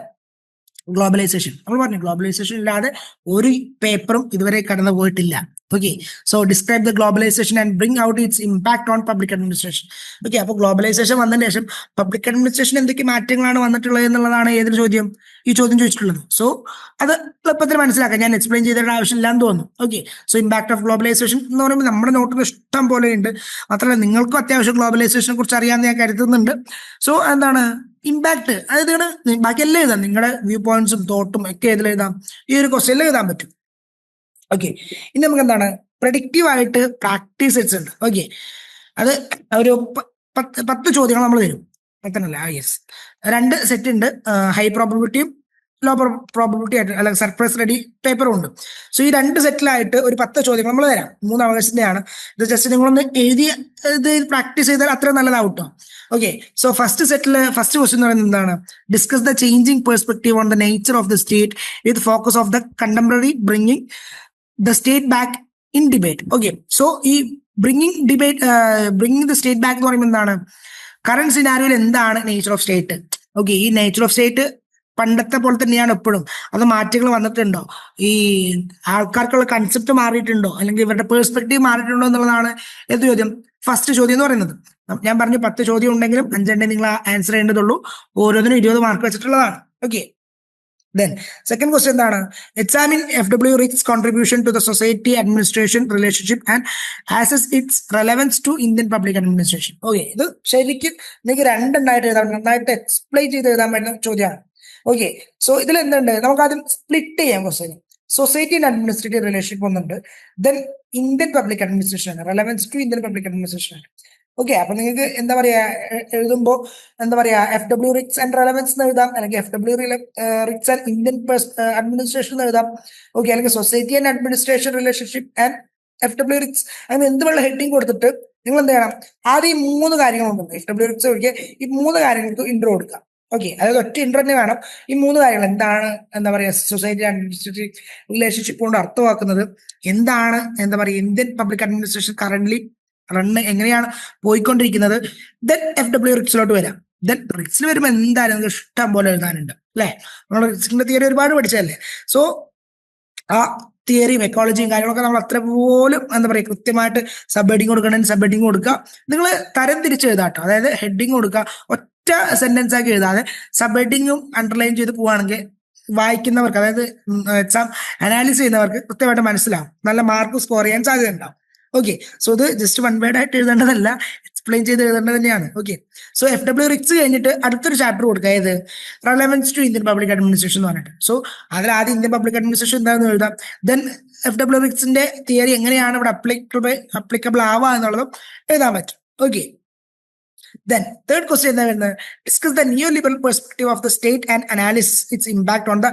ഗ്ലോബലൈസേഷൻ, നമ്മൾ പറഞ്ഞു ഗ്ലോബലൈസേഷൻ ഇല്ലാതെ ഒരു പേപ്പറും ഇതുവരെ കടന്നു പോയിട്ടില്ല. Okay, so describe the globalisation and bring out its impact on public administration. Okay, അപ്പോൾ ഗ്ലോബലൈസേഷൻ വന്നതിന് ശേഷം പബ്ലിക് അഡ്മിനിസ്ട്രേഷൻ എന്തൊക്കെ മാറ്റങ്ങളാണ് വന്നിട്ടുള്ളത് എന്നുള്ളതാണ് ഏതൊരു ചോദ്യം ഈ ചോദ്യം ചോദിച്ചിട്ടുള്ളത്. സോ അത് എളുപ്പത്തിൽ മനസ്സിലാക്കാം, ഞാൻ എക്സ്പ്ലെയിൻ ചെയ്തേണ്ട ആവശ്യമില്ലാന്ന് തോന്നുന്നു. Okay, so impact of globalisation എന്ന് പറയുമ്പോൾ നമ്മുടെ നോട്ടിൽ ഇഷ്ടം പോലെ ഉണ്ട്. മാത്രമല്ല നിങ്ങൾക്കും അത്യാവശ്യം ഗ്ലോബലൈസേഷനെ കുറിച്ച് അറിയാമെന്ന് ഞാൻ കരുതുന്നുണ്ട്. സോ എന്താണ് ഇമ്പാക്ട്, അതായത് ബാക്കിയെല്ലാം എഴുതാം, നിങ്ങളുടെ വ്യൂ പോയിന്റ്സും തോട്ടും ഒക്കെ ഇതിൽ എഴുതാം, ഈ ഒരു ക്വസ്റ്റ്യനിൽ എഴുതാൻ പറ്റും. ഓക്കെ, ഇനി നമുക്ക് എന്താണ് പ്രഡിക്റ്റീവ് ആയിട്ട് പ്രാക്ടീസ് സെറ്റ്സ് ഉണ്ട്. ഓക്കെ, അത് ഒരു 10 ചോദ്യങ്ങൾ നമ്മൾ തരും. 10 യെസ്, 2 സെറ്റ് ഉണ്ട്, ഹൈ പ്രോബിലിറ്റിയും ലോ പ്രോബിലിറ്റി ആയിട്ട്, അല്ലെങ്കിൽ സർപ്രൈസ് റെഡി പേപ്പറും ഉണ്ട്. സോ ഈ 2 സെറ്റിലായിട്ട് ഒരു 10 ചോദ്യങ്ങൾ നമ്മൾ തരാം. 3 അവകാശത്തിന്റെയാണ് ഇത്. ജസ്റ്റ് നിങ്ങളൊന്ന് എഴുതി ഇത് പ്രാക്ടീസ് ചെയ്താൽ അത്ര നല്ലതാവും കേട്ടോ. ഓക്കെ, സോ ഫസ്റ്റ് സെറ്റില് ഫസ്റ്റ് ക്വസ്റ്റ്യൻ എന്ന് പറയുന്നത് എന്താണ്? Discuss the changing perspective on the nature of the state with focus of the contemporary bringing the state back in debate. Okay, so ഈ ബ്രിങ്ങിങ് ദ സ്റ്റേറ്റ് ബാക്ക് എന്ന് പറയുമ്പോൾ എന്താണ്? Current സിനാരിയോയിൽ എന്താണ് nature of state? Okay, ഈ nature of state പണ്ടത്തെ പോലെ തന്നെയാണ് എപ്പോഴും? അത് മാറ്റങ്ങൾ വന്നിട്ടുണ്ടോ? ഈ ആൾക്കാർക്കുള്ള കൺസെപ്റ്റ് മാറിയിട്ടുണ്ടോ, അല്ലെങ്കിൽ ഇവരുടെ പേഴ്സ്പെക്ടീവ് മാറിയിട്ടുണ്ടോ എന്നുള്ളതാണ് ഏത് ചോദ്യം? ഫസ്റ്റ് ചോദ്യം എന്ന് പറയുന്നത്. ഞാൻ പറഞ്ഞു 10 ചോദ്യം ഉണ്ടെങ്കിലും 5 നിങ്ങൾ ആൻസർ ചെയ്യേണ്ടതുള്ളൂ. ഓരോന്നിനും 20 മാർക്ക് വെച്ചിട്ടുള്ളതാണ്. ഓക്കെ, ദെൻ സെക്കൻഡ് ക്വസ്റ്റ്യൻ എന്താണ്? Examine FW Rick's contribution to the society administration relationship and assess its relevance to Indian public administration. Okay, ഇത് ശരിക്കും നിങ്ങൾക്ക് 2 ഉണ്ടായിട്ട് എഴുതാൻ, നന്നായിട്ട് എക്സ്പ്ലെയിൻ ചെയ്ത് എഴുതാൻ പറ്റുന്ന ചോദ്യമാണ്. ഓക്കെ, സോ ഇതിൽ എന്തുണ്ട്? നമുക്ക് ആദ്യം സ്പ്ലിറ്റ് ചെയ്യാം question. Society and administrative relationship ഒന്നുണ്ട്, ദെൻ ഇന്ത്യൻ പബ്ലിക് അഡ്മിനിസ്ട്രേഷൻ ആണ്, relevance to Indian public administration ആണ്. ഓക്കെ, അപ്പൊ നിങ്ങൾക്ക് എന്താ പറയാ, എഴുതുമ്പോൾ എന്താ പറയാ, FW Rick's ആൻഡ് റെലവൻസ് എന്ന് എഴുതാം, അല്ലെങ്കിൽ FW Rick's and Indian administration എന്ന് എഴുതാം. ഓക്കെ, അല്ലെങ്കിൽ society and administration relationship and FW Rick's, അങ്ങനെ എന്തുള്ള ഹെഡിങ് കൊടുത്തിട്ട് നിങ്ങൾ എന്ത് ചെയ്യണം? ആദ്യം ഈ 3 കാര്യങ്ങളുണ്ട് FW Rick's ഒഴികെ ഈ 3 കാര്യങ്ങൾക്ക് ഇൻട്രോ കൊടുക്കുക. ഓക്കെ, അതായത് ഒറ്റ ഇൻട്രോ തന്നെ വേണം. ഈ 3 കാര്യങ്ങൾ എന്താണ്, എന്താ പറയാ, സൊസൈറ്റി അഡ്മിനിസ്ട്രേറ്റീവ് റിലേഷൻഷിപ്പ് കൊണ്ട് അർത്ഥമാക്കുന്നത് എന്താണ്, എന്താ പറയാ, Indian public administration currently run എങ്ങനെയാണ് പോയിക്കൊണ്ടിരിക്കുന്നത്. ദെൻ FW Rick'സിലോട്ട് വരാം. ദെൻ റിക്സിൽ വരുമ്പോൾ എന്തായാലും നിങ്ങൾക്ക് ഇഷ്ടം പോലെ എഴുതാനുണ്ട്, അല്ലെ? നമ്മൾ റിക്സിന്റെ തിയറി ഒരുപാട് പഠിച്ചതല്ലേ. സോ ആ തിയറിയും എക്കോളജിയും കാര്യങ്ങളൊക്കെ നമ്മൾ അത്ര പോലും എന്താ പറയുക കൃത്യമായിട്ട് സബ് ഹെഡിങ് കൊടുക്കണമെങ്കിൽ സബ് ഹെഡിങ് കൊടുക്കുക. നിങ്ങൾ തരം തിരിച്ച് എഴുതാട്ടോ, അതായത് ഹെഡിങ് കൊടുക്കുക, ഒറ്റ സെന്റൻസ് ആക്കി എഴുതാതെ സബ് ഹെഡിങ്ങും അണ്ടർലൈൻ ചെയ്ത് പോവുകയാണെങ്കിൽ വായിക്കുന്നവർക്ക്, അതായത് എക്സാം അനാലിസിസ് ചെയ്യുന്നവർക്ക് കൃത്യമായിട്ട് മനസ്സിലാവും, നല്ല മാർക്ക് സ്കോർ ചെയ്യാൻ സാധ്യത ഉണ്ടാവും. ഓക്കെ, സോ ഇത് ജസ്റ്റ് 1 വേർഡ് ആയിട്ട് എഴുതേണ്ടതല്ല, എക്സ്പ്ലെയിൻ ചെയ്ത് എഴുതേണ്ടത് തന്നെയാണ്. ഓക്കെ, സോ FW Rick's കഴിഞ്ഞിട്ട് അടുത്തൊരു ചാപ്റ്റർ കൊടുക്കുക, ഏത്? Relevance to Indian public administration എന്ന് പറഞ്ഞിട്ട്. സോ അതിൽ ആദ്യം ഇന്ത്യൻ പബ്ലിക് അഡ്മിനിസ്ട്രേഷൻ എന്താണെന്ന് എഴുതാം. ദെൻ FW Rick'സിന്റെ തിയറി എങ്ങനെയാണ് ഇവിടെ അപ്ലിക്കബിൾ ആവുക എന്നുള്ളതും എഴുതാൻ പറ്റും. ഓക്കെ, then third question എന്താ വരുന്നത്? Discuss the neoliberal perspective of the state and analyze its impact on the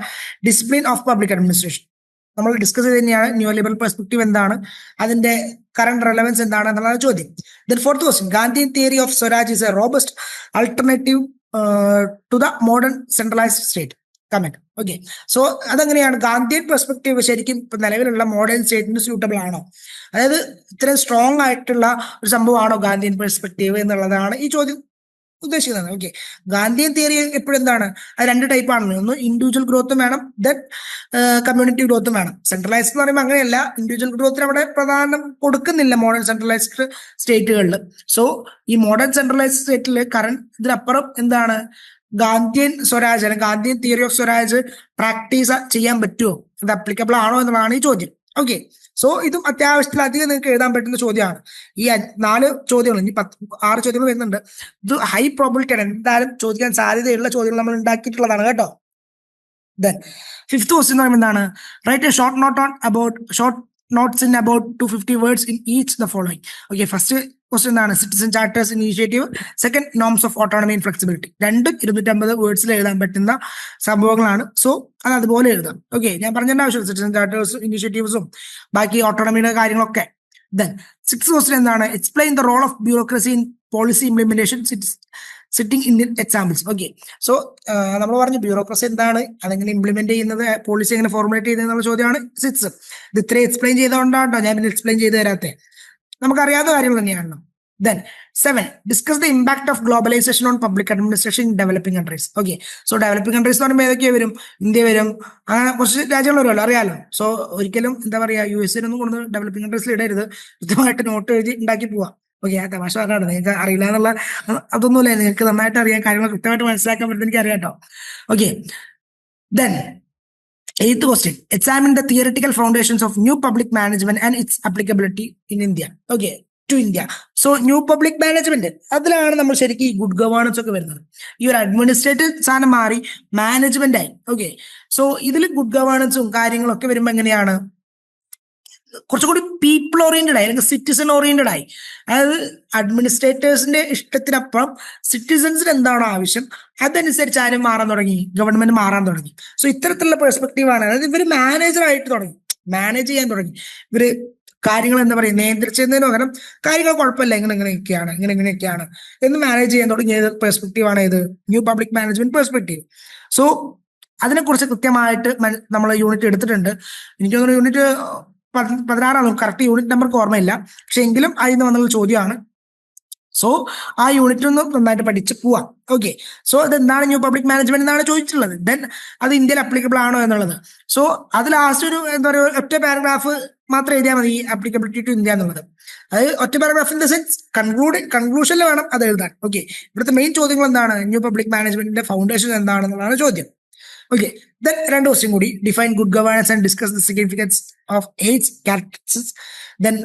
discipline of public administration. നമ്മൾ ഡിസ്കസ് ചെയ്ത് തന്നെയാണ് ന്യൂലിബറൽ പെർസ്പെക്റ്റീവ് എന്താണ്, അതിന്റെ കറന്റ് റെലവൻസ് എന്താണ് എന്നുള്ളതാണ് ചോദ്യം. Then fourth question, Gandhian theory of Swaraj is a robust alternative to the modern centralised state. Comment. Okay, so അതെങ്ങനെയാണ് Gandhian perspective ശരിക്കും ഇപ്പൊ നിലവിലുള്ള മോഡേൺ സ്റ്റേറ്റിന് സ്യൂട്ടബിൾ ആണോ? അതായത് ഇത്രയും സ്ട്രോങ് ആയിട്ടുള്ള ഒരു സംഭവമാണോ ഗാന്ധിയൻ പെർസ്പെക്റ്റീവ് എന്നുള്ളതാണ് ഈ ചോദ്യം ഉദ്ദേശിക്കുന്നത്. ഓക്കെ, ഗാന്ധിയൻ തിയറി എപ്പോഴും എന്താണ്? അത് 2 ടൈപ്പ് ആണല്ലോ. ഒന്ന് ഇൻഡിവിജ്വൽ ഗ്രോത്തും വേണം, ദെൻ കമ്മ്യൂണിറ്റി ഗ്രോത്തും വേണം. സെൻട്രലൈസ്ഡ് എന്ന് പറയുമ്പോൾ അങ്ങനെയല്ല, ഇൻഡിവിജ്വൽ ഗ്രോത്തിന് അവിടെ പ്രാധാന്യം കൊടുക്കുന്നില്ല മോഡേൺ സെൻട്രലൈസ്ഡ് സ്റ്റേറ്റുകളിൽ. സോ ഈ മോഡേൺ സെൻട്രലൈസ്ഡ് സ്റ്റേറ്റിൽ ഇതിനപ്പുറം എന്താണ് ഗാന്ധിയൻ സ്വരാജ് അല്ലെങ്കിൽ Gandhian theory of Swaraj practice ചെയ്യാൻ പറ്റുമോ, ഇത് അപ്ലിക്കബിൾ ആണോ എന്നുള്ളതാണ് ഈ ചോദ്യം. ഓക്കെ, സോ ഇതും അത്യാവശ്യത്തിലധികം നിങ്ങൾക്ക് എഴുതാൻ പറ്റുന്ന ചോദ്യമാണ്. ഈ 4 ചോദ്യങ്ങൾ, ഇനി 6 ചോദ്യങ്ങൾ വരുന്നുണ്ട്. ഇത് ഹൈ പ്രോബിലിറ്റി ആണ്, എന്തായാലും ചോദിക്കാൻ സാധ്യതയുള്ള ചോദ്യങ്ങൾ നമ്മൾ ഉണ്ടാക്കിയിട്ടുള്ളതാണ് കേട്ടോ. ദെൻ ഫിഫ്ത്ത് ക്വസ്റ്റ്യൻ എന്ന് പറയുമ്പോൾ എന്താണ്? Write a short not notes in about 250 words in each the following. Okay, first question എന്താണ് citizen charters initiative, second norms of autonomy and flexibility. രണ്ടും 250 വേർഡ്സിൽ എഴുതാൻ പറ്റുന്ന സംഭവങ്ങളാണ്. സോ അത് അതുപോലെ എഴുതാം. ഓക്കെ, ഞാൻ പറഞ്ഞതിന്റെ ആവശ്യമില്ല. സിറ്റിസൺ ചാർട്ടേഴ്സ് ഇനീഷ്യേറ്റീവ്സും ബാക്കി ഓട്ടോണമിയുടെ കാര്യങ്ങളൊക്കെ. ദെൻ 6th question എന്താണ്? Explain the role of bureaucracy in policy implementation citing Indian examples. Okay, so നമ്മൾ പറഞ്ഞു ബ്യൂറോക്രസി എന്താണ്, അതെങ്ങനെ ഇംപ്ലിമെന്റ് ചെയ്യുന്നത്, പോളിസി എങ്ങനെ ഫോർമുലേറ്റ് ചെയ്യുന്നത് എന്നുള്ള ചോദ്യമാണ് 6. ഇത് ഇത്രയും എക്സ്പ്ലെയിൻ ചെയ്തുകൊണ്ടാണോ ഞാൻ പിന്നെ എക്സ്പ്ലെയിൻ ചെയ്ത് തരാത്തെ? നമുക്കറിയാവുന്ന കാര്യങ്ങൾ തന്നെയാണല്ലോ. Then 7, discuss the impact of globalization on public administration in developing countries. Okay, so developing countries എന്ന് പറയുമ്പോൾ ഏതൊക്കെയാ വരും? ഇന്ത്യ വരും, അങ്ങനെ കുറച്ച് രാജ്യങ്ങൾ വരുമല്ലോ, അറിയാലോ. സോ ഒരിക്കലും എന്താ പറയാ, US ഒന്നും കൊണ്ട് ഡെവലപ്പിംഗ് കൺട്രീസിൽ ഇടരുത്. കൃത്യമായിട്ട് നോട്ട് എഴുതി ഉണ്ടാക്കി പോവാം. ഓക്കെ, ആ തമാശ പറഞ്ഞാണ്, നിങ്ങൾക്ക് അറിയില്ല എന്നുള്ള അതൊന്നുമില്ല, നിങ്ങൾക്ക് നന്നായിട്ട് അറിയാൻ, കാര്യങ്ങൾ കൃത്യമായിട്ട് മനസ്സിലാക്കാൻ പറ്റുന്ന എനിക്ക് അറിയാം കേട്ടോ. Okay, then 8th question, examine the theoretical foundations of new public management and its applicability in India. Okay, to India. So new public management, അതിലാണ് നമ്മൾ ശരിക്കും ഈ ഗുഡ് ഗവേണൻസ് ഒക്കെ വരുന്നത്. ഈ ഒരു അഡ്മിനിസ്ട്രേറ്റീവ് സാധനം മാറി മാനേജ്മെന്റ് ആയി. ഓക്കെ, സോ ഇതിൽ ഗുഡ് ഗവേണൻസും കാര്യങ്ങളും ഒക്കെ വരുമ്പോൾ എങ്ങനെയാണ്? കുറച്ചുകൂടി പീപ്പിൾ ഓറിയന്റഡ് ആയി, അല്ലെങ്കിൽ സിറ്റിസൺ ഓറിയന്റഡ് ആയി. അതായത് അഡ്മിനിസ്ട്രേറ്റേഴ്സിന്റെ ഇഷ്ടത്തിനപ്പുറം സിറ്റിസൺസിന് എന്താണോ ആവശ്യം അതനുസരിച്ച് ആരും മാറാൻ തുടങ്ങി, ഗവൺമെന്റ് മാറാൻ തുടങ്ങി. സോ ഇത്തരത്തിലുള്ള പെർസ്പെക്റ്റീവാണ്. അതായത് ഇവര് മാനേജറായിട്ട് തുടങ്ങി, മാനേജ് ചെയ്യാൻ തുടങ്ങി. ഇവര് കാര്യങ്ങൾ എന്താ പറയുക, നിയന്ത്രിച്ചതിന് പകരം കാര്യങ്ങൾ കുഴപ്പമില്ല, ഇങ്ങനെയൊക്കെയാണ് എന്ന് മാനേജ് ചെയ്യാൻ തുടങ്ങിയ പെർസ്പെക്റ്റീവാണ് ഇത് new public management perspective. So അതിനെക്കുറിച്ച് കൃത്യമായിട്ട് നമ്മൾ യൂണിറ്റ് എടുത്തിട്ടുണ്ട്. എനിക്ക് തോന്നുന്നു യൂണിറ്റ് 16 കറക്റ്റ് യൂണിറ്റ് നമ്പർക്ക് ഓർമ്മയില്ല, പക്ഷെ എങ്കിലും അതിൽ നിന്ന് വന്നുള്ള ചോദ്യമാണ്. സോ ആ യൂണിറ്റ് ഒന്ന് നന്നായിട്ട് പഠിച്ച് പോവാം. ഓക്കെ, സോ അതെന്താണ് ന്യൂ പബ്ലിക് മാനേജ്മെന്റ് എന്നാണ് ചോദിച്ചിട്ടുള്ളത്. ദെൻ അത് ഇന്ത്യയിൽ അപ്ലിക്കബിൾ ആണോ എന്നുള്ളത്. സോ അത് ലാസ്റ്റ് ഒരു എന്താ പറയുക, ഒറ്റ പാരഗ്രാഫ് മാത്രം എഴുതിയാൽ മതി, ആപ്ലിക്കബിലിറ്റി ടു ഇന്ത്യ എന്നുള്ളത്. അത് ഒറ്റ പാരഗ്രാഫ് ഇൻ ദ സെൻസ് കൺക്ലൂഷനിൽ വേണം അത് എഴുതാൻ. ഓക്കെ, ഇവിടുത്തെ മെയിൻ ചോദ്യങ്ങൾ എന്താണ്? ന്യൂ പബ്ലിക് മാനേജ്മെന്റിന്റെ ഫൗണ്ടേഷൻ എന്താണെന്നുള്ളതാണ് ചോദ്യം. ഓക്കെ, ദെൻ 2 ക്വസ്റ്റ്യൻ കൂടി, define good governance and discuss the significance of 8 characteristics. Then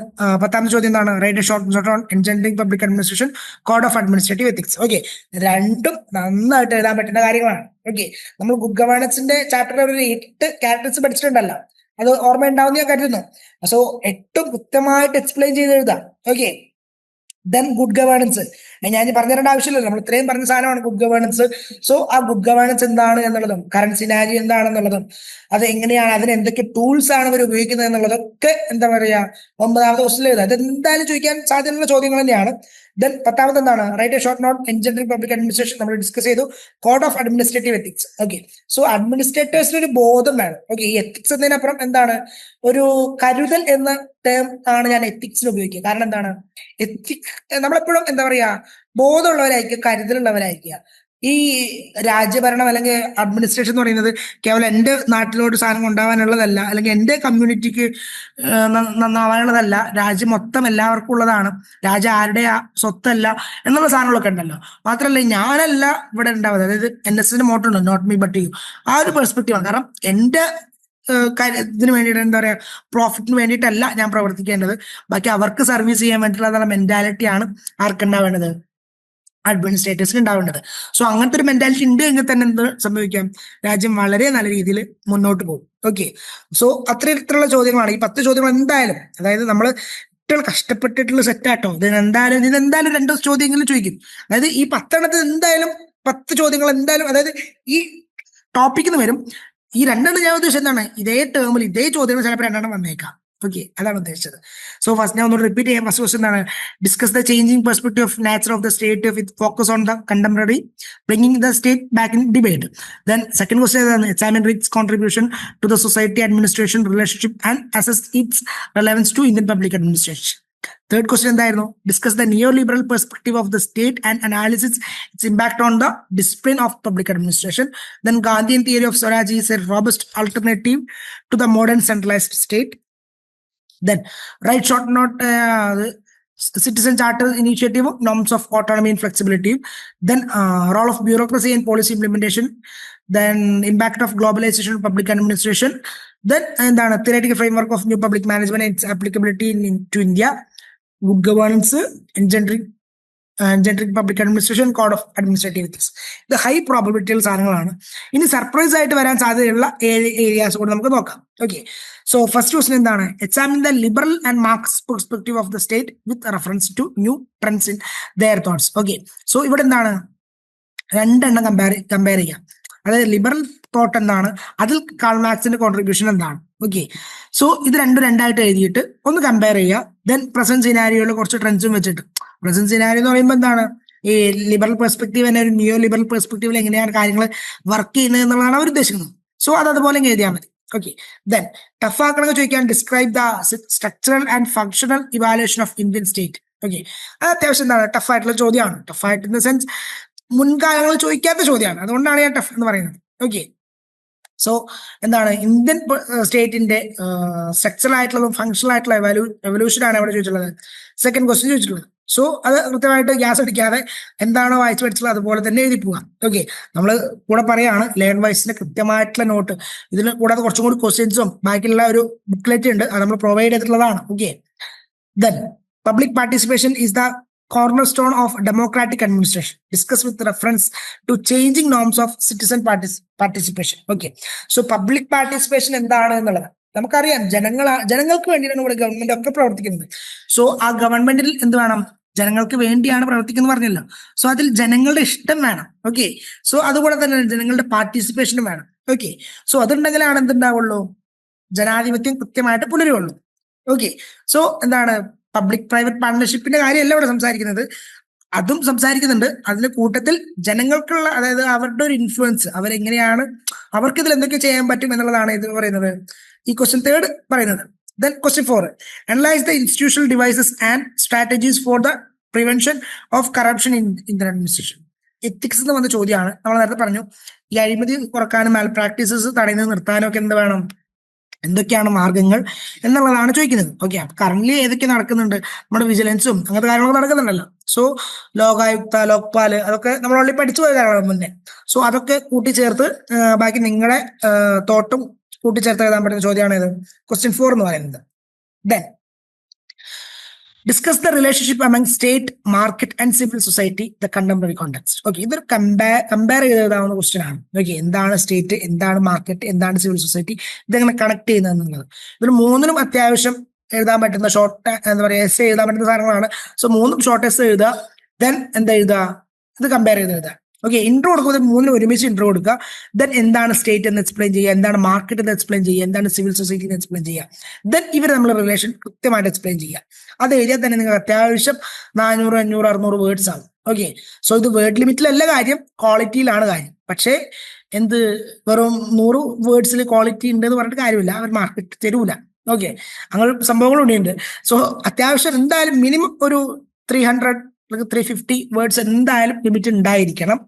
10ാമത്തെ ചോദ്യം എന്താണ്? Write a short on engendering public administration, code of administrative ethics. Okay, രണ്ടും നന്നായിട്ട് എഴുതാൻ പറ്റുന്ന കാര്യങ്ങളാണ്. ഓക്കെ, നമ്മൾ ഗുഡ് ഗവേണൻസിന്റെ ചാപ്റ്ററിൽ ഒരു 8 ക്യാരക്ടേഴ്സ് പഠിച്ചിട്ടുണ്ടല്ലോ, അത് ഓർമ്മ ഉണ്ടാവുന്ന ഞാൻ കരുതുന്നു. സോ 8 കൃത്യമായിട്ട് എക്സ്പ്ലെയിൻ ചെയ്ത് എഴുതാം. ഓക്കെ, ദെൻ ഗുഡ് ഗവേണൻസ് ഞാൻ പറഞ്ഞിരേണ്ട ആവശ്യമില്ലല്ലോ, നമ്മൾ ഇത്രയും പറഞ്ഞ സാധനമാണ് ഗുഡ് ഗവേണൻസ്. സോ ആ ഗുഡ് ഗവേണൻസ് എന്താണ് എന്നുള്ളതും കറന്റ് സിനാരി എന്താണെന്നുള്ളതും അത് എങ്ങനെയാണ്, അതിന് എന്തൊക്കെ ടൂൾസ് ആണ് ഇവർ ഉപയോഗിക്കുന്നത് എന്നുള്ളതൊക്കെ എന്താ പറയാ 9ാമത്തെ ക്വസ്റ്റ്യനിൽ എഴുതാം. അത് എന്തായാലും ചോദിക്കാൻ സാധ്യതയുള്ള ചോദ്യങ്ങൾ തന്നെയാണ്. ദെൻ 10ാമത് എന്താണ്? Write a short note engendering public administration, നമ്മൾ ഡിസ്കസ് ചെയ്തു. Code of administrative ethics. Okay, so അഡ്മിനിസ്ട്രേറ്റേഴ്സിന് ഒരു ബോധം വേണം. ഓക്കെ, ഈ എത്തിക്സ് എന്നതിനപ്പുറം എന്താണ്, ഒരു കരുതൽ എന്ന ടേം ആണ് ഞാൻ എത്തിക്സിന് ഉപയോഗിക്കുക. കാരണം എന്താണ്, എത്തിക്സ് നമ്മളെപ്പോഴും എന്താ പറയാ ബോധമുള്ളവരായിരിക്കുക, കരുതലുള്ളവരായിരിക്കുക. ഈ രാജ്യഭരണം അല്ലെങ്കിൽ അഡ്മിനിസ്ട്രേഷൻ എന്ന് പറയുന്നത് കേവലം എൻ്റെ നാട്ടിലോട്ട് സാധനം കൊണ്ടുപോകാനുള്ളതല്ല, അല്ലെങ്കിൽ എൻ്റെ കമ്മ്യൂണിറ്റിക്ക് നന്നാവാനുള്ളതല്ല, രാജ്യം മൊത്തം എല്ലാവർക്കും ഉള്ളതാണ്, രാജ്യം ആരുടെ സ്വത്തല്ല എന്നുള്ള സാധനങ്ങളൊക്കെ ഉണ്ടല്ലോ. മാത്രമല്ല ഞാനല്ല ഇവിടെ ഉണ്ടാവുന്നത്, അതായത് NSSന്റെ മോട്ടോ ഉണ്ട്, നോട്ട് മീ ബട്ട് യു. ആ ഒരു പെർസ്പെക്റ്റീവാണ്. കാരണം എൻ്റെ ഇതിന് വേണ്ടിയിട്ട് എന്താ പറയാ പ്രോഫിറ്റിന് വേണ്ടിയിട്ടല്ല ഞാൻ പ്രവർത്തിക്കേണ്ടത്, ബാക്കി അവർക്ക് സർവീസ് ചെയ്യാൻ വേണ്ടിയിട്ടുള്ള മെന്റാലിറ്റിയാണ് ആർക്കുണ്ടാവേണ്ടത്, അഡ്മിനിസ്ട്രേറ്റേഴ്സിന് ഉണ്ടാവേണ്ടത്. സോ അങ്ങനത്തെ ഒരു മെന്റാലിറ്റി ഉണ്ട് എങ്കിൽ തന്നെ എന്ത് സംഭവിക്കാം, രാജ്യം വളരെ നല്ല രീതിയിൽ മുന്നോട്ട് പോകും. ഓക്കെ, സോ അത്തരത്തിലുള്ള ചോദ്യങ്ങളാണ് ഈ 10 ചോദ്യങ്ങൾ എന്തായാലും. അതായത് നമ്മൾ കുട്ടികൾ കഷ്ടപ്പെട്ടിട്ടുള്ള സെറ്റാട്ടോ, ഇതിനെന്തായാലും 2 ചോദ്യങ്ങളും ചോദിക്കും. അതായത് ഈ 10 എന്തായാലും 10 ചോദ്യങ്ങൾ എന്തായാലും, അതായത് ഈ ടോപ്പിക്കിന് വരും. ഈ 2 ഞാൻ ഉദ്ദേശിച്ചത് എന്താണ്, ഇതേ ടേമിൽ ഇതേ ചോദ്യങ്ങൾ ചിലപ്പോൾ 2 വന്നേക്കാം. ഓക്കെ, അതാണ് ഉദ്ദേശിച്ചത്. സോ ഫസ്റ്റ് ഞാൻ ഒന്ന് റിപ്പീറ്റ് ചെയ്യാം. ഫസ്റ്റ് ക്വസ്റ്റ്യൻ എന്താണ്? Discuss the changing perspective of nature of the state with focus on the contemporary, bringing the state back in debate. Then second question ഏതാണ്? Examine its contribution to the society administration relationship and assess its relevance to Indian public administration. Third question എന്തായിരുന്നു? Discuss the neo liberal perspective of the state and analysis its impact on the discipline of public administration. Then Gandhian theory of Swaraj is a robust alternative to the modern centralised state. Then write short note citizen charter initiative, norms of autonomy and flexibility. Then role of bureaucracy and policy implementation. Then impact of globalization of public administration. Then theoretical framework of new public management and its applicability to India. Good governance, engendering generic public administration, code of administrative ethics. ഇത് high പ്രോബിലിറ്റിയുള്ള സാധനങ്ങളാണ്. ഇനി surprise ആയിട്ട് വരാൻ സാധ്യതയുള്ള 7 areas കൂടെ നമുക്ക് നോക്കാം. Okay, so first question എന്താണ്? Examine the liberal and Marx perspective of the state with reference to new trends in their thoughts. Okay, so ഇവിടെ എന്താണ്? 2 എണ്ണം കമ്പയർ ചെയ്യാം. അതായത് ലിബറൽ തോട്ട് എന്താണ്, അതിൽ കാൾ മാർക്സിന്റെ കോൺട്രിബ്യൂഷൻ എന്താണ്. ഓക്കെ, സോ ഇത് രണ്ടായിട്ട് എഴുതിയിട്ട് ഒന്ന് കമ്പയർ ചെയ്യുക. ദെൻ പ്രസന്റ് സിനാരിയോയിൽ കുറച്ച് ട്രെൻഡ്സും വെച്ചിട്ട്, പ്രസന്റ് സിനാരിയോ എന്ന് പറയുമ്പോൾ എന്താണ്, ഈ ലിബറൽ പെർസ്പെക്ടീവ് തന്നെ ഒരു നിയോ ലിബറൽ പെർസ്പെക്ടീവിൽ എങ്ങനെയാണ് കാര്യങ്ങൾ വർക്ക് ചെയ്യുന്നത് എന്നുള്ളതാണ് അവർ ഉദ്ദേശിക്കുന്നത്. സോ അത് അതുപോലെ എഴുതിയാൽ മതി. ഓക്കെ, ദെൻ ടഫ് ആക്കണമെന്ന് ചോദിക്കാൻ describe the structural and functional evaluation of Indian state. Okay, അത് അത്യാവശ്യം എന്താണ് ടഫ് ആയിട്ടുള്ള ചോദ്യമാണ്. ടഫ് ആയിട്ട് ഇൻ ദ സെൻസ് മുൻകാലങ്ങളിൽ ചോദിക്കാത്ത ചോദ്യമാണ്, അതുകൊണ്ടാണ് ഞാൻ ടഫ് എന്ന് പറയുന്നത്. ഓക്കെ, സോ എന്താണ് ഇന്ത്യൻ സ്റ്റേറ്റിന്റെ സ്ട്രക്ചറൽ ആയിട്ടുള്ളതും ഫങ്ഷണൽ ആയിട്ടുള്ള എവല്യൂഷൻ ആണ് അവിടെ ചോദിച്ചിട്ടുള്ളത്. സെക്കൻഡ് ക്വസ്റ്റ്യൻ ചോദിച്ചിട്ടുള്ളത്. സോ അത് കൃത്യമായിട്ട് ഗ്യാസ് അടിക്കാതെ എന്താണോ വായിച്ചു പഠിച്ചത് അതുപോലെ തന്നെ എഴുതി പോകാം. ഓക്കെ, നമ്മൾ കൂടെ പറയാണ് ലേൺ വൈസിന്റെ കൃത്യമായിട്ടുള്ള നോട്ട്, ഇതിന് കൂടാതെ കുറച്ചും കൂടി ക്വസ്റ്റ്യൻസും ബാക്കിയുള്ള ഒരു ബുക്ക്ലെറ്റ് ഉണ്ട്, അത് നമ്മൾ പ്രൊവൈഡ് ചെയ്തിട്ടുള്ളതാണ്. Okay, then public participation is the cornerstone of democratic administration. Discuss with reference to changing norms of citizen participation. Okay, so public participation എന്താണ് എന്നുള്ളത് നമുക്കറിയാം. ജനങ്ങൾക്ക് വേണ്ടിയാണ് ഇവിടെ ഗവൺമെന്റ് ഒക്കെ പ്രവർത്തിക്കുന്നത്. സോ ആ ഗവൺമെന്റിൽ എന്ത് വേണം? ജനങ്ങൾക്ക് വേണ്ടിയാണ് പ്രവർത്തിക്കുന്നത് പറഞ്ഞല്ലോ. സോ അതിൽ ജനങ്ങളുടെ ഇഷ്ടം വേണം. ഓക്കെ, സോ അതുപോലെ തന്നെ ജനങ്ങളുടെ പാർട്ടിസിപ്പേഷനും വേണം. ഓക്കെ, സോ അതുണ്ടെങ്കിലാണ് എന്തുണ്ടാവുള്ളൂ? ജനാധിപത്യം കൃത്യമായിട്ട് പുലരുള്ളൂ. ഓക്കെ, സോ എന്താണ് പബ്ലിക് പ്രൈവറ്റ് പാർട്ണർഷിപ്പിന്റെ കാര്യമല്ല ഇവിടെ സംസാരിക്കുന്നത്, അതും സംസാരിക്കുന്നുണ്ട്. അതിന്റെ കൂട്ടത്തിൽ ജനങ്ങൾക്കുള്ള, അതായത് അവരുടെ ഒരു ഇൻഫ്ലുവൻസ്, അവരെങ്ങനെയാണ്, അവർക്ക് ഇതിൽ എന്തൊക്കെ ചെയ്യാൻ പറ്റും എന്നുള്ളതാണ് ഇത് പറയുന്നത്. ഈ ക്വസ്റ്റ്യൻ 3 പറയുന്നത്. Then question 4, analyze the institutional devices and strategies for the prevention of corruption in the administration. Ethics എന്ന് വന്ന ചോദ്യമാണ്. നമ്മൾ നേരത്തെ പറഞ്ഞു ഈ അഴിമതി കുറക്കാനും മാൽ പ്രാക്ടീസസ് തടയുന്നത് നിർത്താനും ഒക്കെ എന്ത് വേണം, എന്തൊക്കെയാണ് മാർഗങ്ങൾ എന്നുള്ളതാണ് ചോദിക്കുന്നത്. ഓക്കെ, അപ്പൊ കറന്റ് ഏതൊക്കെ നടക്കുന്നുണ്ട്? നമ്മുടെ വിജിലൻസും അങ്ങനത്തെ കാര്യങ്ങളൊക്കെ നടക്കുന്നുണ്ടല്ലോ. സോ ലോകായുക്ത, ലോക്പാല്, അതൊക്കെ നമ്മൾ ഓൾറെഡി പഠിച്ചു പോയ കാര്യമാണ് മുന്നേ. സോ അതൊക്കെ കൂട്ടിച്ചേർത്ത് ബാക്കി നിങ്ങളുടെ തോട്ടും കൂട്ടിച്ചേർത്ത് എഴുതാൻ പറ്റുന്ന ചോദ്യമാണ് ഇത് ക്വസ്റ്റ്യൻ 4 എന്ന് പറയുന്നത്. Then discuss the relationship among state, market and civil society the contemporary context. Okay, ഇതൊരു കമ്പയർ ചെയ്ത് എഴുതാവുന്ന ക്വസ്റ്റ്യൻ ആണ്. ഓക്കെ, എന്താണ് സ്റ്റേറ്റ്, എന്താണ് മാർക്കറ്റ്, എന്താണ് സിവിൽ സൊസൈറ്റി, ഇതെങ്ങനെ കണക്ട് ചെയ്യുന്നത് എന്നുള്ളത്. ഇതിൽ 3നും അത്യാവശ്യം എഴുതാൻ പറ്റുന്ന ഷോർട്ട് എന്താ പറയുക എസ് എഴുതാൻ പറ്റുന്ന സാധനങ്ങളാണ്. സോ 3ഉം ഷോർട്ട് എസ് എഴുതുക. ദെൻ എന്താ എഴുതുക? ഇത് കമ്പയർ ചെയ്ത് എഴുതുക. ഓക്കെ, ഇൻട്രോ കൊടുക്കുന്നത് 3നും ഒരുമിച്ച് ഇൻട്രോ കൊടുക്കുക. ദെൻ എന്താണ് സ്റ്റേറ്റ് എന്ന് എക്സ്പ്ലെയിൻ ചെയ്യുക, എന്താണ് മാർക്കറ്റ് എന്ന് എക്സ്പ്ലെയിൻ ചെയ്യുക, എന്താണ് സിവിൽ സൊസൈറ്റി എന്ന് എക്സ്പ്ലെയിൻ ചെയ്യുക. ദെൻ ഇവർ നമ്മൾ റിലേഷൻ കൃത്യമായിട്ട് എക്സ്പ്ലെയിൻ ചെയ്യുക. അത് എഴുതിയാൽ തന്നെ നിങ്ങൾക്ക് അത്യാവശ്യം 400, 500, 600 വേർഡ്സ് ആവും. ഓക്കെ, സോ ഇത് വേർഡ് ലിമിറ്റിലല്ല കാര്യം, ക്വാളിറ്റിയിലാണ് കാര്യം. പക്ഷേ വെറും 100 വേർഡ്സിൽ ക്വാളിറ്റി ഉണ്ട് എന്ന് പറഞ്ഞിട്ട് കാര്യമില്ല, അവർ മാർക്കറ്റ് തരൂല. ഓക്കെ, അങ്ങനെ സംഭവങ്ങളും ഉണ്ട്. സോ അത്യാവശ്യം എന്തായാലും മിനിമം ഒരു 300 അല്ലെങ്കിൽ 350 വേർഡ്സ് എന്തായാലും ലിമിറ്റ് ഉണ്ടായിരിക്കണം.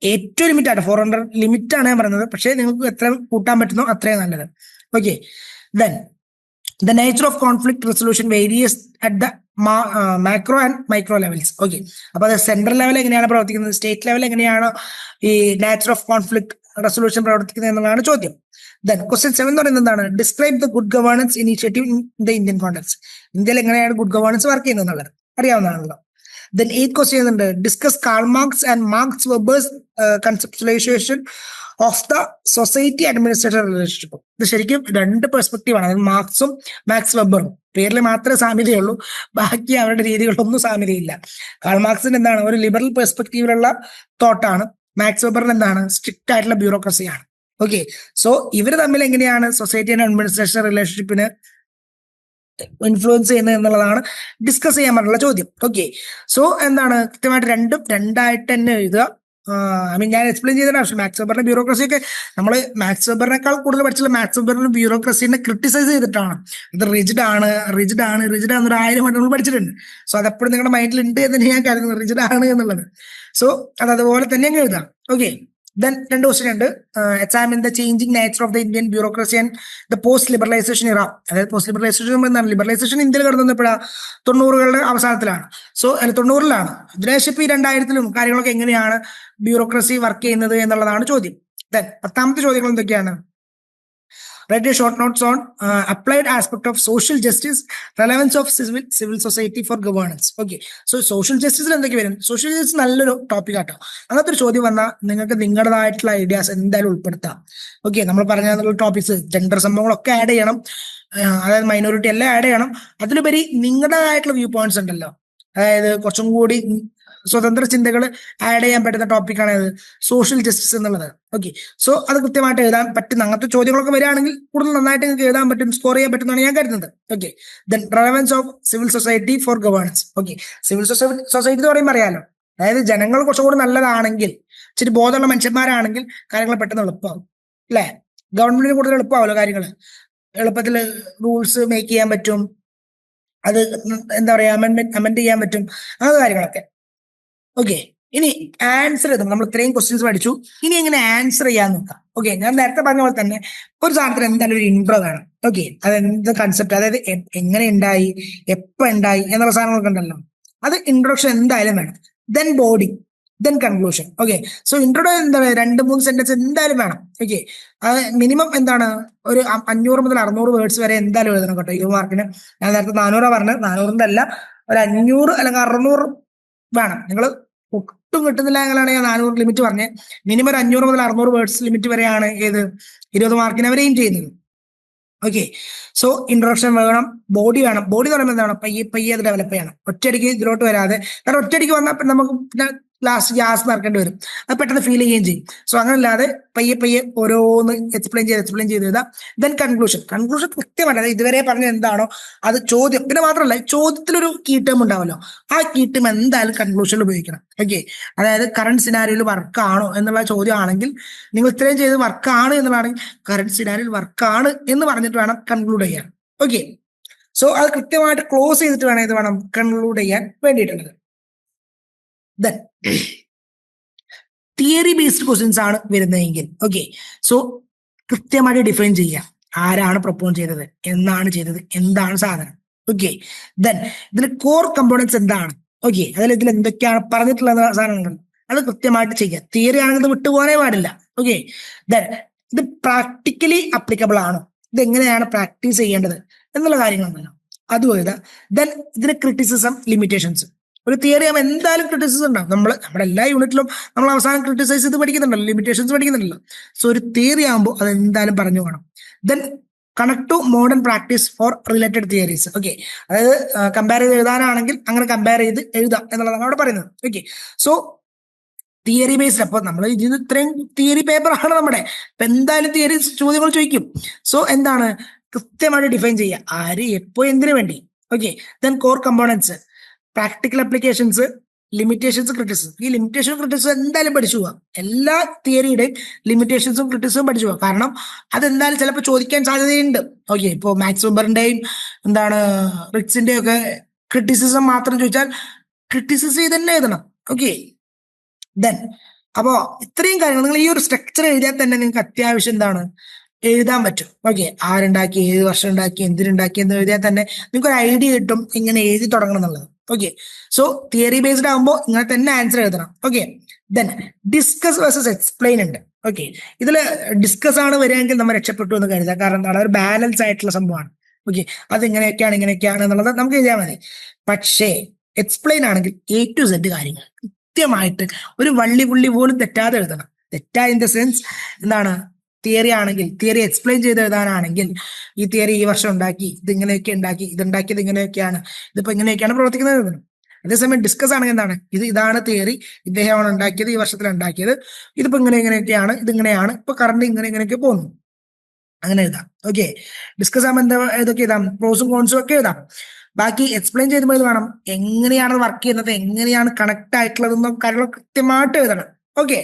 ഏറ്റവും ലിമിറ്റ് ആണ് 400 ലിമിറ്റ് ആണ് ഞാൻ പറയുന്നത്. പക്ഷേ നിങ്ങൾക്ക് എത്ര കൂട്ടാൻ പറ്റുന്നോ അത്രയും നല്ലത്. Okay, then the nature of conflict resolution various at the macro and micro levels. Okay, അപ്പൊ അത് സെൻട്രൽ ലെവൽ എങ്ങനെയാണ് പ്രവർത്തിക്കുന്നത്, സ്റ്റേറ്റ് ലെവൽ എങ്ങനെയാണ് ഈ നേച്ചർ ഓഫ് കോൺഫ്ലിക്ട് റെസൊല്യൂഷൻ പ്രവർത്തിക്കുന്നത് എന്നുള്ളതാണ് ചോദ്യം. ദെൻ ക്വസ്റ്റ്യൻ 7 എന്ന് പറയുന്നത് എന്താണ്? Describe the good governance initiative in the Indian context. ഇന്ത്യയിൽ എങ്ങനെയാണ് ഗുഡ് ഗവേണൻസ് വർക്ക് ചെയ്യുന്നത് എന്നുള്ളത് അറിയാവുന്നതാണല്ലോ. Then 8th question ഉണ്ട്. Discuss Karl Marx and Max Weber's conceptualization of the society administrator relationship. ഇത് ശരിക്കും 2 പെർസ്പെക്റ്റീവ് ആണ്. മാർക്സും മാക്സ് വെബറും പേരിൽ മാത്രമേ സാമ്യതയുള്ളൂ, ബാക്കി അവരുടെ രീതികളൊന്നും സാമ്യതയില്ല. കാൾ മാർക്സിന് എന്താണ്? ഒരു ലിബറൽ പെർസ്പെക്റ്റീവിലുള്ള തോട്ടാണ്. മാക്സ് വെബറിന് എന്താണ്? സ്ട്രിക്റ്റ് ആയിട്ടുള്ള ബ്യൂറോക്രസിയാണ്. ഓക്കെ, സോ ഇവർ തമ്മിൽ എങ്ങനെയാണ് സൊസൈറ്റി ആൻഡ് അഡ്മിനിസ്ട്രേഷൻ റിലേഷൻഷിപ്പിന് ഇൻഫ്ലുവൻസ് ചെയ്യുന്നത് എന്നുള്ളതാണ് ഡിസ്കസ് ചെയ്യാൻ പറഞ്ഞുള്ള ചോദ്യം. ഓക്കെ, സോ എന്താണ് കൃത്യമായിട്ട് രണ്ടായിട്ട് തന്നെ എഴുതുക. ഞാൻ എക്സ്പ്ലെയിൻ ചെയ്തതിന് ആവശ്യം മാക്സ് വെബറിന്റെ ബ്യൂറോക്രസി ഒക്കെ നമ്മൾ മാക്സ് വെബറിനേക്കാൾ കൂടുതൽ പഠിച്ചുള്ള മാക്സ് വെബറിന്റെ ബ്യൂറോക്രസിനെ ക്രിട്ടിസൈസ് ചെയ്തിട്ടാണ്. അത് റിജിഡ് ആണ് ഒരു 1000 വട്ടം നമ്മൾ പഠിച്ചിട്ടുണ്ട്. സോ അതെപ്പോഴും നിങ്ങളുടെ മൈൻഡിൽ ഉണ്ട് എന്ന് ഞാൻ കരുതുന്നത്, റിജിഡ് ആണ് എന്നുള്ളത്. സോ അത് അതുപോലെ തന്നെ അങ്ങ് എഴുതാം. ഓക്കെ, ദെൻ 2 ക്വസ്റ്റ്യൻ ഉണ്ട്. Examine the changing nature of the Indian bureaucracy and the post liberalisation era. അതായത് പോസ്റ്റ് ലിബറലൈസേഷൻ എന്താണ്? ലിബറലൈസേഷൻ ഇന്ത്യയിൽ കടന്നപ്പോഴാണ് 90കളുടെ അവസാനത്തിലാണ്. സോ 90ലാണ്. ഇതിനുശേഷം ഇപ്പൊ ഈ 2000-ലും കാര്യങ്ങളൊക്കെ എങ്ങനെയാണ് ബ്യൂറോക്രസി വർക്ക് ചെയ്യുന്നത് എന്നുള്ളതാണ് ചോദ്യം. ദെൻ 10ാമത്തെ ചോദ്യങ്ങൾ എന്തൊക്കെയാണ്? Write short notes on applied aspect of social justice, relevance of civil society for governance. Okay, so social ജസ്റ്റിസിൽ എന്തൊക്കെ വരും? സോഷ്യൽ ജസ്റ്റിസ് നല്ലൊരു ടോപ്പിക് ആട്ടോ. അങ്ങനത്തെ ഒരു ചോദ്യം വന്നാൽ നിങ്ങൾക്ക് നിങ്ങളുടേതായിട്ടുള്ള ഐഡിയാസ് എന്തായാലും ഉൾപ്പെടുത്താം. ഓക്കെ, നമ്മൾ പറഞ്ഞ ടോപ്പിക്സ് ജെൻഡർ സംഭവങ്ങളൊക്കെ ആഡ് ചെയ്യണം, അതായത് മൈനോറിറ്റി എല്ലാം ആഡ് ചെയ്യണം. അതിലുപരി നിങ്ങളുടേതായിട്ടുള്ള വ്യൂ പോയിന്റ്സ് ഉണ്ടല്ലോ, അതായത് കുറച്ചും കൂടി സ്വതന്ത്ര ചിന്തകൾ ആഡ് ചെയ്യാൻ പറ്റുന്ന ടോപ്പിക്കാണ് ഇത് സോഷ്യൽ ജസ്റ്റിസ് എന്നുള്ളത്. ഓക്കെ, സോ അത് കൃത്യമായിട്ട് എഴുതാൻ പറ്റുന്ന അങ്ങനത്തെ ചോദ്യങ്ങളൊക്കെ വരികയാണെങ്കിൽ കൂടുതൽ നന്നായിട്ട് നിങ്ങൾക്ക് എഴുതാൻ പറ്റും, സ്കോർ ചെയ്യാൻ പറ്റുന്നതാണ് ഞാൻ കരുതുന്നത്. Okay, then relevance of civil society for governance. Okay, civil society എന്ന് പറയുമ്പോൾ അറിയാലോ, അതായത് ജനങ്ങൾ കുറച്ചുകൂടി നല്ലതാണെങ്കിൽ, ഇച്ചിരി ബോധമുള്ള മനുഷ്യന്മാരാണെങ്കിൽ കാര്യങ്ങൾ പെട്ടെന്ന് എളുപ്പമാവും അല്ലെ? ഗവൺമെന്റിന് കൂടുതൽ എളുപ്പമാവുമല്ലോ കാര്യങ്ങൾ, എളുപ്പത്തിൽ റൂൾസ് മേക്ക് ചെയ്യാൻ പറ്റും, അത് എന്താ പറയാ അമെൻഡ് ചെയ്യാൻ പറ്റും, അങ്ങനത്തെ കാര്യങ്ങളൊക്കെ. ഓക്കെ, ഇനി ആൻസർ ചെയ്തു. നമ്മൾ ഇത്രയും ക്വസ്റ്റ്യൻസ് പഠിച്ചു, ഇനി എങ്ങനെ ആൻസർ ചെയ്യാൻ നോക്കാം. ഓക്കെ, ഞാൻ നേരത്തെ പറഞ്ഞ പോലെ തന്നെ ഒരു സാധനത്തിന് എന്തായാലും ഒരു ഇൻട്രോ വേണം. ഓക്കെ, അതെന്ത് കൺസെപ്റ്റ്, അതായത് എങ്ങനെ ഉണ്ടായി, എപ്പോ ഉണ്ടായി എന്നുള്ള സാധനങ്ങളൊക്കെ ഉണ്ടല്ലോ, അത് ഇൻട്രൊഡക്ഷൻ എന്തായാലും വേണം. Then body, then conclusion. Okay, so introduction എന്താണ്, 2-3 സെന്റൻസ് എന്തായാലും വേണം. ഓക്കെ, അത് മിനിമം എന്താണ് ഒരു 500 മുതൽ 600 വേർഡ്സ് വരെ എന്തായാലും എഴുതണം കേട്ടോ. 20 മാർക്കിന്. ഞാൻ നേരത്തെ 400 പറഞ്ഞത്, 400 അല്ല, ഒരു 500 അല്ലെങ്കിൽ 600 വേണം. നിങ്ങൾ ഒട്ടും കിട്ടുന്നില്ല എങ്കിലാണ് ഞാൻ 400 ലിമിറ്റ് പറഞ്ഞത്. മിനിമം ഒരു 500 മുതൽ 600 വേർഡ്സ് ലിമിറ്റ് വരെയാണ് ഏത് 20 മാർക്കിന് അവരെയും ചെയ്യുന്നത്. ഓക്കെ, സോ ഇൻട്രൊഡക്ഷൻ വേണം, ബോഡി വേണം. ബോഡി എന്ന് പറയുമ്പോൾ എന്താണ്, പയ്യെ അത് ഡെവലപ്പ് ചെയ്യണം, ഒറ്റയടിക്ക് ഇതിലോട്ട് വരാതെ. കാരണം ഒറ്റയടിക്ക് വന്നാൽ നമുക്ക് പിന്നെ ലാസ്റ്റ് ഗ്യാസ് നിറക്കേണ്ടി വരും, അത് പെട്ടെന്ന് ഫീൽ ചെയ്യുകയും ചെയ്യും. സോ അങ്ങനല്ലാതെ പയ്യെ ഓരോന്ന് എക്സ്പ്ലെയിൻ ചെയ്ത് എഴുതാം. ദെൻ കൺക്ലൂഷൻ കൃത്യമല്ല, അതായത് ഇതുവരെ പറഞ്ഞ എന്താണോ അത് ചോദ്യം. പിന്നെ മാത്രമല്ല, ചോദ്യത്തിലൊരു കീ ടേം ഉണ്ടാവല്ലോ, ആ കീ ടേം എന്തായാലും കൺക്ലൂഷനിൽ ഉപയോഗിക്കണം. ഓക്കെ, അതായത് കറണ്ട് സിനാരിയോയിൽ വർക്കാണോ എന്നുള്ള ചോദ്യമാണെങ്കിൽ, നിങ്ങൾ ഇത്രയും ചെയ്ത് വർക്കാണ് എന്നുള്ളതാണെങ്കിൽ കറണ്ട് സിനാരിയോയിൽ വർക്കാണ് എന്ന് പറഞ്ഞിട്ട് വേണം കൺക്ലൂഡ് ചെയ്യാൻ. ഓക്കെ, സോ അത് കൃത്യമായിട്ട് ക്ലോസ് ചെയ്തിട്ട് വേണം ഇത് വേണം കൺക്ലൂഡ് ചെയ്യാൻ വേണ്ടിയിട്ടുള്ളത്. ദെൻ തിയറി ബേസ്ഡ് ക്വസ്റ്റ്യൻസ് ആണ് വരുന്നതെങ്കിൽ, ഓക്കെ, സോ കൃത്യമായിട്ട് ഡിഫൈൻ ചെയ്യുക, ആരാണ് പ്രൊപ്പോസ് ചെയ്തത്, എന്നാണ് ചെയ്തത്, എന്താണ് സാധനം. ഓക്കെ, ദെൻ ഇതിന് കോർ കമ്പോണൻസ് എന്താണ്. ഓക്കെ, ഇതിൽ എന്തൊക്കെയാണ് പറഞ്ഞിട്ടുള്ള സാധനങ്ങൾ അത് കൃത്യമായിട്ട് ചെയ്യുക. തിയറി ആണെങ്കിൽ ഇത് വിട്ടുപോകാനേ പാടില്ല. ഓക്കെ, ദെൻ ഇത് പ്രാക്ടിക്കലി അപ്ലിക്കബിൾ ആണോ, ഇത് എങ്ങനെയാണ് പ്രാക്ടീസ് ചെയ്യേണ്ടത് എന്നുള്ള കാര്യങ്ങളുണ്ടല്ലോ, അതും എഴുതുക. ദെൻ ഇതിന് ക്രിറ്റിസിസം, ലിമിറ്റേഷൻസ്. ഒരു തിയറി ആകുമ്പോൾ എന്തായാലും ക്രിറ്റിസിസം ഉണ്ടാവും. നമ്മുടെ എല്ലാ യൂണിറ്റിലും നമ്മൾ അവസാനം ക്രിറ്റിസൈസ് ചെയ്ത് പഠിക്കുന്നുണ്ടല്ലോ, ലിമിറ്റേഷൻസ് പഠിക്കുന്നുണ്ടല്ലോ. സോ ഒരു തിയറി ആകുമ്പോൾ അത് എന്തായാലും പറഞ്ഞു പോകണം. Then connect to modern practice for related theories. Okay, അതായത് കമ്പയർ ചെയ്ത് എഴുതാനാണെങ്കിൽ അങ്ങനെ കമ്പയർ ചെയ്ത് എഴുതാം എന്നുള്ളതാണ് അവിടെ പറയുന്നത്. Okay, so theory based. അപ്പോൾ നമ്മൾ ഇതിന് ഇത്രയും തിയറി പേപ്പർ ആണ് നമ്മുടെ, അപ്പൊ എന്തായാലും തിയറി ചോദ്യങ്ങൾ ചോദിക്കും. സോ എന്താണ് കൃത്യമായിട്ട് ഡിഫൈൻ ചെയ്യുക, ആര് എപ്പോ എന്തിനു വേണ്ടി. Okay, then core components, practical applications, limitations, criticism. ഈ ലിമിറ്റേഷൻ ക്രിറ്റിസിസം എന്തായാലും പഠിച്ചു പോവാം. എല്ലാ തിയറിയുടെയും ലിമിറ്റേഷൻസും ക്രിറ്റിസിസും പഠിച്ചു പോവാം. കാരണം അതെന്തായാലും ചിലപ്പോൾ ചോദിക്കാൻ സാധ്യതയുണ്ട്. ഓക്കെ, ഇപ്പോൾ മാക്സ് വെബറിന്റെയും എന്താണ് റിറ്റ്സിന്റെയും ഒക്കെ ക്രിറ്റിസിസം മാത്രം ചോദിച്ചാൽ ക്രിറ്റിസിസ് ചെയ്ത് തന്നെ എഴുതണം. ഓക്കെ, ദെൻ അപ്പോ ഇത്രയും കാര്യങ്ങൾ നിങ്ങൾ ഈ ഒരു സ്ട്രക്ചർ എഴുതിയാൽ തന്നെ നിങ്ങൾക്ക് അത്യാവശ്യം എന്താണ് എഴുതാൻ പറ്റും. ഓക്കെ, ആരുണ്ടാക്കി, ഏത് വർഷം ഉണ്ടാക്കി, എന്തിനുണ്ടാക്കി എന്ന് എഴുതിയാൽ തന്നെ നിങ്ങൾക്ക് ഒരു ഐഡിയ കിട്ടും ഇങ്ങനെ എഴുതി തുടങ്ങണം എന്നുള്ളത്. ഓക്കെ, സോ തിയറി ബേസ്ഡ് ആകുമ്പോൾ ഇങ്ങനെ തന്നെ ആൻസർ എഴുതണം. Okay, then discuss versus explain ഉണ്ട്. ഓക്കെ, ഇതിൽ ഡിസ്കസ് ആണ് വരികയെങ്കിൽ നമ്മൾ രക്ഷപ്പെട്ടു എന്ന് കരുതാം. കാരണം എന്താണ്, ഒരു ബാലൻസ് ആയിട്ടുള്ള സംഭവമാണ്. ഓക്കെ, അത് ഇങ്ങനെയൊക്കെയാണ് എന്നുള്ളത് നമുക്ക് എഴുതിയാൽ മതി. പക്ഷേ എക്സ്പ്ലെയിൻ ആണെങ്കിൽ A to Z കാര്യങ്ങൾ കൃത്യമായിട്ട് ഒരു വള്ളി പുള്ളി പോലും തെറ്റാതെ എഴുതണം. തെറ്റാ ഇൻ ദ സെൻസ് എന്താണ്, തിയറി ആണെങ്കിൽ തിയറി എക്സ്പ്ലെയിൻ ചെയ്ത് എഴുതാനാണെങ്കിൽ ഈ തിയറി ഈ വർഷം ഉണ്ടാക്കി, ഇതിങ്ങനെയൊക്കെ ഉണ്ടാക്കി, ഇതുണ്ടാക്കിയത് ഇങ്ങനെയൊക്കെയാണ്, ഇതിപ്പോ ഇങ്ങനെയൊക്കെയാണ് പ്രവർത്തിക്കുന്നത്. അതേസമയം ഡിസ്കസ് ആണെങ്കിൽ എന്താണ്, ഇതാണ് തിയറി, ഇദ്ദേഹമാണ് ഉണ്ടാക്കിയത്, ഈ വർഷത്തിൽ ഉണ്ടാക്കിയത്, ഇതിപ്പോ ഇങ്ങനെയൊക്കെയാണ്, ഇതിങ്ങനെയാണ്, ഇപ്പൊ കറണ്ട് ഇങ്ങനെയൊക്കെ പോകുന്നു, അങ്ങനെ എഴുതാം. ഓക്കെ, ഡിസ്കസ് ആകുമ്പോൾ എന്താ ഇതൊക്കെ എഴുതാം, പ്രോസും കോൺസും ഒക്കെ എഴുതാം. ബാക്കി എക്സ്പ്ലെയിൻ ചെയ്യുമ്പോൾ ഇത് വേണം, എങ്ങനെയാണ് വർക്ക് ചെയ്യുന്നത്, എങ്ങനെയാണ് കണക്ട് ആയിട്ടുള്ളതെന്നും കാര്യങ്ങൾ കൃത്യമായിട്ട് എഴുതണം. ഓക്കെ,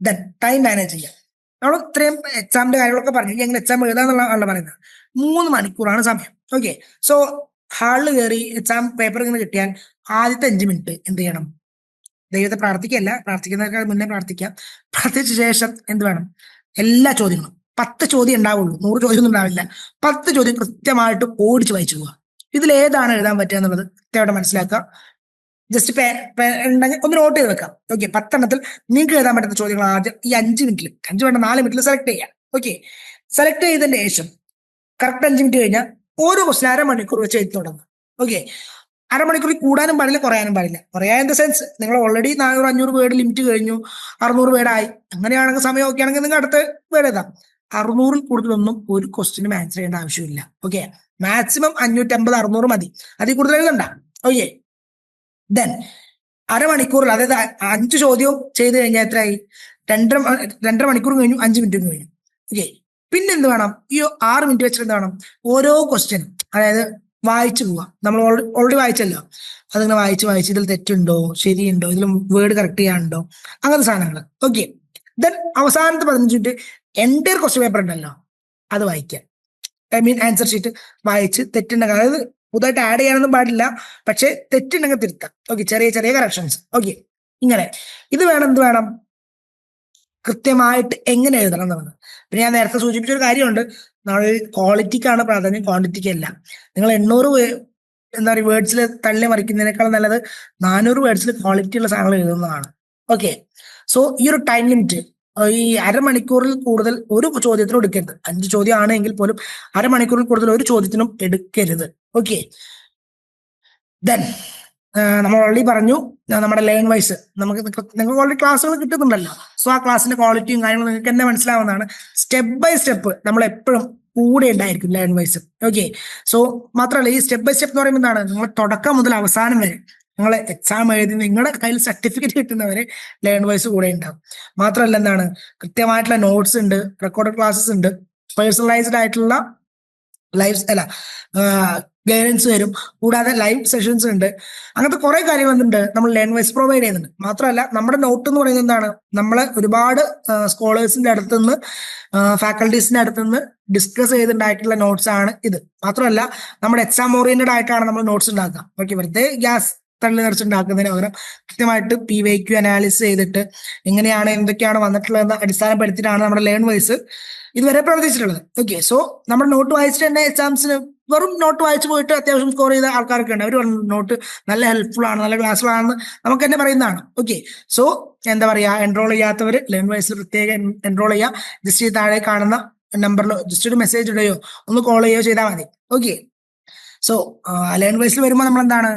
ദെൻ ടൈം മാനേജ് ചെയ്യാം. നമ്മൾ ഇത്രയും എക്സാമിന്റെ കാര്യങ്ങളൊക്കെ പറഞ്ഞു, എങ്ങനെ എക്സാം എഴുതാന്നുള്ള പറയുന്നത്. 3 മണിക്കൂറാണ് സമയം. ഓക്കെ, സോ ഹാളിൽ കയറി എക്സാം പേപ്പർ ഇങ്ങനെ കിട്ടിയാൽ ആദ്യത്തെ 5 മിനിറ്റ് എന്ത് ചെയ്യണം, ദൈവത്തെ പ്രാർത്ഥിക്കുന്നതിനേക്കാൾ മുന്നേ പ്രാർത്ഥിച്ച ശേഷം എന്ത് വേണം, എല്ലാ ചോദ്യങ്ങളും 10 ചോദ്യം ഉണ്ടാവുള്ളൂ, 100 ചോദ്യം ഒന്നും ഉണ്ടാവില്ല. 10 ചോദ്യം കൃത്യമായിട്ട് ഓടിച്ച് വായിച്ചു പോവുക. ഇതിലേതാണ് എഴുതാൻ പറ്റുക എന്നുള്ളത് കൃത്യമായിട്ട് മനസ്സിലാക്കുക. ജസ്റ്റ് ഉണ്ടെങ്കിൽ ഒന്ന് നോട്ട് ചെയ്ത് വെക്കാം. ഓക്കെ, 10 എണ്ണത്തിൽ നിങ്ങൾക്ക് എഴുതാൻ പറ്റുന്ന ചോദ്യങ്ങൾ ആദ്യം ഈ 5 മിനിറ്റിൽ, 5 വേണ്ട 4 മിനിറ്റിൽ സെലക്ട് ചെയ്യാം. ഓക്കെ, സെലക്ട് ചെയ്തതിന് ശേഷം കറക്റ്റ് 5 മിനിറ്റ് കഴിഞ്ഞാൽ ഓരോ ക്വസ്റ്റൻ അരമണിക്കൂർ വെച്ച് എഴുതി തുടങ്ങും. ഓക്കെ, അരമണിക്കൂറിൽ കൂടാനും പാടില്ല, കുറയാനും പാടില്ല. പറയാൻ ഇൻ ദ സെൻസ് നിങ്ങൾ ഓൾറെഡി 400-500 വേർഡ് ലിമിറ്റ് കഴിഞ്ഞു, 600 വേർഡായി, അങ്ങനെയാണെങ്കിൽ സമയം ഓക്കെ ആണെങ്കിൽ നിങ്ങൾ അടുത്ത വേർഡ് എഴുതാം. 600-ൽ കൂടുതലൊന്നും ഒരു ക്വസ്റ്റിനും ആൻസർ ചെയ്യേണ്ട ആവശ്യമില്ല. ഓക്കെ, മാക്സിമം 550-600 മതി, അതിൽ കൂടുതൽ എഴുതണ്ട. ഓക്കെ, ദെൻ അരമണിക്കൂറിൽ, അതായത് 5 ചോദ്യവും ചെയ്ത് കഴിഞ്ഞാൽ എത്രയായി? 2.5 മണിക്കൂർ കഴിഞ്ഞു, 5 മിനിറ്റ് കഴിഞ്ഞു. ഓക്കെ, പിന്നെ എന്ത് വേണം? ഈ 6 മിനിറ്റ് വെച്ചിട്ട് എന്ത് വേണം? ഓരോ ക്വസ്റ്റ്യനും, അതായത് വായിച്ചു പോവാ. നമ്മൾ ഓൾറെഡി വായിച്ചല്ലോ, അതിങ്ങനെ വായിച്ച് ഇതിൽ തെറ്റുണ്ടോ ശരിയുണ്ടോ, ഇതിൽ വേർഡ് കറക്റ്റ് ചെയ്യാനുണ്ടോ, അങ്ങനത്തെ സാധനങ്ങൾ. ഓക്കെ, ദെൻ അവസാനത്തെ 15 മിനിറ്റ് എൻ്റയർ ക്വസ്റ്റ്യൻ പേപ്പർ ഉണ്ടല്ലോ അത് വായിക്കുക. ഐ മീൻ ആൻസർ ഷീറ്റ് വായിച്ച് തെറ്റുണ്ടെങ്കിൽ, അതായത് പുതുതായിട്ട് ആഡ് ചെയ്യാനൊന്നും പാടില്ല, പക്ഷെ തെറ്റുണ്ടെങ്കിൽ തിരുത്താം. ഓക്കെ, ചെറിയ ചെറിയ കറക്ഷൻസ്. ഓക്കെ, ഇങ്ങനെ ഇത് വേണം. എന്ത് വേണം? കൃത്യമായിട്ട് എങ്ങനെ എഴുതണം എന്നുള്ളത്. പിന്നെ ഞാൻ നേരത്തെ സൂചിപ്പിച്ച ഒരു കാര്യമുണ്ട്, നമ്മൾ ക്വാളിറ്റിക്കാണ് പ്രാധാന്യം, ക്വാണ്ടിറ്റിക്കല്ല. നിങ്ങൾ 800 എന്താ പറയുക വേർഡ്സിൽ തള്ളി മറിക്കുന്നതിനേക്കാൾ നല്ലത് 400 വേർഡ്സിൽ ക്വാളിറ്റി ഉള്ള സാധനങ്ങൾ എഴുതുന്നതാണ്. ഓക്കെ, സോ ഈ ഒരു ടൈം ലിമിറ്റ്, ഈ അരമണിക്കൂറിൽ കൂടുതൽ ഒരു ചോദ്യത്തിനും എടുക്കരുത്. 5 ചോദ്യം ആണെങ്കിൽ പോലും അരമണിക്കൂറിൽ കൂടുതൽ ഒരു ചോദ്യത്തിനും എടുക്കരുത്. ഓക്കെ, ദെൻ നമ്മൾ ഓൾറെഡി പറഞ്ഞു നമ്മുടെ ലേൺ വൈസ് നിങ്ങൾക്ക് ഓൾറെഡി ക്ലാസ്സുകൾ കിട്ടുന്നുണ്ടല്ലോ. സോ ആ ക്ലാസ്സിന്റെ ക്വാളിറ്റിയും കാര്യങ്ങളും നിങ്ങൾക്ക് തന്നെ മനസ്സിലാവുന്നതാണ്. സ്റ്റെപ്പ് ബൈ സ്റ്റെപ്പ് നമ്മൾ എപ്പോഴും കൂടെ ഉണ്ടായിരിക്കും ലേൺ വൈസ്. ഓക്കെ, സോ മാത്രമല്ല ഈ സ്റ്റെപ്പ് ബൈ സ്റ്റെപ്പ് എന്ന് പറയുമ്പോൾ എന്താണ്, നിങ്ങൾ തുടക്കം മുതൽ അവസാനം വരെ നിങ്ങൾ എക്സാം എഴുതി നിങ്ങളുടെ കയ്യിൽ സർട്ടിഫിക്കറ്റ് കിട്ടുന്നവരെ ലേൺ വൈസ് കൂടെ ഉണ്ടാവും. മാത്രമല്ല എന്താണ്, കൃത്യമായിട്ടുള്ള നോട്ട്സ് ഉണ്ട്, റെക്കോർഡ് ക്ലാസ്സസ് ഉണ്ട്, പേഴ്സണലൈസ്ഡ് ആയിട്ടുള്ള ഗൈഡൻസ് വരും, കൂടാതെ ലൈവ് സെഷൻസ് ഉണ്ട്. അങ്ങനത്തെ കുറെ കാര്യങ്ങളുണ്ട് നമ്മൾ ലേൺ വൈസ് പ്രൊവൈഡ് ചെയ്യുന്നുണ്ട്. മാത്രമല്ല നമ്മുടെ നോട്ട് എന്ന് പറയുന്നത് എന്താണ്, നമ്മളെ ഒരുപാട് സ്കോളേഴ്സിന്റെ അടുത്തുനിന്ന് ഫാക്കൽറ്റീസിന്റെ അടുത്തുനിന്ന് ഡിസ്കസ് ചെയ്തിട്ടുണ്ടായിട്ടുള്ള നോട്ട്സ് ആണ് ഇത്. മാത്രമല്ല നമ്മുടെ എക്സാം ഓറിയന്റഡ് ആയിട്ടാണ് നമ്മൾ നോട്ട്സ് ഉണ്ടാക്കുക. ഓക്കെ, വെറുതെ ഗ്യാസ് തള്ളി നിറച്ചുണ്ടാക്കുന്നതിന് പകരം കൃത്യമായിട്ട് PYQ അനാലിസിസ് ചെയ്തിട്ട് എങ്ങനെയാണ് എന്തൊക്കെയാണ് വന്നിട്ടുള്ളതെന്ന് അടിസ്ഥാനപ്പെടുത്തിയിട്ടാണ് നമ്മുടെ ലേൺ വൈസ് ഇതുവരെ പ്രവർത്തിച്ചിട്ടുള്ളത്. ഓക്കെ, സോ നമ്മുടെ നോട്ട് വായിച്ചിട്ട് തന്നെ എക്സാംസിന് വെറും നോട്ട് വായിച്ചു പോയിട്ട് അത്യാവശ്യം സ്കോർ ചെയ്ത ആൾക്കാരൊക്കെ ഉണ്ട്. അവർ നോട്ട് നല്ല ഹെൽപ്ഫുൾ ആണ്, നല്ല ക്ലാസ്സുകളാണെന്ന് നമുക്ക് തന്നെ പറയുന്നതാണ്. ഓക്കെ, സോ എന്താ പറയാ, എൻറോൾ ചെയ്യാത്തവർ ലേൺ വൈസിൽ പ്രത്യേകം എൻറോൾ ചെയ്യുക. ജസ്റ്റ് താഴെ കാണുന്ന നമ്പറിൽ ജസ്റ്റ് ഒരു മെസ്സേജ് ഇടുകയോ ഒന്ന് കോൾ ചെയ്യുകയോ ചെയ്താൽ മതി. ഓക്കെ, സോ ലേൺ വൈസിൽ വരുമ്പോൾ നമ്മൾ എന്താണ്,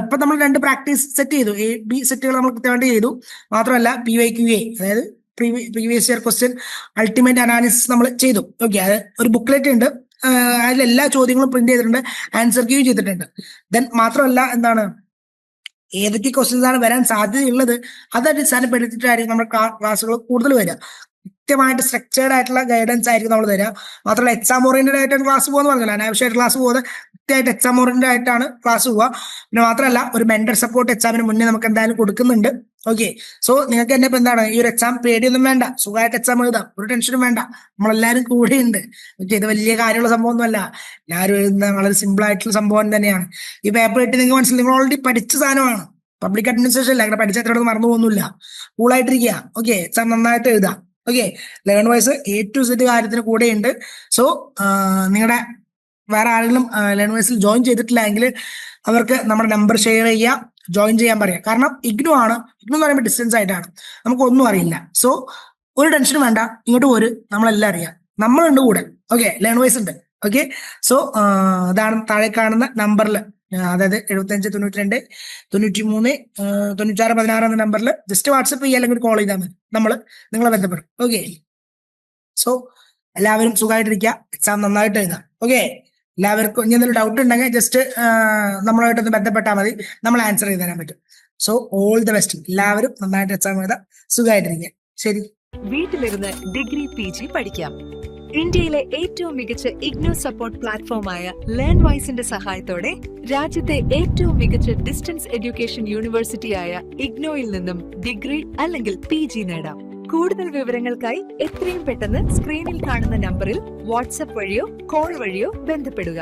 ഇപ്പൊ നമ്മൾ 2 പ്രാക്ടീസ് സെറ്റ് ചെയ്തു, A-B സെറ്റുകൾ നമ്മൾ കൃത്യമായിട്ട് ചെയ്തു. മാത്രമല്ല PYQA, അതായത് previous year question ultimate analysis നമ്മൾ ചെയ്തു. ഓക്കെ, അത് ഒരു ബുക്ക്ലെറ്റ് ഉണ്ട്, അതിൽ എല്ലാ ചോദ്യങ്ങളും പ്രിന്റ് ചെയ്തിട്ടുണ്ട്, ആൻസർ ക്യൂ ചെയ്തിട്ടുണ്ട്. ദെൻ മാത്രമല്ല എന്താണ്, ഏതൊക്കെ ക്വസ്റ്റ്യൻസ് ആണ് വരാൻ സാധ്യതയുള്ളത് അത് അടിസ്ഥാനപ്പെടുത്തിയിട്ടായിരിക്കും നമ്മുടെ ക്ലാസ്സുകൾ കൂടുതൽ വരിക. കൃത്യമായിട്ട് സ്ട്രക്ചേർഡ് ആയിട്ടുള്ള ഗൈഡൻസ് ആയിരിക്കും നമ്മൾ തരിക. മാത്രമല്ല എക്സാം ഓറിയന്റഡ് ആയിട്ടാണ് ക്ലാസ് പോകുന്നത് പറഞ്ഞില്ല, അനാവശ്യമായിട്ട് ക്ലാസ് പോകുന്നത് കൃത്യമായിട്ട് എക്സാം ഓറിയന്റഡ് ആയിട്ടാണ് ക്ലാസ് പോവുക. പിന്നെ മാത്രമല്ല ഒരു മെന്റർ സപ്പോർട്ട് എക്സാമിന് മുന്നേ നമുക്ക് എന്തായാലും കൊടുക്കുന്നുണ്ട്. ഓക്കെ, സോ നിങ്ങൾക്ക് തന്നെ ഇപ്പൊ എന്താണ്, ഈ ഒരു എക്സാം പേടിയൊന്നും വേണ്ട, സുഖമായിട്ട് എക്സാം എഴുതാം, ഒരു ടെൻഷനും വേണ്ട, നമ്മളെല്ലാവരും കൂടെയുണ്ട്. ഓക്കെ, ഇത് വലിയ കാര്യമുള്ള സംഭവമൊന്നുമല്ല, എല്ലാവരും എഴുതുന്ന വളരെ സിമ്പിൾ ആയിട്ടുള്ള സംഭവം തന്നെയാണ്. ഈ പേപ്പർ ഇട്ട് നിങ്ങൾക്ക് മനസ്സിലായി, നിങ്ങൾ ഓൾറെഡി പഠിച്ച സാധനമാണ്. പബ്ലിക് അഡ്മിനിസ്ട്രേഷൻ അല്ല, അങ്ങനെ പഠിച്ച എത്രയോട് മറന്നു പോകുന്നില്ല, കൂളായിട്ടിരിക്കുക. ഓക്കെ, എക്സാം നന്നായിട്ട് എഴുതാം. Okay, learn wise A to Z കാര്യത്തിന് കൂടെയുണ്ട്. സോ നിങ്ങളുടെ വേറെ ആരെങ്കിലും ലേൺ വൈസിൽ ജോയിൻ ചെയ്തിട്ടില്ലെങ്കിൽ അവർക്ക് നമ്മുടെ നമ്പർ ഷെയർ ചെയ്യുക, ജോയിൻ ചെയ്യാൻ പറയാം. കാരണം ഇഗ്നോ എന്ന് പറയുമ്പോൾ ഡിസ്റ്റൻസ് ആയിട്ടാണ്, നമുക്കൊന്നും അറിയില്ല. സോ ഒരു ടെൻഷനും വേണ്ട, ഇങ്ങോട്ട് പോര്, നമ്മളെല്ലാം അറിയാം, നമ്മളുണ്ട് കൂടെ. ഓക്കെ, ലേൺ വൈസ് ഉണ്ട്. ഓക്കെ, സോ അതാണ് താഴെ കാണുന്ന നമ്പറിൽ, അതായത് 75 92 93 96 16 എന്ന നമ്പറിൽ ജസ്റ്റ് വാട്സപ്പ് ചെയ്യുക അല്ലെങ്കിൽ കോൾ ചെയ്താൽ മതി, നിങ്ങളെ ബന്ധപ്പെടും. ഓക്കെ, സോ എല്ലാവരും സുഖമായിട്ടിരിക്കുക, എക്സാം നന്നായിട്ട് എഴുതാം. ഓക്കെ, എല്ലാവർക്കും ഇനി എന്തെങ്കിലും ഡൗട്ട് ഉണ്ടെങ്കിൽ ജസ്റ്റ് നമ്മളായിട്ടൊന്ന് ബന്ധപ്പെട്ടാൽ മതി, നമ്മൾ ആൻസർ ചെയ്ത് തരാൻ പറ്റും. സോ ഓൾ ദ ബെസ്റ്റ്, എല്ലാവരും നന്നായിട്ട് എക്സാം എഴുതാം, സുഖമായിട്ടിരിക്കുക. ശരി. വീട്ടിലിരുന്ന് ഡിഗ്രി PG പഠിക്കാം. ഇന്ത്യയിലെ ഏറ്റവും മികച്ച ഇഗ്നോ സപ്പോർട്ട് പ്ലാറ്റ്ഫോമായ ലേൺ വൈസിന്റെ സഹായത്തോടെ രാജ്യത്തെ ഏറ്റവും മികച്ച ഡിസ്റ്റൻസ് എഡ്യൂക്കേഷൻ യൂണിവേഴ്സിറ്റിയായ ഇഗ്നോയിൽ നിന്നും ഡിഗ്രി അല്ലെങ്കിൽ PG നേടാം. കൂടുതൽ വിവരങ്ങൾക്കായി എത്രയും പെട്ടെന്ന് സ്ക്രീനിൽ കാണുന്ന നമ്പറിൽ വാട്സ്ആപ്പ് വഴിയോ കോൾ വഴിയോ ബന്ധപ്പെടുക.